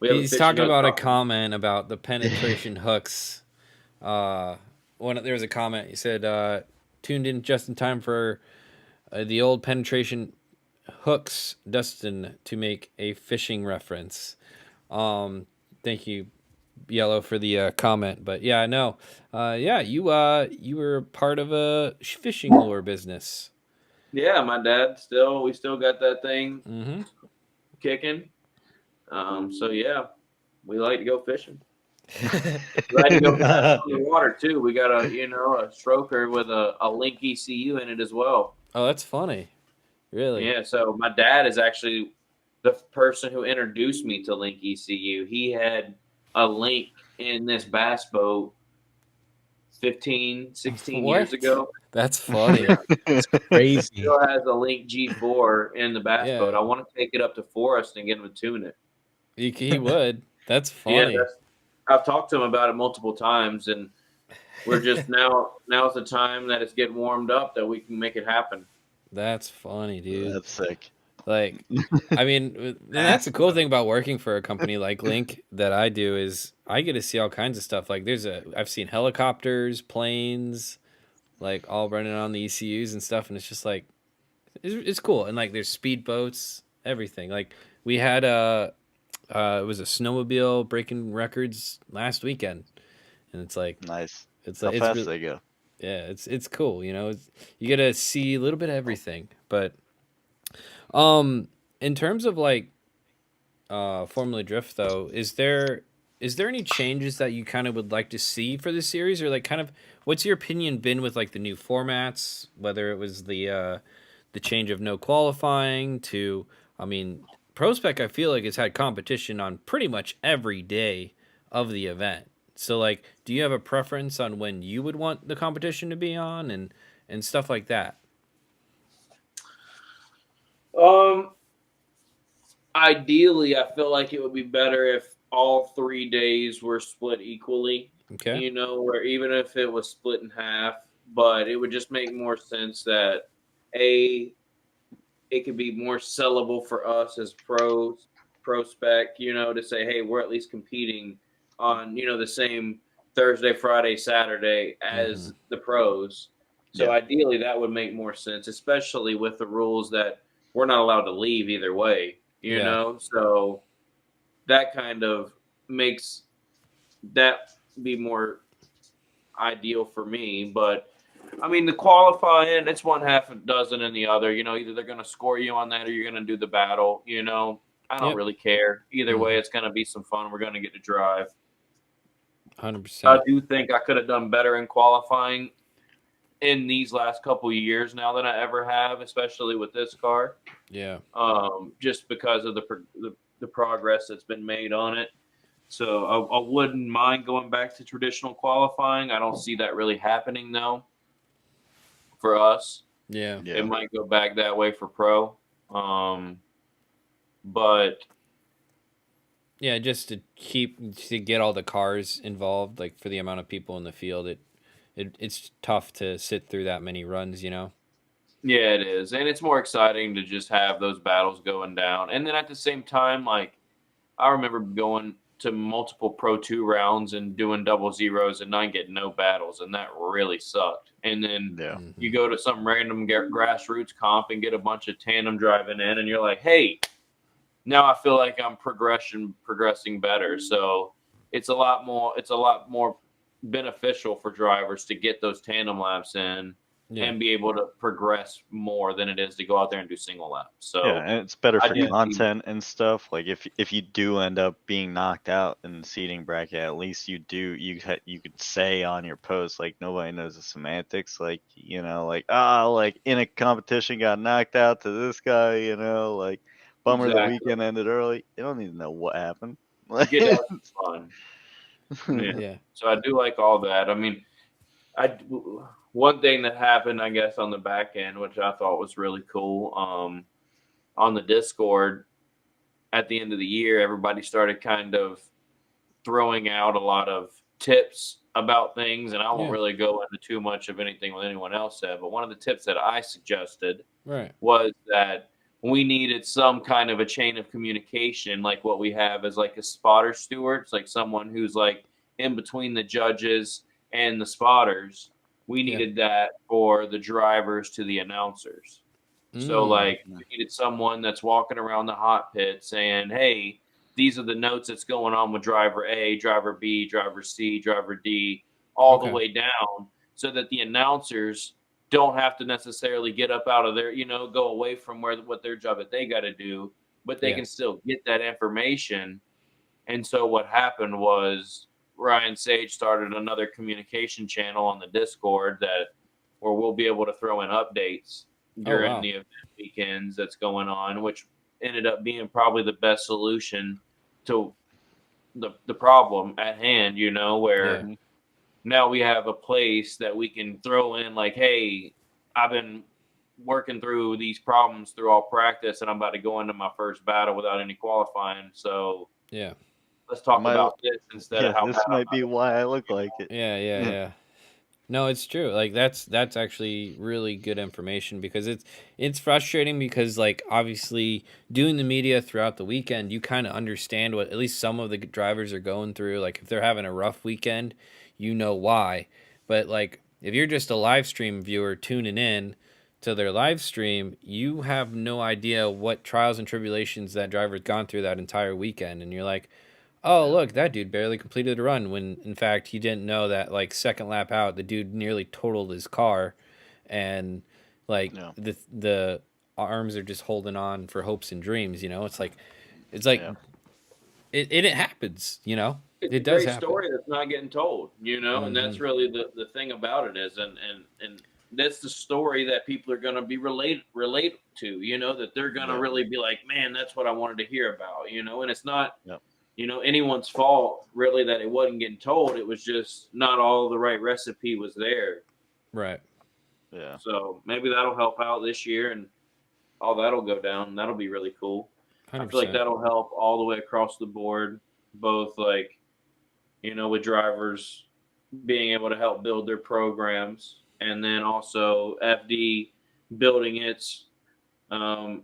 Speaker 4: we have a
Speaker 3: he's
Speaker 4: fishing
Speaker 3: talking
Speaker 4: hook
Speaker 3: about a
Speaker 4: problem.
Speaker 3: comment about the penetration hooks. There was a comment. He said, "Tuned in just in time for the old penetration hooks, Dustin, to make a fishing reference." Thank you, Yellow, for the comment. But yeah, no, yeah, you were part of a fishing lure business.
Speaker 4: Yeah, my dad we still got that thing
Speaker 3: Mm-hmm.
Speaker 4: kicking. So yeah, we like to go fishing. We like to go fast on the water too. We got a stroker with a Link ECU in it as well.
Speaker 3: Oh, that's funny. Really?
Speaker 4: Yeah, so my dad is actually the person who introduced me to Link ECU. He had a Link in this bass boat 15, 16
Speaker 3: What?
Speaker 4: years ago.
Speaker 3: That's funny.
Speaker 5: Crazy.
Speaker 4: Still has a Link G4 in the bass
Speaker 3: Yeah.
Speaker 4: boat. I want to take it up to Forest and get him to tune it.
Speaker 3: He would. That's
Speaker 4: Yeah,
Speaker 3: funny.
Speaker 4: I've talked to him about it multiple times, and we're just now's the time that it's getting warmed up that we can make it happen.
Speaker 3: That's funny, dude.
Speaker 2: That's sick.
Speaker 3: Like, I mean, and that's the cool thing about working for a company like Link that I do is I get to see all kinds of stuff. Like, I've seen helicopters, planes, like all running on the ECUs and stuff, and it's just like, it's cool. And like, there's speedboats, everything. Like, we had it was a snowmobile breaking records last weekend, and it's like,
Speaker 2: Nice.
Speaker 3: it's
Speaker 2: How
Speaker 3: like,
Speaker 2: fast
Speaker 3: really,
Speaker 2: they go.
Speaker 3: yeah, it's cool. You know, you get to see a little bit of everything, but. In terms of like Formula Drift though, is there any changes that you kind of would like to see for the series, or like kind of what's your opinion been with like the new formats, whether it was the change of no qualifying to, I mean, ProSpec I feel like it's had competition on pretty much every day of the event. So like, do you have a preference on when you would want the competition to be on and stuff like that?
Speaker 4: Ideally, I feel like it would be better if all 3 days were split equally.
Speaker 3: Okay.
Speaker 4: You know, where even if it was split in half, but it would just make more sense that it could be more sellable for us as pro spec, you know, to say, hey, we're at least competing on, you know, the same Thursday, Friday, Saturday as the pros. So ideally that would make more sense, especially with the rules that we're not allowed to leave either way, you know? So that kind of makes that be more ideal for me. But I mean, the qualifying, it's one half a dozen and the other. You know, either they're going to score you on that or you're going to do the battle. You know, I don't really care. Either way, it's going to be some fun. We're going to get to drive.
Speaker 3: 100%.
Speaker 4: I do think I could have done better in qualifying in these last couple of years now than I ever have, especially with this car.
Speaker 3: Yeah.
Speaker 4: Just because of the progress that's been made on it. So I wouldn't mind going back to traditional qualifying. I don't see that really happening though. For us, it might go back that way for pro, but
Speaker 3: yeah, just to get all the cars involved, like for the amount of people in the field, it's tough to sit through that many runs, you know.
Speaker 4: Yeah, it is, and it's more exciting to just have those battles going down, and then at the same time, like I remember going to multiple Pro 2 rounds and doing double zeros and not getting no battles, and that really sucked. And then you go to some random grassroots comp and get a bunch of tandem driving in, and you're like, hey, now I feel like I'm progressing better. So it's a lot more beneficial for drivers to get those tandem laps in and be able to progress more than it is to go out there and do single laps. So
Speaker 2: yeah, and it's better for content and stuff. Like if you do end up being knocked out in the seating bracket, at least you could say on your post, like nobody knows the semantics, like, you know, like like in a competition got knocked out to this guy, you know, like bummer the weekend ended early. You don't need to know what happened.
Speaker 4: Get out and fun. Yeah. So I do like all that. I mean, one thing that happened, I guess, on the back end, which I thought was really cool, on the Discord at the end of the year, everybody started kind of throwing out a lot of tips about things, and I won't really go into too much of anything what anyone else said, but one of the tips that I suggested was that we needed some kind of a chain of communication, like what we have as like a spotter steward. It's like someone who's like in between the judges and the spotters. We needed that for the drivers to the announcers. So, like, we needed someone that's walking around the hot pit saying, hey, these are the notes that's going on with driver A, driver B, driver C, driver D, all the way down, so that the announcers don't have to necessarily get up out of their, you know, go away from what their job that they got to do, but they can still get that information. And so what happened was Ryan Sage started another communication channel on the Discord where we'll be able to throw in updates during the event weekends that's going on, which ended up being probably the best solution to the problem at hand, you know, where now we have a place that we can throw in like, hey, I've been working through these problems through all practice, and I'm about to go into my first battle without any qualifying. So
Speaker 3: Yeah.
Speaker 4: let's talk
Speaker 2: My,
Speaker 4: about this instead
Speaker 2: yeah,
Speaker 4: of how
Speaker 2: this
Speaker 4: bad
Speaker 2: might be why I look like it.
Speaker 3: Yeah, yeah,
Speaker 2: Yeah.
Speaker 3: yeah. No, it's true. Like that's actually really good information because it's frustrating because like obviously doing the media throughout the weekend, you kind of understand what at least some of the drivers are going through. Like if they're having a rough weekend, you know why. But like if you're just a live stream viewer tuning in to their live stream, you have no idea what trials and tribulations that driver's gone through that entire weekend, and you're like, oh,
Speaker 2: Yeah.
Speaker 3: look, that dude barely completed a run when in fact he didn't know that like second lap out, the dude nearly totaled his car and like
Speaker 2: Yeah.
Speaker 3: the arms are just holding on for hopes and dreams, you know? It's like
Speaker 2: Yeah.
Speaker 3: it happens, you know?
Speaker 4: it's
Speaker 3: It
Speaker 4: a
Speaker 3: does
Speaker 4: great
Speaker 3: happen.
Speaker 4: story that's not getting told, you know, and that's
Speaker 3: Mhm.
Speaker 4: really the thing about it is, and that's the story that people are going to be relate to, you know, that they're going to
Speaker 2: Yeah.
Speaker 4: really be like, man, that's what I wanted to hear about, you know, and it's not,
Speaker 2: Yep.
Speaker 4: you know, anyone's fault really that it wasn't getting told. It was just not all the right recipe was there.
Speaker 3: Right.
Speaker 2: Yeah.
Speaker 4: So maybe that'll help out this year, and all that'll go down. That'll be really cool. I feel like
Speaker 3: 100%.
Speaker 4: that'll help all the way across the board, both like, you know, with drivers being able to help build their programs, and then also FD building its, um,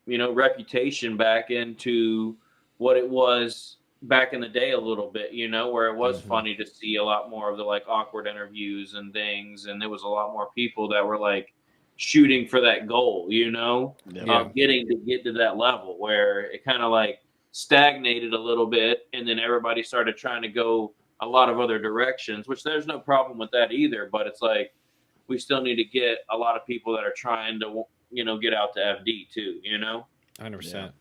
Speaker 4: you know, reputation back into what it was back in the day a little bit, you know, where it was
Speaker 3: Mhm.
Speaker 4: funny to see a lot more of the like awkward interviews and things, and there was a lot more people that were like shooting for that goal, you know,
Speaker 2: Yeah.
Speaker 3: Yeah.
Speaker 4: of getting to get to that level where it kind of like stagnated a little bit, and then everybody started trying to go a lot of other directions, which there's no problem with that either, but it's like we still need to get a lot of people that are trying to, you know, get out to FD too, you know.
Speaker 3: 100%.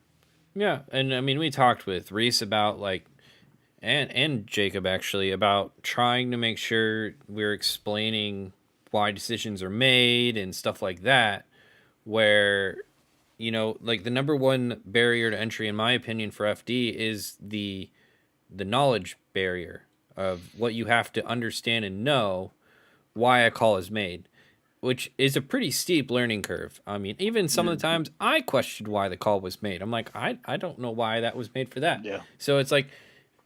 Speaker 3: Yeah, and I mean we talked with Reese about like and Jacob actually about trying to make sure we're explaining why decisions are made and stuff like that where you know like the number one barrier to entry in my opinion for FD is the knowledge barrier of what you have to understand and know why a call is made, which is a pretty steep learning curve. I mean, even some of the
Speaker 4: Mhm.
Speaker 3: times I questioned why the call was made. I'm like, I don't know why that was made for that.
Speaker 2: Yeah.
Speaker 3: So it's like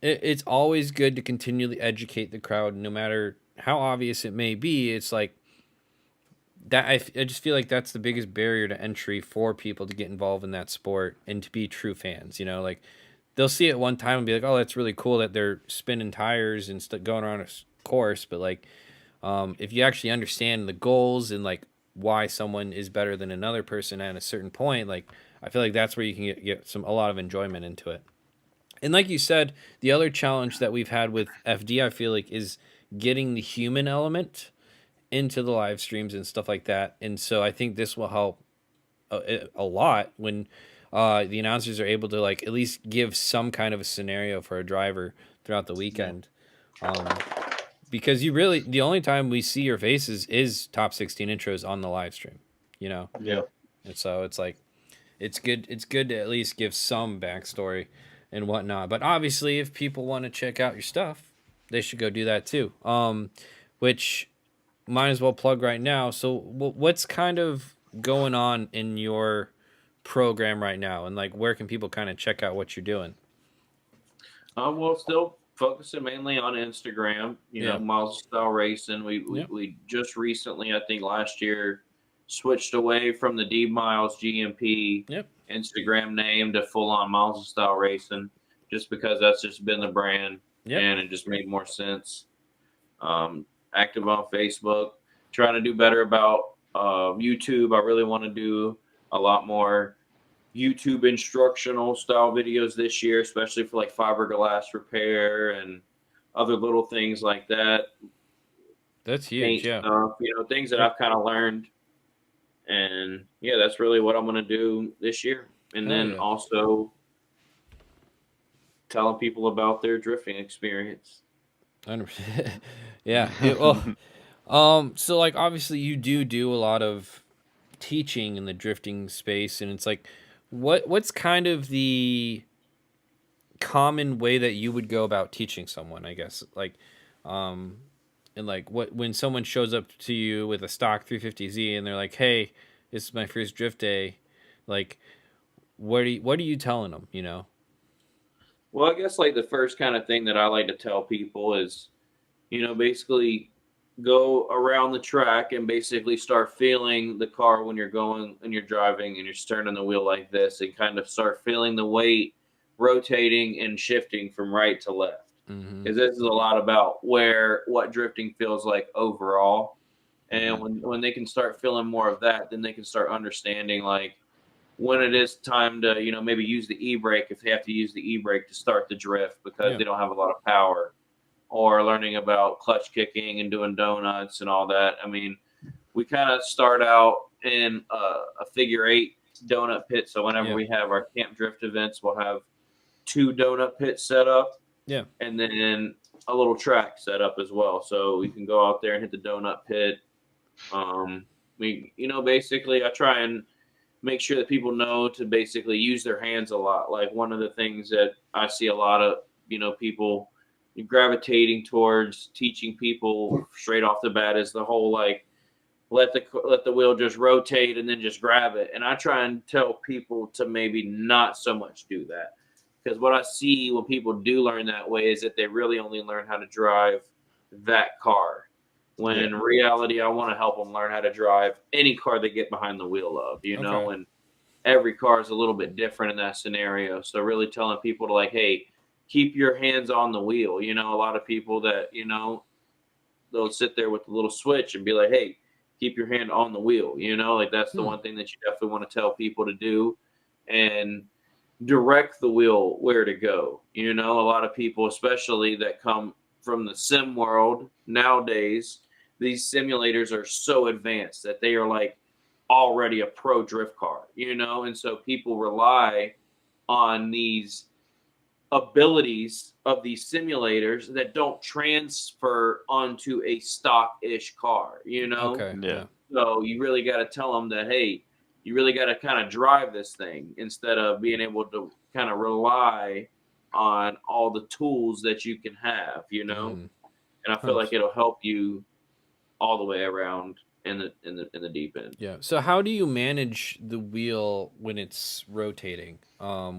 Speaker 3: it's always good to continually educate the crowd, no matter how obvious it may be. It's like that. I just feel like that's the biggest barrier to entry for people to get involved in that sport and to be true fans. You know, like they'll see it one time and be like, "Oh, that's really cool that they're spinning tires and going around a course." But like, if you actually understand the goals and like why someone is better than another person at a certain point, like I feel like that's where you can get a lot of enjoyment into it. And like you said, the other challenge that we've had with FD, I feel like, is getting the human element into the live streams and stuff like that. And so I think this will help a lot when the announcers are able to like at least give some kind of a scenario for a driver throughout the weekend. Because you really the only time we see your faces is top 16 intros on the live stream, you know.
Speaker 2: Yeah.
Speaker 3: And so it's like it's good to at least give some backstory and whatnot. But obviously, if people want to check out your stuff, they should go do that too. Which might as well plug right now. So, what's kind of going on in your program right now, and like where can people kind of check out what you're doing?
Speaker 4: We'll still focusing mainly on Instagram. You
Speaker 3: Yeah.
Speaker 4: know, Miles Style Racing.
Speaker 3: Yep.
Speaker 4: We just recently, I think last year, switched away from the D Miles GMP
Speaker 3: Yep.
Speaker 4: Instagram name to full on Miles Style Racing, just because that's just been the brand,
Speaker 3: Yep.
Speaker 4: and it just made more sense. Active on Facebook, trying to do better about YouTube. I really want to do a lot more YouTube instructional style videos this year, especially for like fiberglass repair and other little things like that.
Speaker 3: That's
Speaker 4: Paint
Speaker 3: huge. Yeah.
Speaker 4: stuff, you know, things that
Speaker 3: Yep.
Speaker 4: I've kind of learned. And yeah, that's really what I'm going to do this year. And
Speaker 3: Hell
Speaker 4: then
Speaker 3: yeah.
Speaker 4: also telling people about their drifting experience.
Speaker 3: 100%. Yeah. So like obviously you do a lot of teaching in the drifting space, and it's like, what's kind of the common way that you would go about teaching someone? I guess like, And like when someone shows up to you with a stock 350Z and they're like, "Hey, this is my first drift day," like what are you telling them? You know?
Speaker 4: Well, I guess like the first kind of thing that I like to tell people is, basically go around the track and basically start feeling the car when you're going and you're driving and you're turning the wheel like this, and kind of start feeling the weight rotating and shifting from right to left.
Speaker 3: Mm-hmm.
Speaker 4: Because this is a lot about what drifting feels like overall. And
Speaker 3: Mm-hmm.
Speaker 4: when they can start feeling more of that, then they can start understanding like when it is time to, maybe use the e-brake if they have to use the e-brake to start the drift because
Speaker 3: Yeah.
Speaker 4: they don't have a lot of power, or learning about clutch kicking and doing donuts and all that. I mean, we kind of start out in a figure eight donut pit. So whenever
Speaker 3: Yeah.
Speaker 4: we have our camp drift events, we'll have 2 donut pits set up
Speaker 3: Yeah.
Speaker 4: and then a little track set up as well. So we can go out there and hit the donut pit. Basically I try and make sure that people know to basically use their hands a lot. Like one of the things that I see a lot of, people gravitating towards teaching people straight off the bat is the whole like let the wheel just rotate and then just grab it. And I try and tell people to maybe not so much do that, because what I see when people do learn that way is that they really only learn how to drive that car. When in reality, I want to help them learn how to drive any car they get behind the wheel of,
Speaker 3: Okay.
Speaker 4: and every car is a little bit different in that scenario. So really telling people to like, hey, keep your hands on the wheel. A lot of people that, they'll sit there with the little switch and be like, hey, keep your hand on the wheel. Like that's the one thing that you definitely want to tell people to do, and direct the wheel where to go. A lot of people, especially that come from the sim world nowadays, these simulators are so advanced that they are like already a pro drift car, and so people rely on these abilities of these simulators that don't transfer onto a stock-ish car,
Speaker 3: Okay.
Speaker 2: Yeah.
Speaker 3: Yeah.
Speaker 4: so you really got to tell them that, hey, you really got to kind of drive this thing instead of being able to kind of rely on all the tools that you can have,
Speaker 3: Mm.
Speaker 4: and I feel like it'll help you all the way around in the deep end.
Speaker 3: Yeah. So how do you manage the wheel when it's rotating?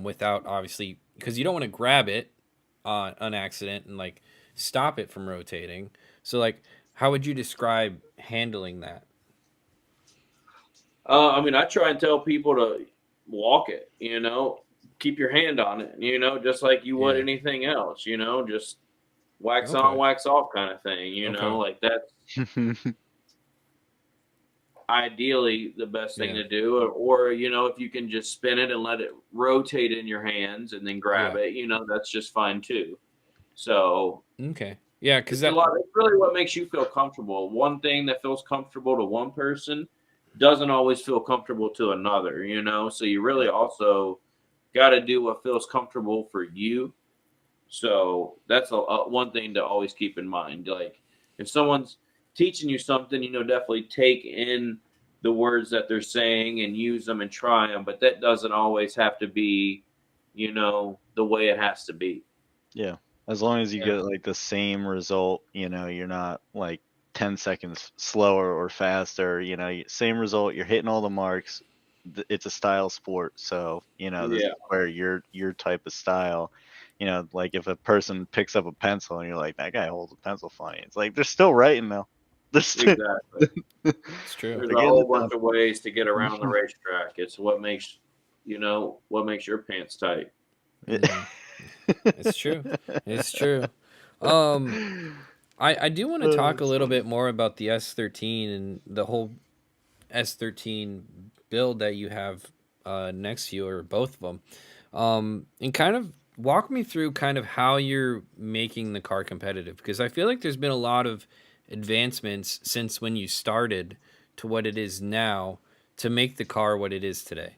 Speaker 3: Without obviously, because you don't want to grab it on an accident and like stop it from rotating. So like, how would you describe handling that?
Speaker 4: I mean, I try and tell people to walk it, keep your hand on it, just like you would
Speaker 3: Yeah.
Speaker 4: anything else, just wax on,
Speaker 3: Okay.
Speaker 4: wax off kind of thing,
Speaker 3: Okay.
Speaker 4: like that's ideally the best thing
Speaker 3: Yeah.
Speaker 4: to do. Or, if you can just spin it and let it rotate in your hands and then grab
Speaker 3: Yeah.
Speaker 4: it, that's just fine too. So
Speaker 3: Okay. Yeah. Because
Speaker 4: it's a
Speaker 3: that.
Speaker 4: lot. It's really what makes you feel comfortable. One thing that feels comfortable to one person doesn't always feel comfortable to another, So you really also got to do what feels comfortable for you. So that's a one thing to always keep in mind. Like if someone's teaching you something, definitely take in the words that they're saying and use them and try them. But that doesn't always have to be, the way it has to be.
Speaker 2: Yeah. As long as you
Speaker 4: Yeah.
Speaker 2: get like the same result, you're not like 10 seconds slower or faster, same result, you're hitting all the marks. It's a style sport, so, this is
Speaker 4: Yeah.
Speaker 2: where your type of style, like if a person picks up a pencil and you're like, that guy holds a pencil funny. It's like they're still writing though. They're still,
Speaker 4: Exactly.
Speaker 3: It's true.
Speaker 4: There's
Speaker 2: they're
Speaker 4: a
Speaker 2: getting
Speaker 4: whole
Speaker 2: it
Speaker 4: bunch
Speaker 2: done.
Speaker 4: of ways to get around the racetrack. It's what makes your pants tight.
Speaker 3: Hmm. It's true. It's true. Um, I do want to
Speaker 2: Oh,
Speaker 3: talk a
Speaker 2: it's
Speaker 3: little
Speaker 2: funny.
Speaker 3: bit more about the S13 and the whole S13 build that you have next to you, or both of them, and kind of walk me through kind of how you're making the car competitive, because I feel like there's been a lot of advancements since when you started to what it is now to make the car what it is today.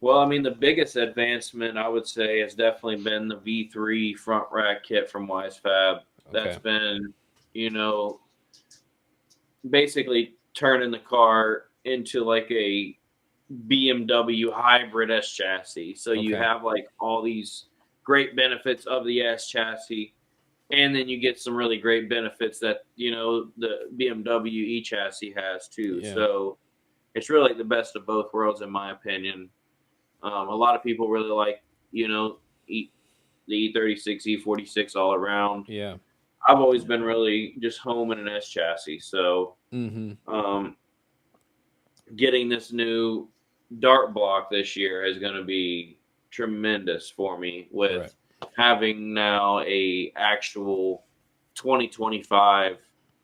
Speaker 4: Well, I mean, the biggest advancement I would say has definitely been the V3 front rack kit from WiseFab. That's
Speaker 3: Okay.
Speaker 4: been, basically turning the car into like a BMW hybrid S chassis. So you
Speaker 3: Okay.
Speaker 4: have like all these great benefits of the S chassis, And then you get some really great benefits that, the BMW e-chassis has too.
Speaker 3: Yeah.
Speaker 4: So it's really the best of both worlds, in my opinion. A lot of people really like, the E36, E46 all around.
Speaker 3: Yeah.
Speaker 4: I've always been really just home in an S chassis. So getting this new dart block this year is going to be tremendous for me with having now a actual 2025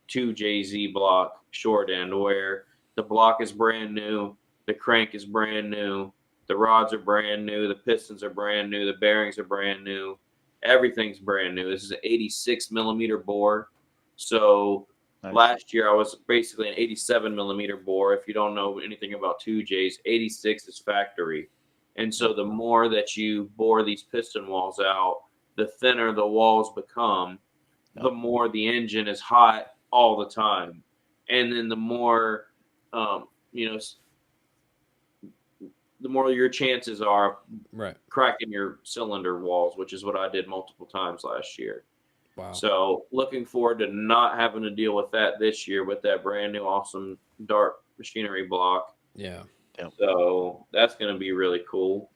Speaker 4: 2JZ block short end where the block is brand new, the crank is brand new, the rods are brand new, the pistons are brand new, the bearings are brand new, everything's brand new. This is an 86 millimeter bore. So last year I was basically an 87 millimeter bore. If you don't know anything about 2Js, 86 is factory. And so the more that you bore these piston walls out, the thinner the walls become, the more the engine is hot all the time. And then the more, the more your chances are cracking your cylinder walls, which is what I did multiple times last year.
Speaker 3: Wow.
Speaker 4: So looking forward to not having to deal with that this year with that brand new awesome dart machinery block.
Speaker 3: Yeah.
Speaker 4: So that's going to be really cool.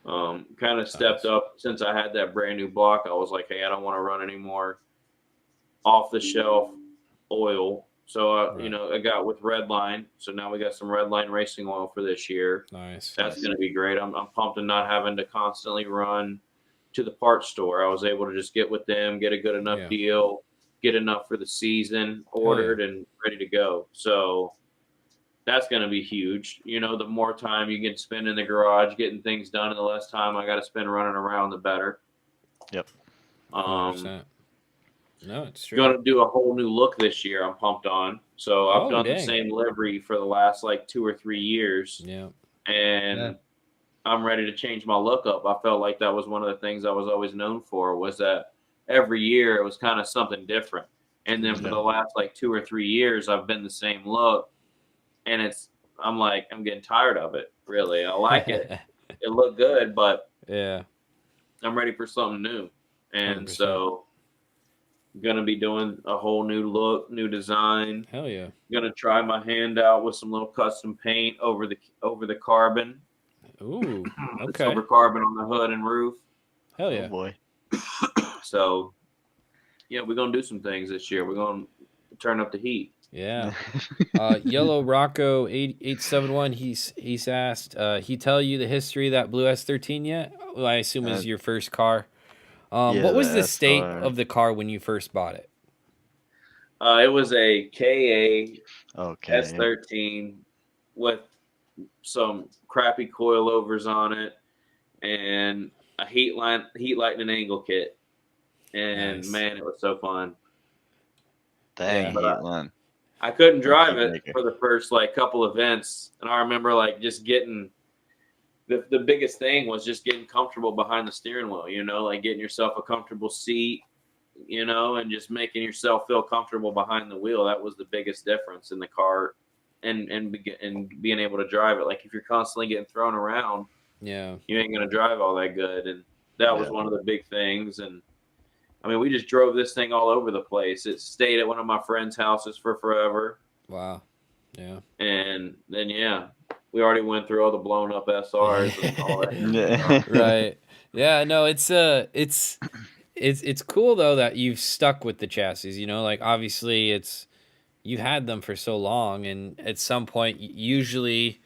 Speaker 4: Kind of stepped up since I had that brand new block. I was like, hey, I don't want to run any more off the shelf oil. So, I got with Redline. So now we got some Redline racing oil for this year.
Speaker 3: Nice.
Speaker 4: That's going to be great. I'm pumped and not having to constantly run to the parts store. I was able to just get with them, get a good enough deal, get enough for the season ordered and ready to go. So that's going to be huge. The more time you can spend in the garage getting things done and the less time I got to spend running around, the better.
Speaker 2: Yep.
Speaker 3: 100%. No, it's true.
Speaker 4: Going to do a whole new look this year. I'm pumped on. So I've done the same livery for the last 2 or 3 years.
Speaker 3: Yeah.
Speaker 4: And I'm ready to change my look up. I felt like that was one of the things I was always known for, was that every year it was kind of something different. And then for the last 2 or 3 years, I've been the same look. And I'm getting tired of it, really. I like it. It looked good, but I'm ready for something new. And 100%. So I'm going to be doing a whole new look, new design.
Speaker 3: Hell yeah.
Speaker 4: I'm going to try my hand out with some little custom paint over the carbon.
Speaker 3: Ooh, okay.
Speaker 4: Silver carbon on the hood and roof.
Speaker 3: Hell yeah.
Speaker 2: Oh boy.
Speaker 4: So, we're going to do some things this year. We're going to turn up the heat.
Speaker 3: Yeah. Yellow Rocco 871, he's asked, he tell you the history of that blue S13 yet? Well, I assume it was your first car. What was the state of the car when you first bought it?
Speaker 4: It was a KA S13 with some crappy coilovers on it and a heat light and angle kit. And man, it was so fun.
Speaker 2: Dang, line.
Speaker 4: I couldn't drive it for the first couple events, and I remember just getting the biggest thing was just getting comfortable behind the steering wheel. Getting yourself a comfortable seat, and just making yourself feel comfortable behind the wheel. That was the biggest difference in the car, and being able to drive it. If you're constantly getting thrown around, you ain't gonna drive all that good. And that was one of the big things. And I mean, we just drove this thing all over the place. It stayed at one of my friends' houses for forever.
Speaker 3: Wow. Yeah. And
Speaker 4: then, we already went through all the blown up SRs and all that.
Speaker 3: Right. Yeah, no, it's cool though that you've stuck with the chassis, obviously you've had them for so long, and at some point usually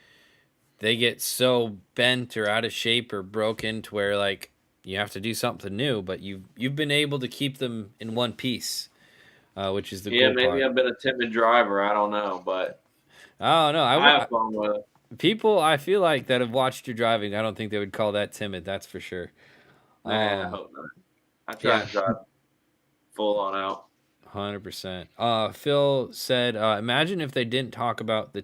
Speaker 3: they get so bent or out of shape or broken to where you have to do something new, but you've been able to keep them in one piece, which is the cool part.
Speaker 4: Yeah, maybe I've been a timid driver. I don't know, but
Speaker 3: I don't know.
Speaker 4: I have fun with it.
Speaker 3: People, I feel like, that have watched your driving, I don't think they would call that timid. That's for sure.
Speaker 4: I hope not. I try to drive full on out.
Speaker 3: 100%. Phil said, imagine if they didn't talk about the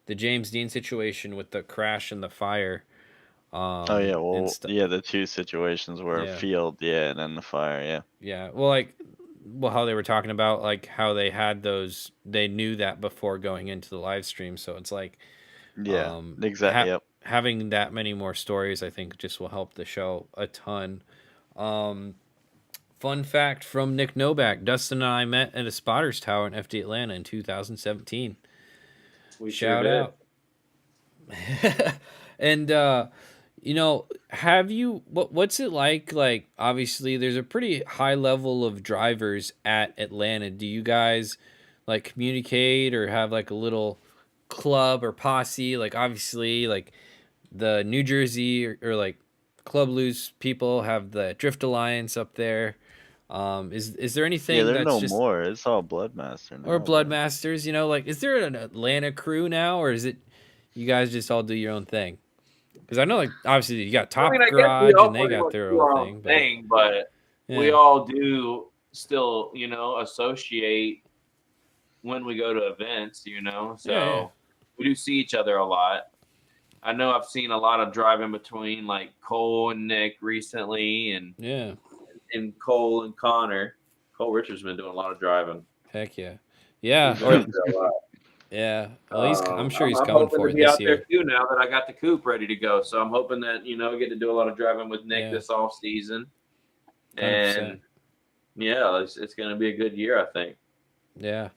Speaker 3: the James Dean situation with the crash and the fire.
Speaker 2: The two situations were field, and then the fire,
Speaker 3: Well, how they were talking about how they had those, they knew that before going into the live stream, so it's
Speaker 2: exactly.
Speaker 3: Having that many more stories, I think, just will help the show a ton. Fun fact from Nick Novak: Dustin and I met at a spotters tower in FD Atlanta in 2017.
Speaker 4: We
Speaker 3: Shout
Speaker 4: sure did.
Speaker 3: out. And you know, have you what's it like? Like, obviously, there's a pretty high level of drivers at Atlanta. Do you guys like communicate or have like a little club or posse? Like, obviously, like the New Jersey or like Club Loose people have the Drift Alliance up there. Is there
Speaker 2: Yeah,
Speaker 3: anything
Speaker 2: they're
Speaker 3: that's
Speaker 2: no
Speaker 3: just
Speaker 2: more. It's all Bloodmaster
Speaker 3: or
Speaker 2: now.
Speaker 3: Bloodmasters? You know, like, is there an Atlanta crew now, or is it you guys just all do your own thing? Because I know, like, obviously you got Top
Speaker 4: I guess we
Speaker 3: Garage
Speaker 4: all
Speaker 3: and they
Speaker 4: pretty
Speaker 3: got
Speaker 4: much
Speaker 3: their
Speaker 4: do
Speaker 3: own
Speaker 4: our own
Speaker 3: thing, but
Speaker 4: thing, but we
Speaker 3: yeah,
Speaker 4: all do still, associate when we go to events,
Speaker 3: yeah,
Speaker 4: So we do see each other a lot. I know I've seen a lot of driving between like Cole and Nick recently,
Speaker 3: yeah,
Speaker 4: and Cole and Connor. Cole Richards been doing a lot of driving.
Speaker 3: heck yeah, yeah,
Speaker 4: He's been
Speaker 3: or
Speaker 4: out there a lot.
Speaker 3: yeah. Well, I'm sure he's
Speaker 4: I'm
Speaker 3: coming
Speaker 4: hoping
Speaker 3: for
Speaker 4: to
Speaker 3: it
Speaker 4: be
Speaker 3: this
Speaker 4: out there
Speaker 3: year.
Speaker 4: too now that I got the coupe ready to go. So I'm hoping that I get to do a lot of driving with Nick
Speaker 3: Yeah.
Speaker 4: this off season,
Speaker 3: 100%.
Speaker 4: and yeah, it's going to be a good year, I think.
Speaker 3: Yeah.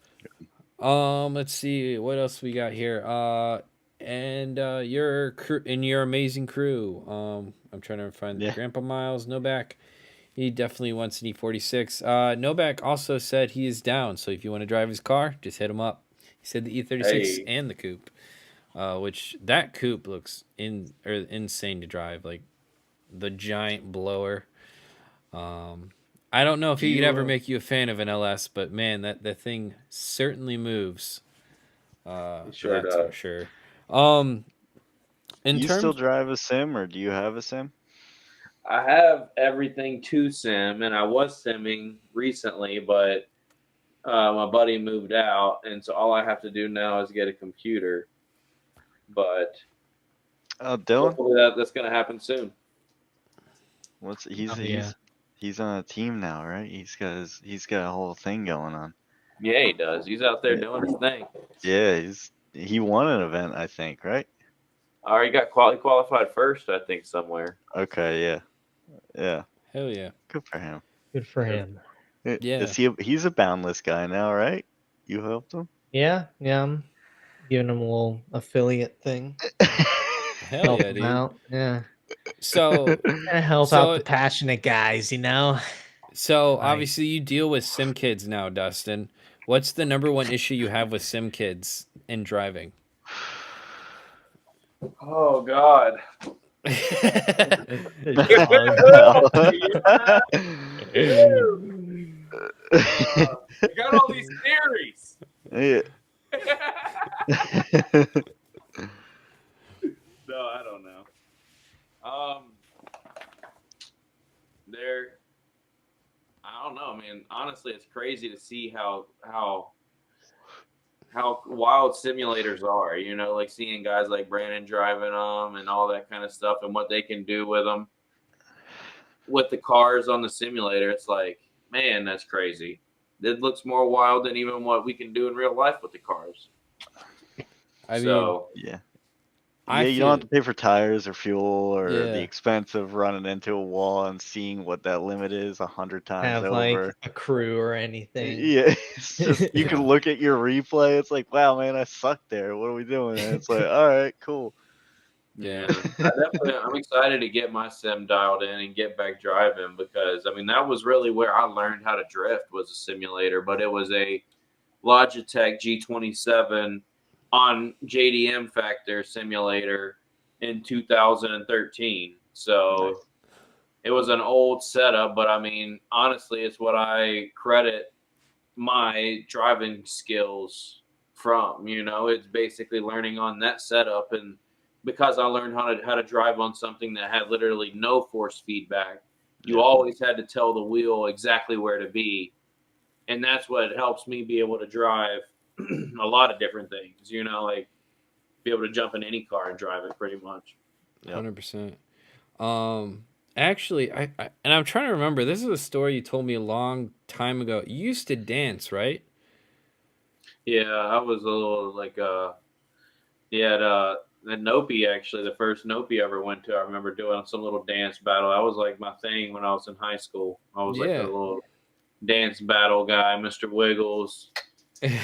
Speaker 3: Let's see what else we got here. And your crew and your amazing crew. I'm trying to find
Speaker 2: Yeah.
Speaker 3: Grandpa Miles Novak. He definitely wants an E46. Novak also said he is down, so if you want to drive his car, just hit him up. He said the E36
Speaker 4: Hey.
Speaker 3: and the coupe, which that coupe looks insane to drive, like the giant blower. I don't know if he could ever make you a fan of an LS, but man, that thing certainly moves.
Speaker 4: It sure
Speaker 3: That's
Speaker 4: does.
Speaker 3: for sure. In
Speaker 2: You
Speaker 3: terms,
Speaker 2: still drive a sim, or do you have a sim?
Speaker 4: I have everything to sim, and I was simming recently, but my buddy moved out, and so all I have to do now is get a computer. But
Speaker 2: Dylan,
Speaker 4: hopefully that's going to happen soon.
Speaker 2: he's on a team now, right? He's got a whole thing going on.
Speaker 4: Yeah, he does. He's out there doing his thing.
Speaker 2: Yeah, he won an event, I think, right?
Speaker 4: I already got qualified first, I think, somewhere.
Speaker 2: Okay, yeah.
Speaker 3: hell yeah.
Speaker 2: Good for him.
Speaker 5: Good for him.
Speaker 3: Yeah.
Speaker 2: He's a boundless guy now, right? You helped him.
Speaker 5: Yeah, I'm giving him a little affiliate thing.
Speaker 3: Hell
Speaker 5: Help
Speaker 3: yeah,
Speaker 5: him
Speaker 3: dude.
Speaker 5: out. Yeah.
Speaker 3: So,
Speaker 5: Gotta help out the passionate guys,
Speaker 3: So obviously you deal with sim kids now, Dustin. What's the number one issue you have with sim kids in driving?
Speaker 4: Oh, God. You got all these theories.
Speaker 2: Yeah.
Speaker 4: No, I don't know. I don't know, man. Honestly, it's crazy to see how wild simulators are. Like seeing guys like Brandon driving them and all that kind of stuff, and what they can do with them, with the cars on the simulator. It's like, man, that's crazy. It looks more wild than even what we can do in real life with the cars.
Speaker 3: I mean,
Speaker 2: yeah.
Speaker 3: I
Speaker 2: You don't have to pay for tires or fuel or
Speaker 3: Yeah.
Speaker 2: the expense of running into a wall and seeing what that limit is 100 times
Speaker 5: Have
Speaker 2: over.
Speaker 5: like a crew or anything.
Speaker 2: Yeah, it's just you can look at your replay. It's like, wow, man, I sucked there. What are we doing? And it's like, all right, cool.
Speaker 3: Yeah.
Speaker 4: I'm excited to get my sim dialed in and get back driving, because that was really where I learned how to drift, was a simulator, but it was a Logitech G27 on JDM Factor simulator in 2013. So
Speaker 2: Nice.
Speaker 4: It was an old setup, but honestly, it's what I credit my driving skills from. It's basically learning on that setup, and because I learned how to drive on something that had literally no force feedback, you always had to tell the wheel exactly where to be, and that's what helps me be able to drive a lot of different things. Like be able to jump in any car and drive it pretty much.
Speaker 3: 100%. Actually, I and I'm trying to remember. This is a story you told me a long time ago. You used to dance, right?
Speaker 4: Yeah, I was a little like the Nopi, actually, the first Nopi I ever went to, I remember doing some little dance battle. That was like my thing when I was in high school. I was like a
Speaker 3: Yeah.
Speaker 4: little dance battle guy, Mr. Wiggles. Yeah,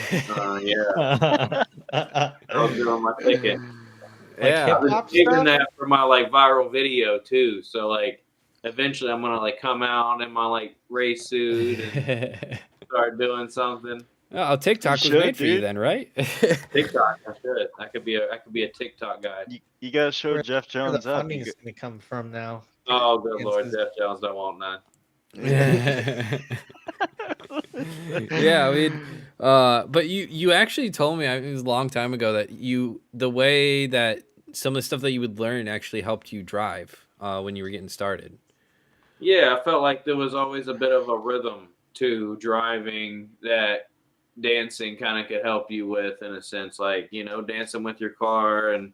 Speaker 4: I was doing my ticket.
Speaker 5: Like
Speaker 3: Yeah.
Speaker 5: hip
Speaker 4: I've been
Speaker 5: hop
Speaker 4: saving
Speaker 5: stuff.
Speaker 4: that for my like viral video too. So like eventually I'm gonna like come out in my like race suit and start doing something.
Speaker 3: Oh, TikTok
Speaker 2: You
Speaker 3: was made
Speaker 2: should,
Speaker 3: for you
Speaker 2: dude.
Speaker 3: then, right?
Speaker 4: TikTok, I should. I could be a TikTok guy.
Speaker 2: You gotta show
Speaker 5: Where,
Speaker 2: Jeff
Speaker 5: where the
Speaker 2: Jones up.
Speaker 5: funding is going to come from now?
Speaker 4: Oh good lord,
Speaker 5: Dances.
Speaker 4: Jeff Jones don't want none.
Speaker 3: Yeah, I mean, but you actually told me it was a long time ago that the way that some of the stuff that you would learn actually helped you drive when you were getting started.
Speaker 4: Yeah, I felt like there was always a bit of a rhythm to driving that dancing kind of could help you with, in a sense, like dancing with your car and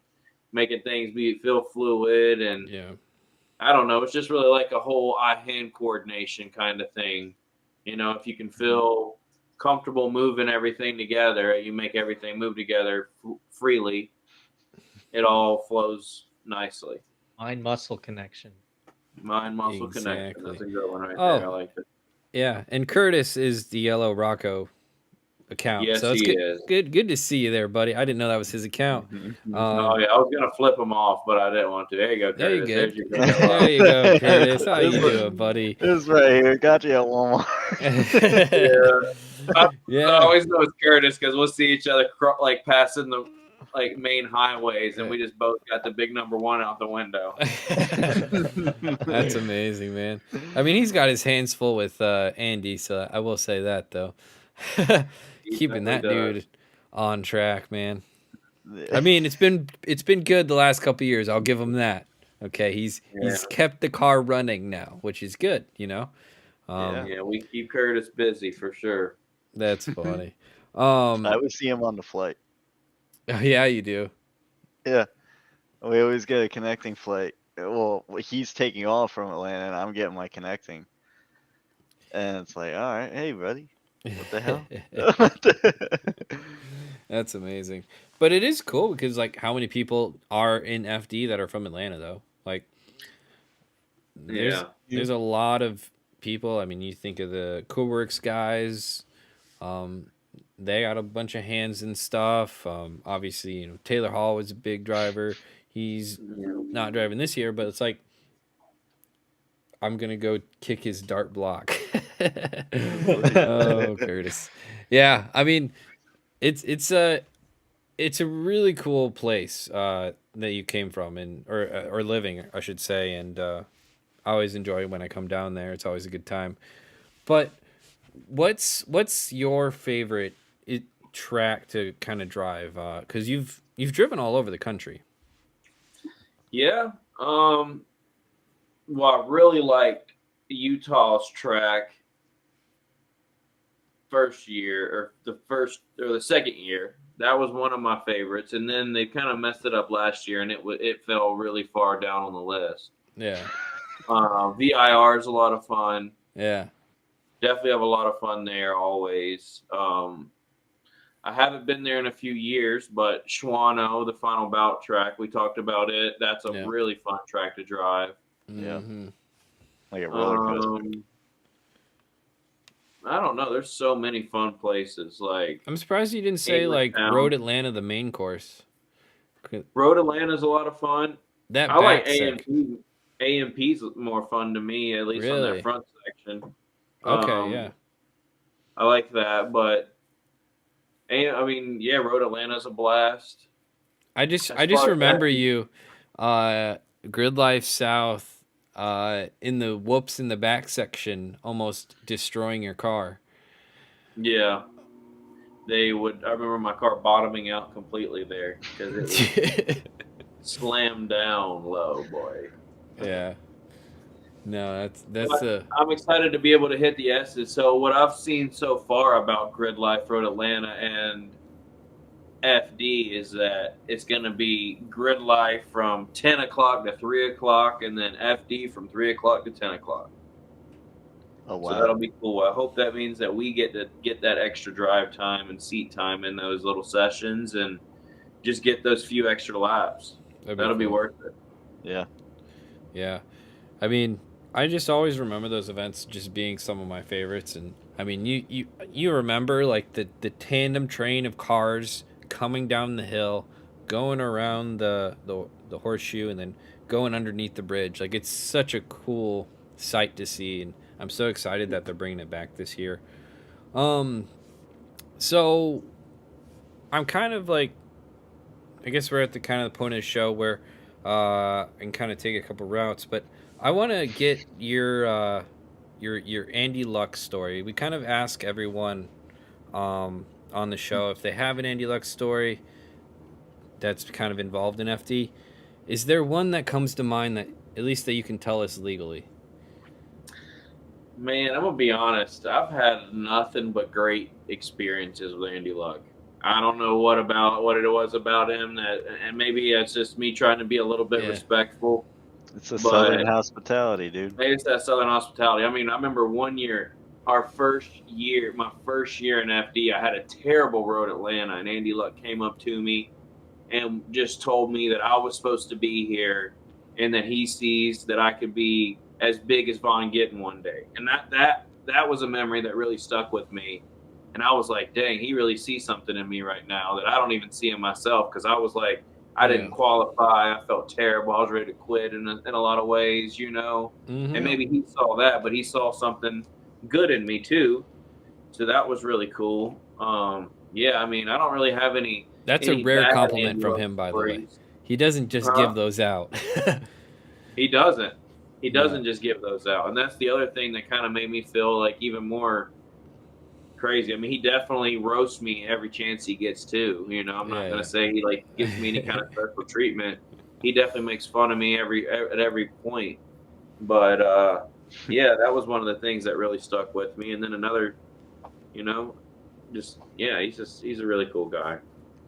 Speaker 4: making things feel fluid, and
Speaker 3: Yeah.
Speaker 4: I don't know, it's just really like a whole eye-hand coordination kind of thing. If you can feel comfortable moving everything together, you make everything move together freely. It all flows nicely.
Speaker 5: Mind muscle connection.
Speaker 4: Mind muscle connection.
Speaker 3: Exactly.
Speaker 4: That's a good one right
Speaker 3: Oh.
Speaker 4: there. I like it.
Speaker 3: Yeah, and Curtis is the Yellow Rocco account.
Speaker 4: Yes,
Speaker 3: so it's
Speaker 4: he
Speaker 3: good,
Speaker 4: is.
Speaker 3: good to see you there, buddy. I didn't know that was his account.
Speaker 4: Oh yeah, I was gonna flip him off, but I didn't want to. There you go,
Speaker 3: There you
Speaker 4: Curtis.
Speaker 3: go.
Speaker 4: There's your
Speaker 3: There you go, Curtis. How you doing, buddy?
Speaker 2: It's right here. Got you at Walmart.
Speaker 4: I
Speaker 3: Yeah.
Speaker 4: always know it's Curtis because we'll see each other like passing the like main highways, and we just both got the big number 1 out the window.
Speaker 3: That's amazing, man. I mean, he's got his hands full with Andy, so I will say that though. Keeping that
Speaker 4: definitely
Speaker 3: dude on track, man. I mean, it's been good the last couple of years. I'll give him that. Okay, he's kept the car running now, which is good.
Speaker 4: Yeah, we keep Curtis busy for sure.
Speaker 3: That's funny.
Speaker 2: I would see him on the flight.
Speaker 3: Oh, yeah, you do.
Speaker 2: Yeah, we always get a connecting flight. Well, he's taking off from Atlanta, and I'm getting my connecting. And it's like, all right, hey, buddy, what the hell?
Speaker 3: That's amazing. But it is cool because, like, how many people are in FD that are from Atlanta, though? Like, there's a lot of people. I mean, you think of the Coolworks guys. They got a bunch of hands and stuff. Obviously, Taylor Hall was a big driver. He's not driving this year, but it's like, I'm gonna go kick his dart block. Oh, Curtis. Yeah, I mean, it's a really cool place that you came from or living, I should say, and I always enjoy it when I come down there. It's always a good time. But what's your favorite track to kind of drive? Because you've driven all over the country.
Speaker 4: Yeah. Well, I really liked Utah's track first year, or the second year. That was one of my favorites, and then they kind of messed it up last year, and it fell really far down on the list.
Speaker 3: Yeah.
Speaker 4: VIR is a lot of fun.
Speaker 3: Yeah.
Speaker 4: Definitely have a lot of fun there always. I haven't been there in a few years, but Schwano, the final bout track, we talked about it. That's a really fun track to drive.
Speaker 2: Yeah.
Speaker 3: Mm-hmm.
Speaker 2: Like a roller coaster.
Speaker 4: I don't know. There's so many fun places. Like,
Speaker 3: I'm surprised you didn't say like
Speaker 4: Town.
Speaker 3: Road Atlanta, the main course.
Speaker 4: Road Atlanta is a lot of fun.
Speaker 3: That
Speaker 4: I like
Speaker 3: back sec-
Speaker 4: AMP. AMP's more fun to me, at least on
Speaker 3: Really?
Speaker 4: that front section.
Speaker 3: Okay, yeah.
Speaker 4: I like that, but I mean, yeah, Road Atlanta's a blast.
Speaker 3: I just
Speaker 4: As far as
Speaker 3: remember
Speaker 4: that-
Speaker 3: you, Grid Life South, in the whoops in the back section, almost destroying your car.
Speaker 4: Yeah, they would. I remember my car bottoming out completely there because it was slammed down low, boy.
Speaker 3: Yeah. No, that's
Speaker 4: But I'm excited to be able to hit the S's. So what I've seen so far about Grid Life Road Atlanta and FD is that it's going to be Grid Life from 10 o'clock to 3 o'clock, and then FD from 3 o'clock to 10 o'clock.
Speaker 2: Oh, wow.
Speaker 4: So that'll be cool. I hope that means that we get that extra drive time and seat time in those little sessions, and just get those few extra laps. That'll be
Speaker 3: cool.
Speaker 4: worth it.
Speaker 2: Yeah.
Speaker 3: Yeah. I mean, I just always remember those events just being some of my favorites. And I mean, you remember like the tandem train of cars coming down the hill, going around the horseshoe, and then going underneath the bridge. Like, it's such a cool sight to see, and I'm so excited that they're bringing it back this year. So I'm kind of like, I guess we're at the kind of the point of the show where I can kind of take a couple routes, but I want to get your Andy Luck story. We kind of ask everyone on the show if they have an Andy Luck story that's kind of involved in FD. Is there one that comes to mind that at least that you can tell us legally?
Speaker 4: Man, I'm gonna be honest. I've had nothing but great experiences with Andy Luck. I don't know what it was about him that, and maybe it's just me trying to be a little bit respectful.
Speaker 2: It's a Southern hospitality, dude.
Speaker 4: Maybe it's that Southern hospitality. I mean, I remember one year, my first year in FD, I had a terrible road at Atlanta, and Andy Luck came up to me and just told me that I was supposed to be here, and that he sees that I could be as big as Von Gittin one day. And that was a memory that really stuck with me. And I was like, dang, he really sees something in me right now that I don't even see in myself, because I was like, I didn't qualify. I felt terrible. I was ready to quit in a lot of ways, you know.
Speaker 3: Mm-hmm.
Speaker 4: And maybe he saw that, but he saw something good in me too. So that was really cool. Yeah, I mean, I don't really have any.
Speaker 3: That's a rare compliment from him, by the way. He doesn't just give those out.
Speaker 4: He doesn't. He doesn't just give those out. And that's the other thing that kind of made me feel like even more crazy. I mean, he definitely roasts me every chance he gets too. You know, I'm not gonna say he like gives me any kind of special treatment. He definitely makes fun of me at every point. But yeah, that was one of the things that really stuck with me. And then another, you know, he's a really cool guy.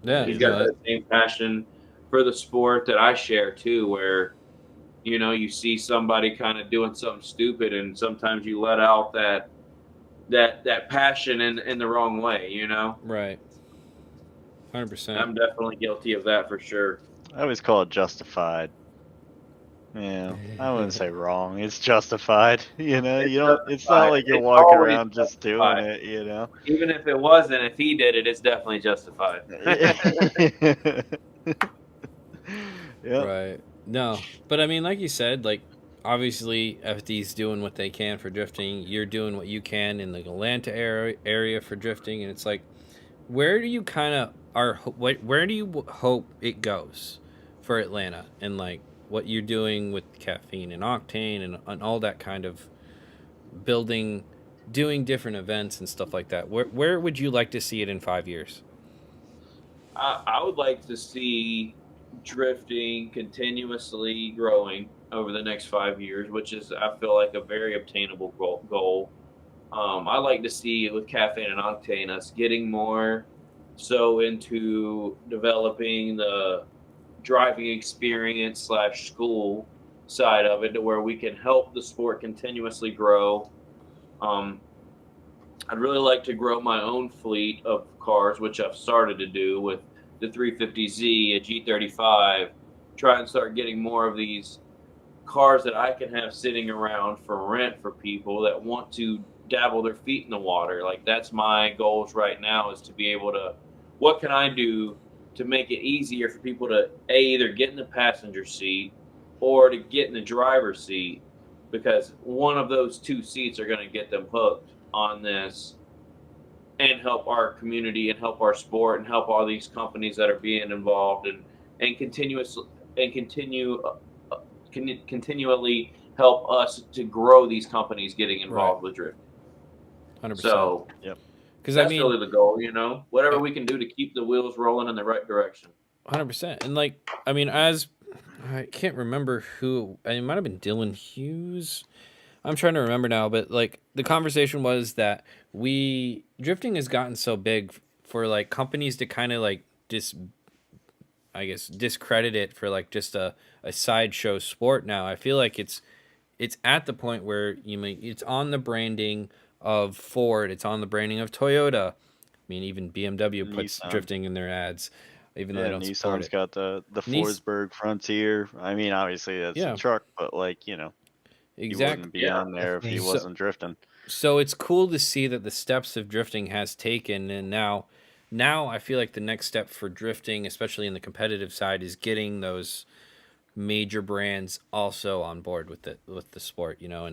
Speaker 3: Yeah,
Speaker 4: he's got that same passion for the sport that I share too, where, you know, you see somebody kind of doing something stupid, and sometimes you let out that passion in the wrong way, you know?
Speaker 3: Right. 100%.
Speaker 4: I'm definitely guilty of that for sure.
Speaker 2: I always call it justified. Yeah, I wouldn't say wrong. It's justified. You know, it's not like you're walking around just doing it, you know?
Speaker 4: Even if it wasn't, if he did it, it's definitely justified.
Speaker 2: Yeah.
Speaker 3: Right. No, but I mean, like you said, like, obviously FD's doing what they can for drifting. You're doing what you can in the Atlanta area for drifting, and it's like, where do you kind of where do you hope it goes for Atlanta, and like what you're doing with caffeine and octane and all that kind of doing different events and stuff like that? Where would you like to see it in 5 years?
Speaker 4: I would like to see drifting continuously growing over the next 5 years, which is, I feel like, a very obtainable goal. I like to see with caffeine and octane us getting more so into developing the driving experience / school side of it, to where we can help the sport continuously grow. I'd really like to grow my own fleet of cars, which I've started to do with the 350Z, a G35, try and start getting more of these cars that I can have sitting around for rent for people that want to dabble their feet in the water. Like, that's my goals right now, is to be able to, what can I do to make it easier for people to either get in the passenger seat or to get in the driver's seat, because one of those two seats are going to get them hooked on this and help our community and help our sport and help all these companies that are being involved and continually help us to grow these companies getting involved with drifting.
Speaker 3: 100%.
Speaker 4: So,
Speaker 2: yep.
Speaker 3: Because
Speaker 4: that's really the goal, you know, whatever we can do to keep the wheels rolling in the right direction.
Speaker 3: 100%. And like, I mean, as I can't remember who, it might have been Dylan Hughes. I'm trying to remember now, but like the conversation was that drifting has gotten so big for like companies to kind of like discredit it for like just a sideshow sport now. I feel like it's at the point where it's on the branding of Ford, it's on the branding of Toyota. I mean, even BMW puts drifting in their ads. even though they don't support
Speaker 2: Nissan's
Speaker 3: it.
Speaker 2: got the
Speaker 3: Nis-
Speaker 2: Forsberg Frontier. I mean, obviously that's
Speaker 3: Yeah.
Speaker 2: a truck, but like, you know, he
Speaker 3: Exactly.
Speaker 2: wouldn't be
Speaker 4: Yeah,
Speaker 2: on there if he
Speaker 5: definitely.
Speaker 2: wasn't drifting.
Speaker 3: So it's cool to see that the steps of drifting has taken, and now I feel like the next step for drifting, especially in the competitive side, is getting those major brands also on board with the sport, you know,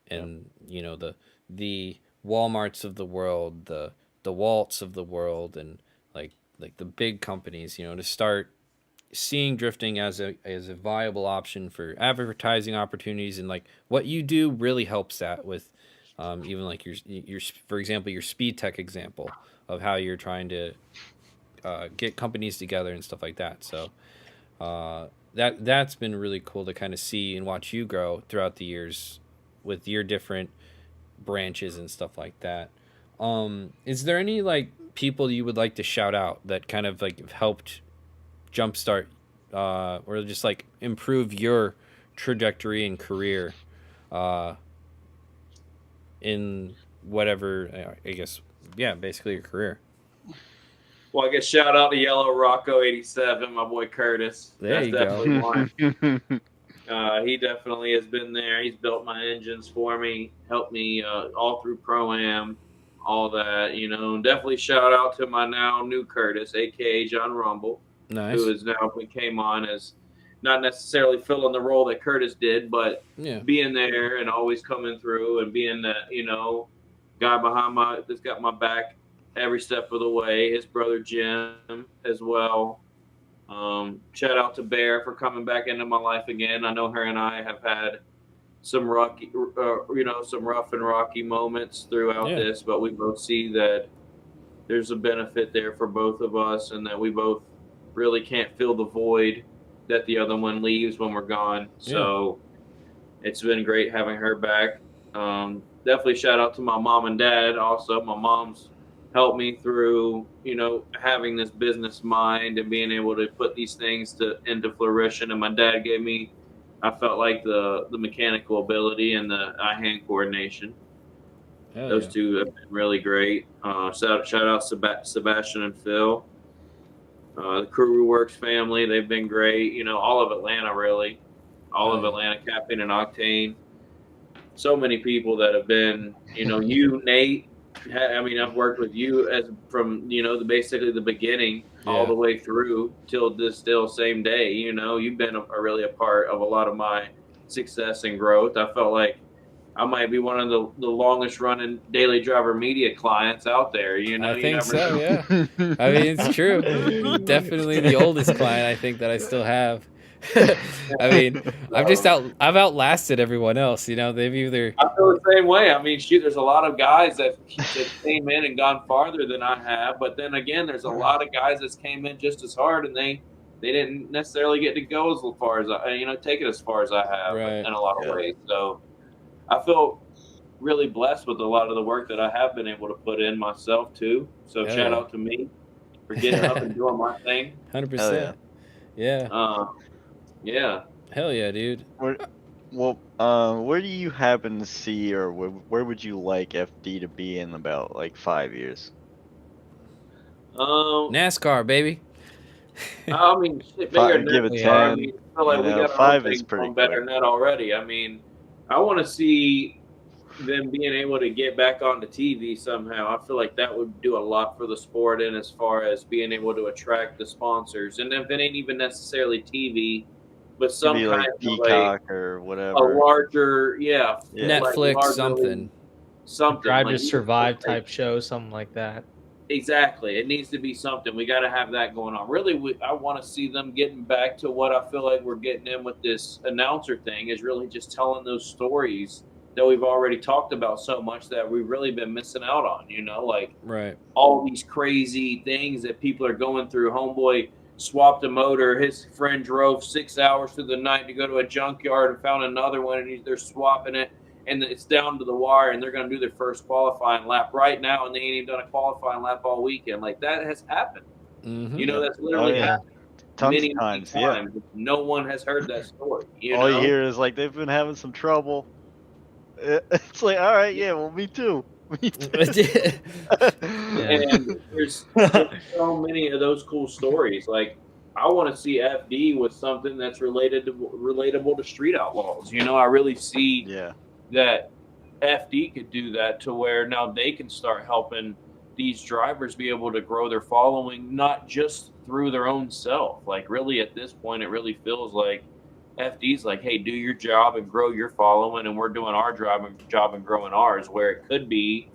Speaker 3: and you know, the Walmarts of the world, the Walts of the world, and like the big companies, you know, to start seeing drifting as a viable option for advertising opportunities. And like what you do really helps that with even like your for example, your speed tech example of how you're trying to get companies together and stuff like that. So that's been really cool to kind of see and watch you grow throughout the years with your different branches and stuff like that. Is there any like people you would like to shout out that kind of like helped jumpstart or just like improve your trajectory and career in whatever, I guess, yeah, basically your career?
Speaker 4: Well, I guess shout out to Yellow Rocco 87, my boy Curtis.
Speaker 3: There
Speaker 4: That's
Speaker 3: you go.
Speaker 4: definitely one. He definitely has been there. He's built my engines for me, helped me all through Pro-Am, all that, you know. And definitely shout out to my now new Curtis, a.k.a. John Rumble,
Speaker 3: Nice.
Speaker 4: who is now came on as not necessarily filling the role that Curtis did, but
Speaker 3: Yeah.
Speaker 4: being there and always coming through and being that, you know, guy behind that's got my back every step of the way. His brother Jim as well. Shout out to Bear for coming back into my life again. I know her and I have had some rocky, some rough and rocky moments throughout
Speaker 3: Yeah.
Speaker 4: this, but we both see that there's a benefit there for both of us, and that we both really can't fill the void that the other one leaves when we're gone. So it's been great having her back. Definitely shout out to my mom and dad. Also, my mom's helped me through, you know, having this business mind and being able to put these things into fruition. And my dad gave me, I felt like the mechanical ability and the eye-hand coordination.
Speaker 3: Hell
Speaker 4: Those
Speaker 3: yeah.
Speaker 4: two have been really great. Shout out Sebastian and Phil. The Crew Works family, they've been great. You know, all of Atlanta, really. All of Atlanta, Caffeine and Octane. So many people that have been, you know, you, Nate. I mean, I've worked with you as from, you know, basically the beginning all the way through till this still same day. You know, you've been really a part of a lot of my success and growth. I felt like I might be one of the longest running Daily Driver media clients out there. You know,
Speaker 3: I
Speaker 4: you
Speaker 3: think
Speaker 4: never
Speaker 3: so.
Speaker 4: know.
Speaker 3: Yeah. I mean, it's true. Definitely the oldest client I think that I still have. I mean, I've outlasted everyone else. You know, they've either
Speaker 4: I feel the same way. I mean, shoot, there's a lot of guys that came in and gone farther than I have, but then again, there's a lot of guys that came in just as hard, and they didn't necessarily get to go as far as take it as far as I have
Speaker 3: Right.
Speaker 4: in a lot of ways. So I feel really blessed with a lot of the work that I have been able to put in myself too. So
Speaker 3: Hell
Speaker 4: shout
Speaker 3: yeah.
Speaker 4: out to me for getting up and doing my thing.
Speaker 3: 100%. Yeah.
Speaker 4: Yeah.
Speaker 3: Hell yeah, dude.
Speaker 2: Where do you happen to see, or where would you like FD to be in about like 5 years?
Speaker 3: NASCAR, baby.
Speaker 4: I mean, shit, bigger than
Speaker 2: Give it
Speaker 4: that.
Speaker 2: 10.
Speaker 4: I mean, I feel like we got
Speaker 2: 5
Speaker 4: our
Speaker 2: is
Speaker 4: thing
Speaker 2: pretty
Speaker 4: going better
Speaker 2: quick.
Speaker 4: than that already. I mean, I want to see them being able to get back onto TV somehow. I feel like that would do a lot for the sport, and as far as being able to attract the sponsors, and if it ain't even necessarily TV, but some
Speaker 2: Maybe
Speaker 4: kind
Speaker 2: like
Speaker 4: of
Speaker 2: Peacock or
Speaker 4: a
Speaker 2: whatever.
Speaker 4: larger,
Speaker 3: Netflix,
Speaker 4: like something
Speaker 5: Drive
Speaker 4: like
Speaker 5: to Survive type show, something like that.
Speaker 4: Exactly. It needs to be something. We got to have that going on. Really, I want to see them getting back to what I feel like we're getting in with this announcer thing, is really just telling those stories that we've already talked about so much that we've really been missing out on, you know, like
Speaker 3: Right.
Speaker 4: all these crazy things that people are going through. Homeboy swapped a motor. His friend drove 6 hours through the night to go to a junkyard and found another one, and they're swapping it. And it's down to the wire, and they're going to do their first qualifying lap right now, and they ain't even done a qualifying lap all weekend. Like, that has happened.
Speaker 3: Mm-hmm.
Speaker 4: You know, that's literally happened
Speaker 2: Tons
Speaker 4: many
Speaker 2: of times.
Speaker 4: times. No one has heard that story. You
Speaker 2: You hear is like they've been having some trouble. It's like, all right, yeah, well, me too. Me too.
Speaker 4: And there's so many of those cool stories. Like, I want to see FD with something that's relatable to Street Outlaws. You know, I really see
Speaker 2: Yeah.
Speaker 4: that FD could do that to where now they can start helping these drivers be able to grow their following, not just through their own self. Like, really, at this point, it really feels like FD's like, hey, do your job and grow your following, and we're doing our job and growing ours, where it could be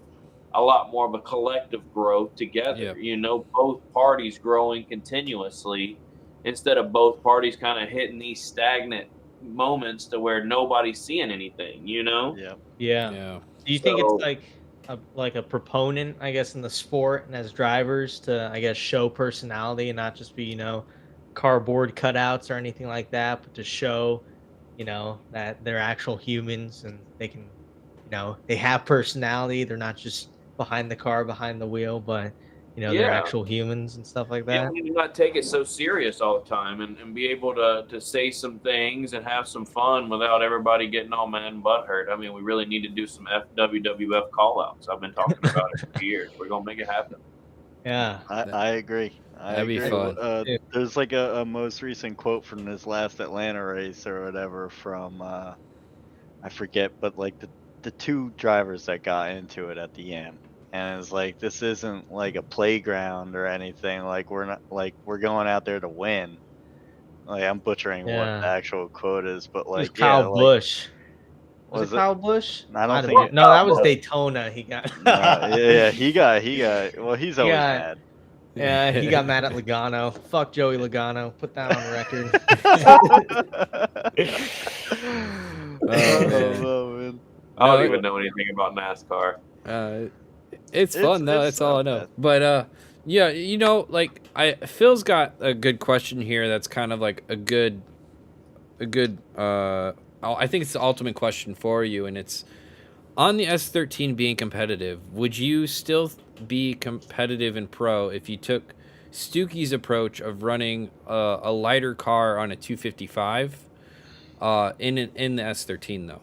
Speaker 4: a lot more of a collective growth together.
Speaker 3: Yep.
Speaker 4: You know, both parties growing continuously instead of both parties kind of hitting these stagnant moments to where nobody's seeing anything, you know?
Speaker 2: Yeah.
Speaker 5: Yeah.
Speaker 3: Yeah.
Speaker 5: Do you think it's
Speaker 4: So,
Speaker 5: like a proponent, I guess, in the sport and as drivers to, I guess, show personality and not just be, cardboard cutouts or anything like that, but to show, that they're actual humans and they can, they have personality. They're not just behind the car, behind the wheel, but they're
Speaker 4: yeah.
Speaker 5: actual humans and stuff like
Speaker 4: Yeah,
Speaker 5: that.
Speaker 4: we need to not take it so serious all the time and be able to say some things and have some fun without everybody getting all mad and butthurt. I mean, we really need to do some WWF call outs. I've been talking about it for years. We're going to make it happen.
Speaker 5: Yeah.
Speaker 2: I agree.
Speaker 3: That'd be fun.
Speaker 5: Yeah.
Speaker 2: There's like a most recent quote from this last Atlanta race or whatever from I forget, but like the two drivers that got into it at the end. And it's like, this isn't like a playground or anything. Like, we're not like, we're going out there to win. Like, I'm butchering what
Speaker 5: Yeah.
Speaker 2: the actual quote is, but
Speaker 5: It was
Speaker 2: like,
Speaker 5: Kyle
Speaker 2: like,
Speaker 5: Busch. Was
Speaker 2: was
Speaker 5: it Kyle Busch?
Speaker 2: I don't
Speaker 5: Might have
Speaker 2: think
Speaker 5: been. No, that was Daytona. He got.
Speaker 2: yeah, he got. Well, he's always
Speaker 5: got-
Speaker 2: mad.
Speaker 5: Yeah, he got mad at Logano. Fuck Joey Logano. Put that on record.
Speaker 3: man.
Speaker 2: Man.
Speaker 4: I don't
Speaker 3: No,
Speaker 4: even know anything about NASCAR.
Speaker 3: It's fun though.
Speaker 2: it's
Speaker 3: That's all I
Speaker 2: not
Speaker 3: know.
Speaker 2: bad.
Speaker 3: But yeah, like Phil's got a good question here. That's kind of like a good. I think it's the ultimate question for you, and it's on the S13 being competitive. Would you still be competitive in pro if you took Stukey's approach of running a lighter car on a 255 in the S13 though?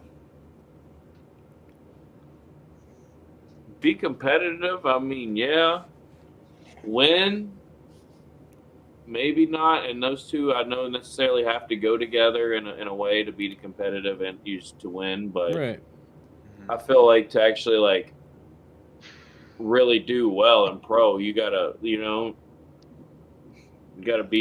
Speaker 4: Be competitive. I mean, yeah. Win. Maybe not. And those two, I don't necessarily have to go together in a way to be competitive and used to win. But
Speaker 3: Right.
Speaker 4: I feel like to actually like really do well in pro, you gotta be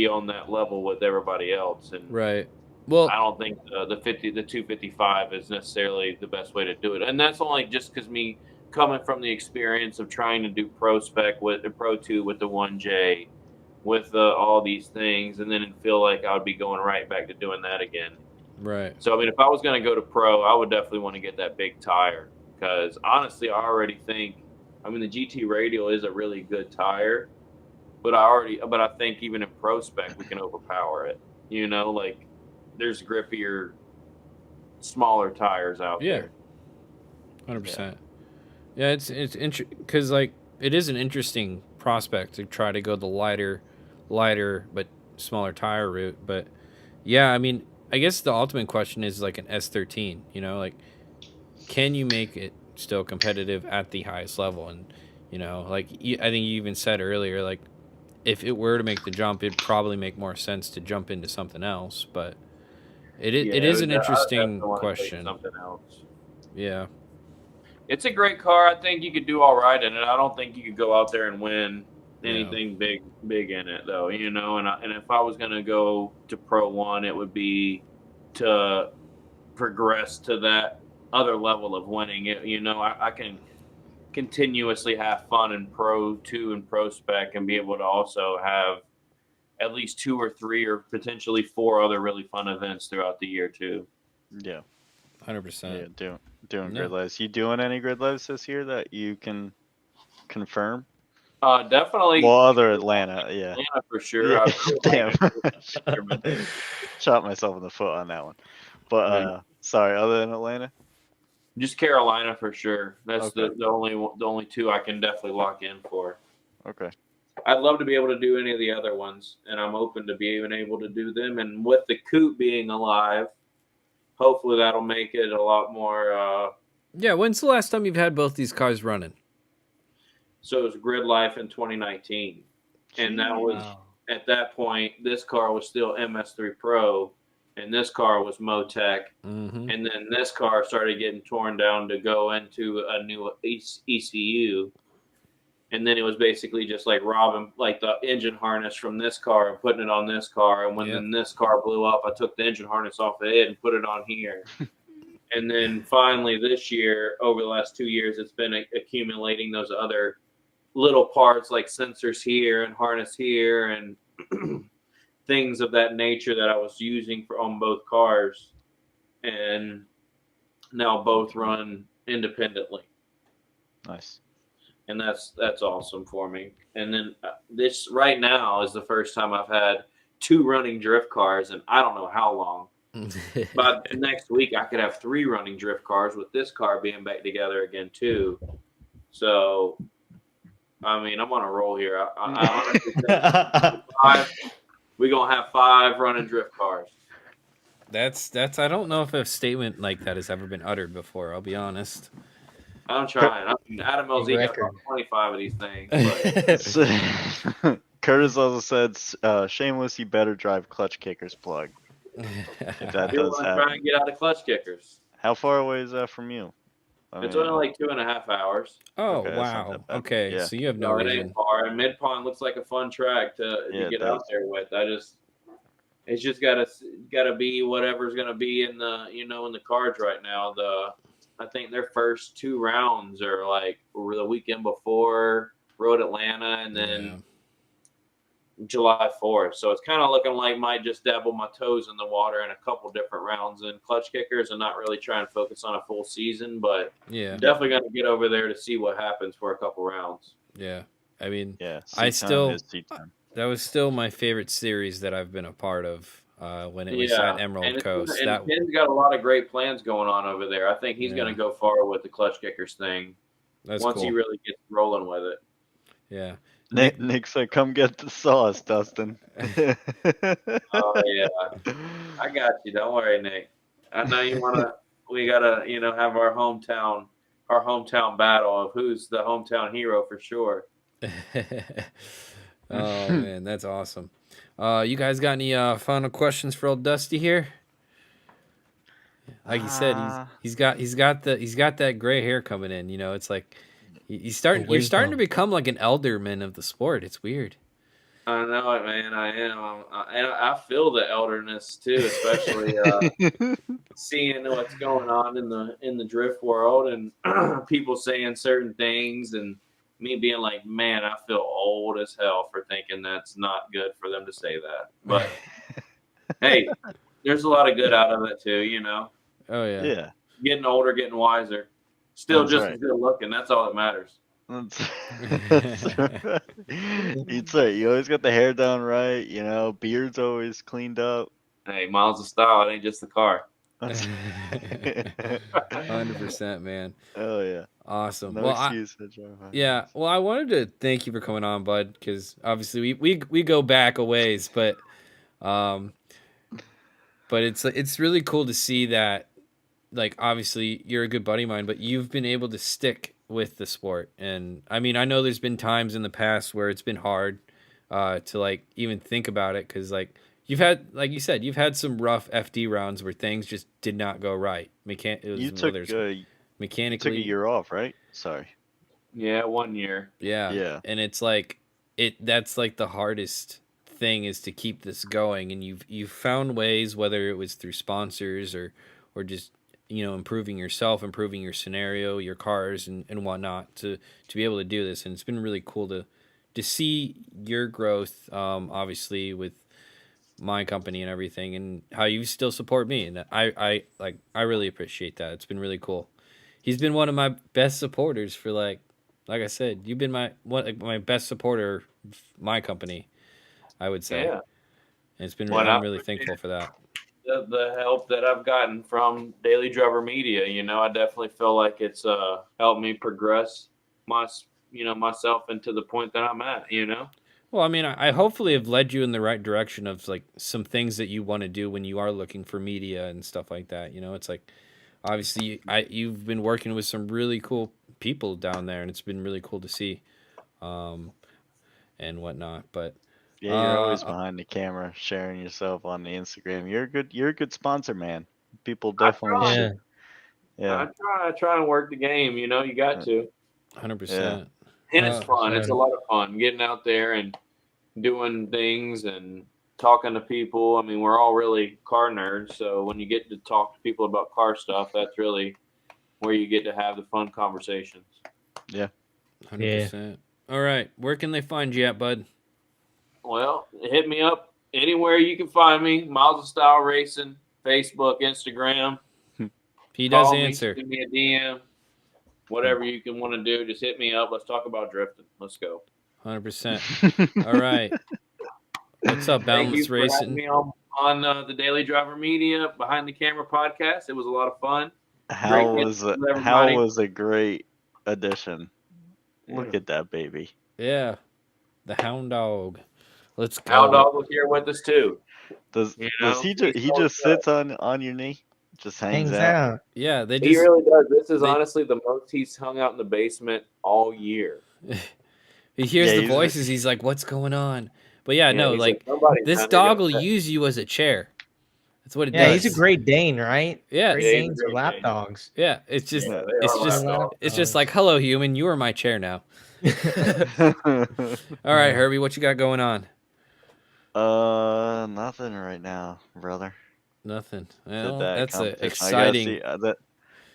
Speaker 4: on that level with everybody else. And
Speaker 3: Right. Well,
Speaker 4: I don't think the 255 is necessarily the best way to do it. And that's only just because me coming from the experience of trying to do pro spec with the pro 2 with the 1J with all these things, and then feel like I would be going right back to doing that again.
Speaker 3: right.
Speaker 4: So, I mean, if I was going to go to pro, I would definitely want to get that big tire because honestly, I already think, I mean, the GT Radial is a really good tire, but I think even in pro spec, we can overpower it. You know, like there's grippier, smaller tires out
Speaker 3: Yeah.
Speaker 4: there.
Speaker 3: 100%. Yeah, it's interesting because like it is an interesting prospect to try to go the lighter but smaller tire route. But yeah, I mean, I guess the ultimate question is like an S13. You know, like can you make it still competitive at the highest level? And like I think you even said earlier, like if it were to make the jump, it'd probably make more sense to jump into something else. But it is an interesting question.
Speaker 4: Something else.
Speaker 3: Yeah.
Speaker 4: It's a great car. I think you could do all right in it. I don't think you could go out there and win anything big in it, though. You know, and if I was gonna go to Pro 1, it would be to progress to that other level of winning. It, you know, I can continuously have fun in Pro 2 and Pro Spec, and be able to also have at least 2 or 3 or potentially 4 other really fun events throughout the year too.
Speaker 2: Yeah.
Speaker 3: 100%.
Speaker 2: Yeah, doing
Speaker 3: No.
Speaker 2: grid lives. You doing any grid lives this year that you can confirm?
Speaker 4: Definitely.
Speaker 2: Well, other Atlanta, yeah.
Speaker 4: Atlanta for sure.
Speaker 2: Yeah,
Speaker 4: I feel
Speaker 2: damn.
Speaker 4: like
Speaker 2: Shot myself in the foot on that one. But sorry, other than Atlanta?
Speaker 4: just Carolina for sure. That's
Speaker 2: Okay.
Speaker 4: the only two I can definitely lock in for.
Speaker 2: Okay.
Speaker 4: I'd love to be able to do any of the other ones, and I'm open to being able to do them. And with the Coot being alive, hopefully that'll make it a lot more.
Speaker 3: Yeah, when's the last time you've had both these cars running?
Speaker 4: So it was Grid Life in 2019. And that was,
Speaker 5: Wow.
Speaker 4: at that point, this car was still MS3 Pro, and this car was Motec.
Speaker 3: Mm-hmm.
Speaker 4: And then this car started getting torn down to go into a new ECU. And then it was basically just like robbing like the engine harness from this car and putting it on this car. And when
Speaker 3: Yep.
Speaker 4: then this car blew up, I took the engine harness off of it and put it on here. And then finally this year, over the last 2 years, it's been accumulating those other little parts like sensors here and harness here and things of that nature that I was using on both cars. And now both run independently.
Speaker 2: Nice.
Speaker 4: And that's awesome for me. And then this right now is the first time I've had 2 running drift cars, and I don't know how long. But next week I could have 3 running drift cars with this car being back together again too. So, I mean, I'm on a roll here. We're gonna have 5 running drift cars.
Speaker 3: That's. I don't know if a statement like that has ever been uttered before. I'll be honest.
Speaker 4: I'm trying. Adam LZ got
Speaker 5: Record.
Speaker 4: about 25 of these things. But
Speaker 2: Curtis also said, shameless, you better drive clutch kickers plug. If that
Speaker 4: you
Speaker 2: does
Speaker 4: want to try
Speaker 2: happen.
Speaker 4: and get out of clutch kickers.
Speaker 2: How far away is that from you? I
Speaker 4: It's
Speaker 2: mean,
Speaker 4: only like 2.5 hours.
Speaker 3: Oh
Speaker 2: Okay, that's not
Speaker 3: wow.
Speaker 2: that bad.
Speaker 3: Okay,
Speaker 2: Yeah.
Speaker 3: so you have no
Speaker 4: No, it
Speaker 3: reason.
Speaker 4: ain't far. And Mid Pond looks like a fun track to
Speaker 2: Yeah, it
Speaker 4: get out
Speaker 2: does.
Speaker 4: there with. It's just gotta be whatever's gonna be in the in the cards right now. I think their first 2 rounds are like the weekend before Road Atlanta, and then July 4th. So it's kind of looking like might just dabble my toes in the water in a couple different rounds in clutch kickers, and not really try and focus on a full season. But
Speaker 3: Yeah.
Speaker 4: definitely gonna get over there to see what happens for a couple rounds.
Speaker 3: Yeah. I mean,
Speaker 2: Yeah,
Speaker 3: I
Speaker 2: seat
Speaker 3: still-
Speaker 2: time is seat time.
Speaker 3: that was still my favorite series that I've been a part of when it was at Emerald
Speaker 4: and
Speaker 3: Coast.
Speaker 4: And
Speaker 3: That
Speaker 4: Ken's got a lot of great plans going on over there. I think he's
Speaker 3: Yeah.
Speaker 4: going to go far with the clutch kickers thing
Speaker 3: that's
Speaker 4: once he
Speaker 3: cool.
Speaker 4: really gets rolling with it.
Speaker 3: Yeah.
Speaker 2: Nick said, come get the sauce, Dustin.
Speaker 4: Oh yeah, I got you. Don't worry, Nick. I know you want to. We gotta, have our hometown battle of who's the hometown hero for sure.
Speaker 3: Oh man, that's awesome. You guys got any final questions for old Dusty here? Like you said, he's got that gray hair coming in. It's like you're starting to
Speaker 5: wisdom.
Speaker 3: become like an elderman of the sport. It's weird.
Speaker 4: I know it, man. I am. I feel the elderness too, especially seeing what's going on in the drift world and people saying certain things, and me being like, man, I feel old as hell for thinking that's not good for them to say that. But hey, there's a lot of good out of it too.
Speaker 3: Oh yeah.
Speaker 2: Yeah.
Speaker 4: Getting older, getting wiser, still
Speaker 2: That's
Speaker 4: just
Speaker 2: right.
Speaker 4: as good looking. That's all that matters.
Speaker 2: That's right. You'd say you always got the hair done right, beard's always cleaned up.
Speaker 4: Hey, miles of style. It ain't just the car.
Speaker 3: 100%, man.
Speaker 2: Oh yeah.
Speaker 3: Awesome.
Speaker 2: No
Speaker 3: Well,
Speaker 2: excuse to drive high.
Speaker 3: yeah. Well, I wanted to thank you for coming on, bud, because obviously we go back a ways, but it's really cool to see that, like, obviously you're a good buddy of mine, but you've been able to stick with the sport. And I mean, I know there's been times in the past where it's been hard to like even think about it, because like you've had, like you said, you've had some rough FD rounds where things just did not go right.
Speaker 2: You took
Speaker 3: Mechanically,
Speaker 2: a year off, right? Sorry.
Speaker 4: Yeah, 1 year.
Speaker 3: yeah.
Speaker 2: Yeah.
Speaker 3: And it's like that's like the hardest thing, is to keep this going. And you've found ways, whether it was through sponsors or just improving yourself, improving your scenario, your cars and whatnot, to be able to do this. And it's been really cool to see your growth, obviously with my company and everything, and how you still support me. And I really appreciate that. It's been really cool. He's been one of my best supporters for like I said, you've been my best supporter of my company, I would say.
Speaker 4: Yeah.
Speaker 3: And it's been
Speaker 4: Well,
Speaker 3: I'm really thankful for that.
Speaker 4: The help that I've gotten from Daily Driver Media, I definitely feel like it's helped me progress myself into the point that I'm at.
Speaker 3: Well, I mean, I hopefully have led you in the right direction of like some things that you want to do when you are looking for media and stuff like that. It's like, obviously you've been working with some really cool people down there, and it's been really cool to see. and whatnot. But
Speaker 2: Yeah, you're always
Speaker 3: uh,
Speaker 2: behind the camera, sharing yourself on the Instagram. You're a good sponsor, man. People
Speaker 4: I
Speaker 2: definitely
Speaker 4: try.
Speaker 5: Yeah.
Speaker 2: should. Yeah,
Speaker 4: I try and work the game. You got
Speaker 2: uh,
Speaker 4: to,
Speaker 3: 100%.
Speaker 4: and it's
Speaker 3: Uh,
Speaker 4: fun. It's a
Speaker 5: 100%.
Speaker 4: lot of fun getting out there and doing things and talking to people. I mean, we're all really car nerds, so when you get to talk to people about car stuff, that's really where you get to have the fun conversations.
Speaker 2: yeah.
Speaker 3: 100%. All right, where can they find you at, bud?
Speaker 4: Well, hit me up anywhere you can find me. Miles of Style Racing, Facebook, Instagram.
Speaker 3: He does
Speaker 4: Call me,
Speaker 3: answer.
Speaker 4: send me a DM, whatever you can want to do. Just hit me up. Let's talk about drifting. Let's go.
Speaker 3: 100%. All right. What's up,
Speaker 4: Thank you
Speaker 3: Boundless
Speaker 4: for having
Speaker 3: Racing?
Speaker 4: me on the Daily Driver Media Behind the Camera podcast. It was a lot of fun. Great
Speaker 2: Hal
Speaker 4: getting
Speaker 2: was
Speaker 4: to know
Speaker 2: Hal
Speaker 4: everybody.
Speaker 2: was a great addition. Look
Speaker 4: Yeah.
Speaker 2: at that baby.
Speaker 3: Yeah, the Hound Dog. Let's
Speaker 4: Hound
Speaker 3: go.
Speaker 4: Dog was here with us too.
Speaker 2: Does
Speaker 4: You
Speaker 2: does
Speaker 4: know, he's
Speaker 2: he
Speaker 4: always
Speaker 2: just sits on your knee? Just hangs
Speaker 5: Hangs
Speaker 2: out?
Speaker 5: out.
Speaker 3: Yeah, they
Speaker 4: He
Speaker 3: just
Speaker 4: really does. This is
Speaker 3: they
Speaker 4: honestly the most he's hung out in the basement all year.
Speaker 3: he hears
Speaker 2: Yeah,
Speaker 3: the
Speaker 2: he's
Speaker 3: voices. He's like, "What's going on?" But yeah,
Speaker 4: Yeah,
Speaker 3: no,
Speaker 4: he's like,
Speaker 3: like
Speaker 4: somebody's
Speaker 3: this
Speaker 4: down here
Speaker 3: dog
Speaker 4: to
Speaker 3: will
Speaker 4: pet.
Speaker 3: use you as a chair. That's what it
Speaker 5: Yeah, he's a
Speaker 3: does.
Speaker 5: Great Dane, right?
Speaker 3: Yes.
Speaker 5: Great
Speaker 4: Yeah, he's a
Speaker 5: Danes are
Speaker 4: Great
Speaker 5: lap
Speaker 4: Dane.
Speaker 5: dogs.
Speaker 3: Yeah, it's just
Speaker 4: Yeah,
Speaker 2: yeah.
Speaker 4: they
Speaker 3: it's
Speaker 4: are
Speaker 5: They're
Speaker 3: just
Speaker 4: lap
Speaker 5: lap
Speaker 4: dogs.
Speaker 3: it's just
Speaker 5: dogs.
Speaker 3: like, "Hello human, you are my chair now." All right,
Speaker 5: Yeah.
Speaker 3: Herbie, what you got going on?
Speaker 2: Nothing right now, brother.
Speaker 3: Nothing.
Speaker 2: Did
Speaker 3: Well,
Speaker 2: that
Speaker 3: that's a
Speaker 2: competition. I gotta
Speaker 3: exciting.
Speaker 2: see that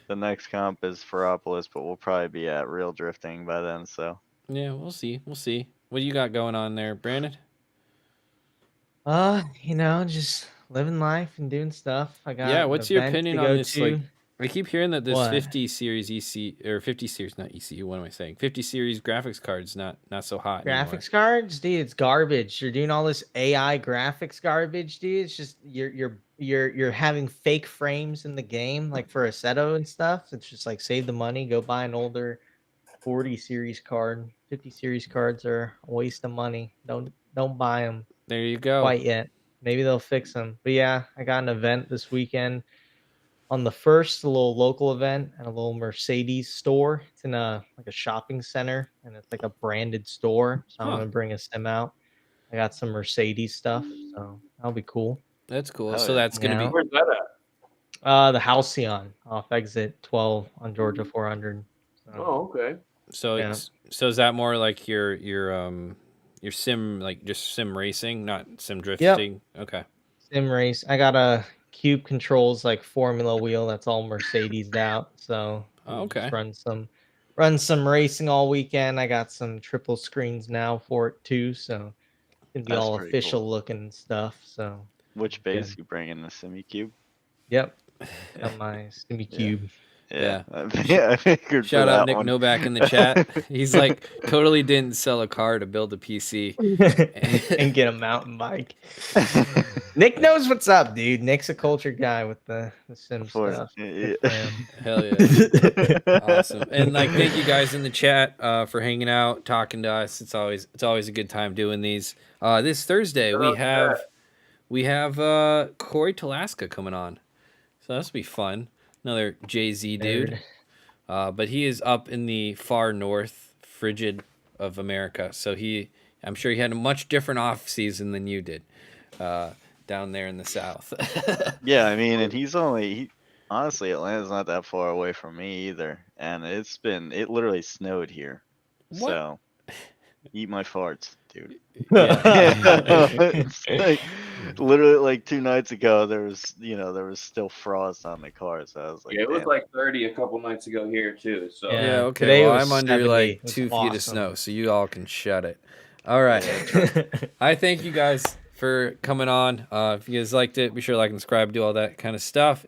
Speaker 2: the next comp is Ferropolis, but we'll probably be at real drifting by then. So
Speaker 3: Yeah, we'll see. We'll see. What do you got going on there, Brandon?
Speaker 5: Just living life and doing stuff. I
Speaker 3: Yeah,
Speaker 5: got an
Speaker 3: what's your
Speaker 5: event
Speaker 3: opinion
Speaker 5: to
Speaker 3: on
Speaker 5: go
Speaker 3: this? Like,
Speaker 5: to.
Speaker 3: I keep hearing that this
Speaker 5: What?
Speaker 3: 50 series EC or 50 series, not ECU. What am I saying? 50 series graphics cards not so hot anymore.
Speaker 5: Graphics cards, dude, it's garbage. You're doing all this AI graphics garbage, dude. It's just you're having fake frames in the game, like for Assetto and stuff. It's just like save the money, go buy an older 40 series card. 50 series cards are a waste of money. Don't buy them
Speaker 3: There you go.
Speaker 5: quite yet. Maybe they'll fix them. But yeah, I got an event this weekend on the first, a little local event at a little Mercedes store. It's in a shopping center, and it's like a branded store. So I'm
Speaker 3: Huh.
Speaker 5: gonna bring a sim out. I got some Mercedes stuff, so that'll be cool.
Speaker 3: That's cool.
Speaker 2: hell
Speaker 3: So
Speaker 2: yeah.
Speaker 3: that's gonna be
Speaker 4: Where's that at?
Speaker 5: The Halcyon off exit 12 on Georgia 400. So,
Speaker 4: Oh, okay.
Speaker 3: so
Speaker 5: yeah.
Speaker 3: it's so is that more like your sim, like just sim racing, not sim drifting? Okay.
Speaker 5: Sim race. I got a Cube Controls like Formula wheel that's all Mercedes out. So
Speaker 3: Oh,
Speaker 5: just
Speaker 3: okay.
Speaker 5: run some racing all weekend. I got some triple screens now for it too. So it's gonna be
Speaker 2: That's
Speaker 5: all
Speaker 2: pretty
Speaker 5: official
Speaker 2: cool.
Speaker 5: looking and stuff. So
Speaker 2: Which
Speaker 5: yeah.
Speaker 2: base you bring in the SimiCube?
Speaker 5: Yep. Got my Simi Cube.
Speaker 3: Yeah.
Speaker 2: I figured
Speaker 3: Shout
Speaker 2: for
Speaker 3: out
Speaker 2: that
Speaker 3: Nick
Speaker 2: one.
Speaker 3: Novak in the chat. He's like totally didn't sell a car to build a PC.
Speaker 5: And get a mountain bike. Nick knows what's up, dude. Nick's a cultured guy with the sim
Speaker 2: For-
Speaker 5: stuff.
Speaker 2: yeah.
Speaker 5: Good for him.
Speaker 3: Hell yeah. Awesome. And like thank you guys in the chat for hanging out, talking to us. It's always a good time doing these. This Thursday
Speaker 4: Shout
Speaker 3: we
Speaker 4: out to
Speaker 3: have Corey Talaska coming on. So that's be fun. Another Jay-Z dude.
Speaker 5: Nerd.
Speaker 3: But he is up in the far north, frigid of America. So I'm sure he had a much different off season than you did down there in the south.
Speaker 2: Yeah, I mean, and honestly, Atlanta's not that far away from me either, and it literally snowed here.
Speaker 3: What?
Speaker 2: So, eat my farts, dude.
Speaker 3: Yeah.
Speaker 2: It's like, literally like 2 nights ago, there was still frost on the car, so I was like,
Speaker 4: Yeah, it was
Speaker 2: damn.
Speaker 4: like 30 a couple nights ago here too. So
Speaker 5: Yeah.
Speaker 3: Yeah, okay.
Speaker 5: Today
Speaker 3: Well,
Speaker 5: was
Speaker 3: I'm under
Speaker 5: 70.
Speaker 3: like
Speaker 5: It was
Speaker 3: 2 feet of
Speaker 5: awesome.
Speaker 3: snow, so you all can shut it. All right. I thank you guys for coming on. If you guys liked it, be sure to like and subscribe, do all that kind of stuff.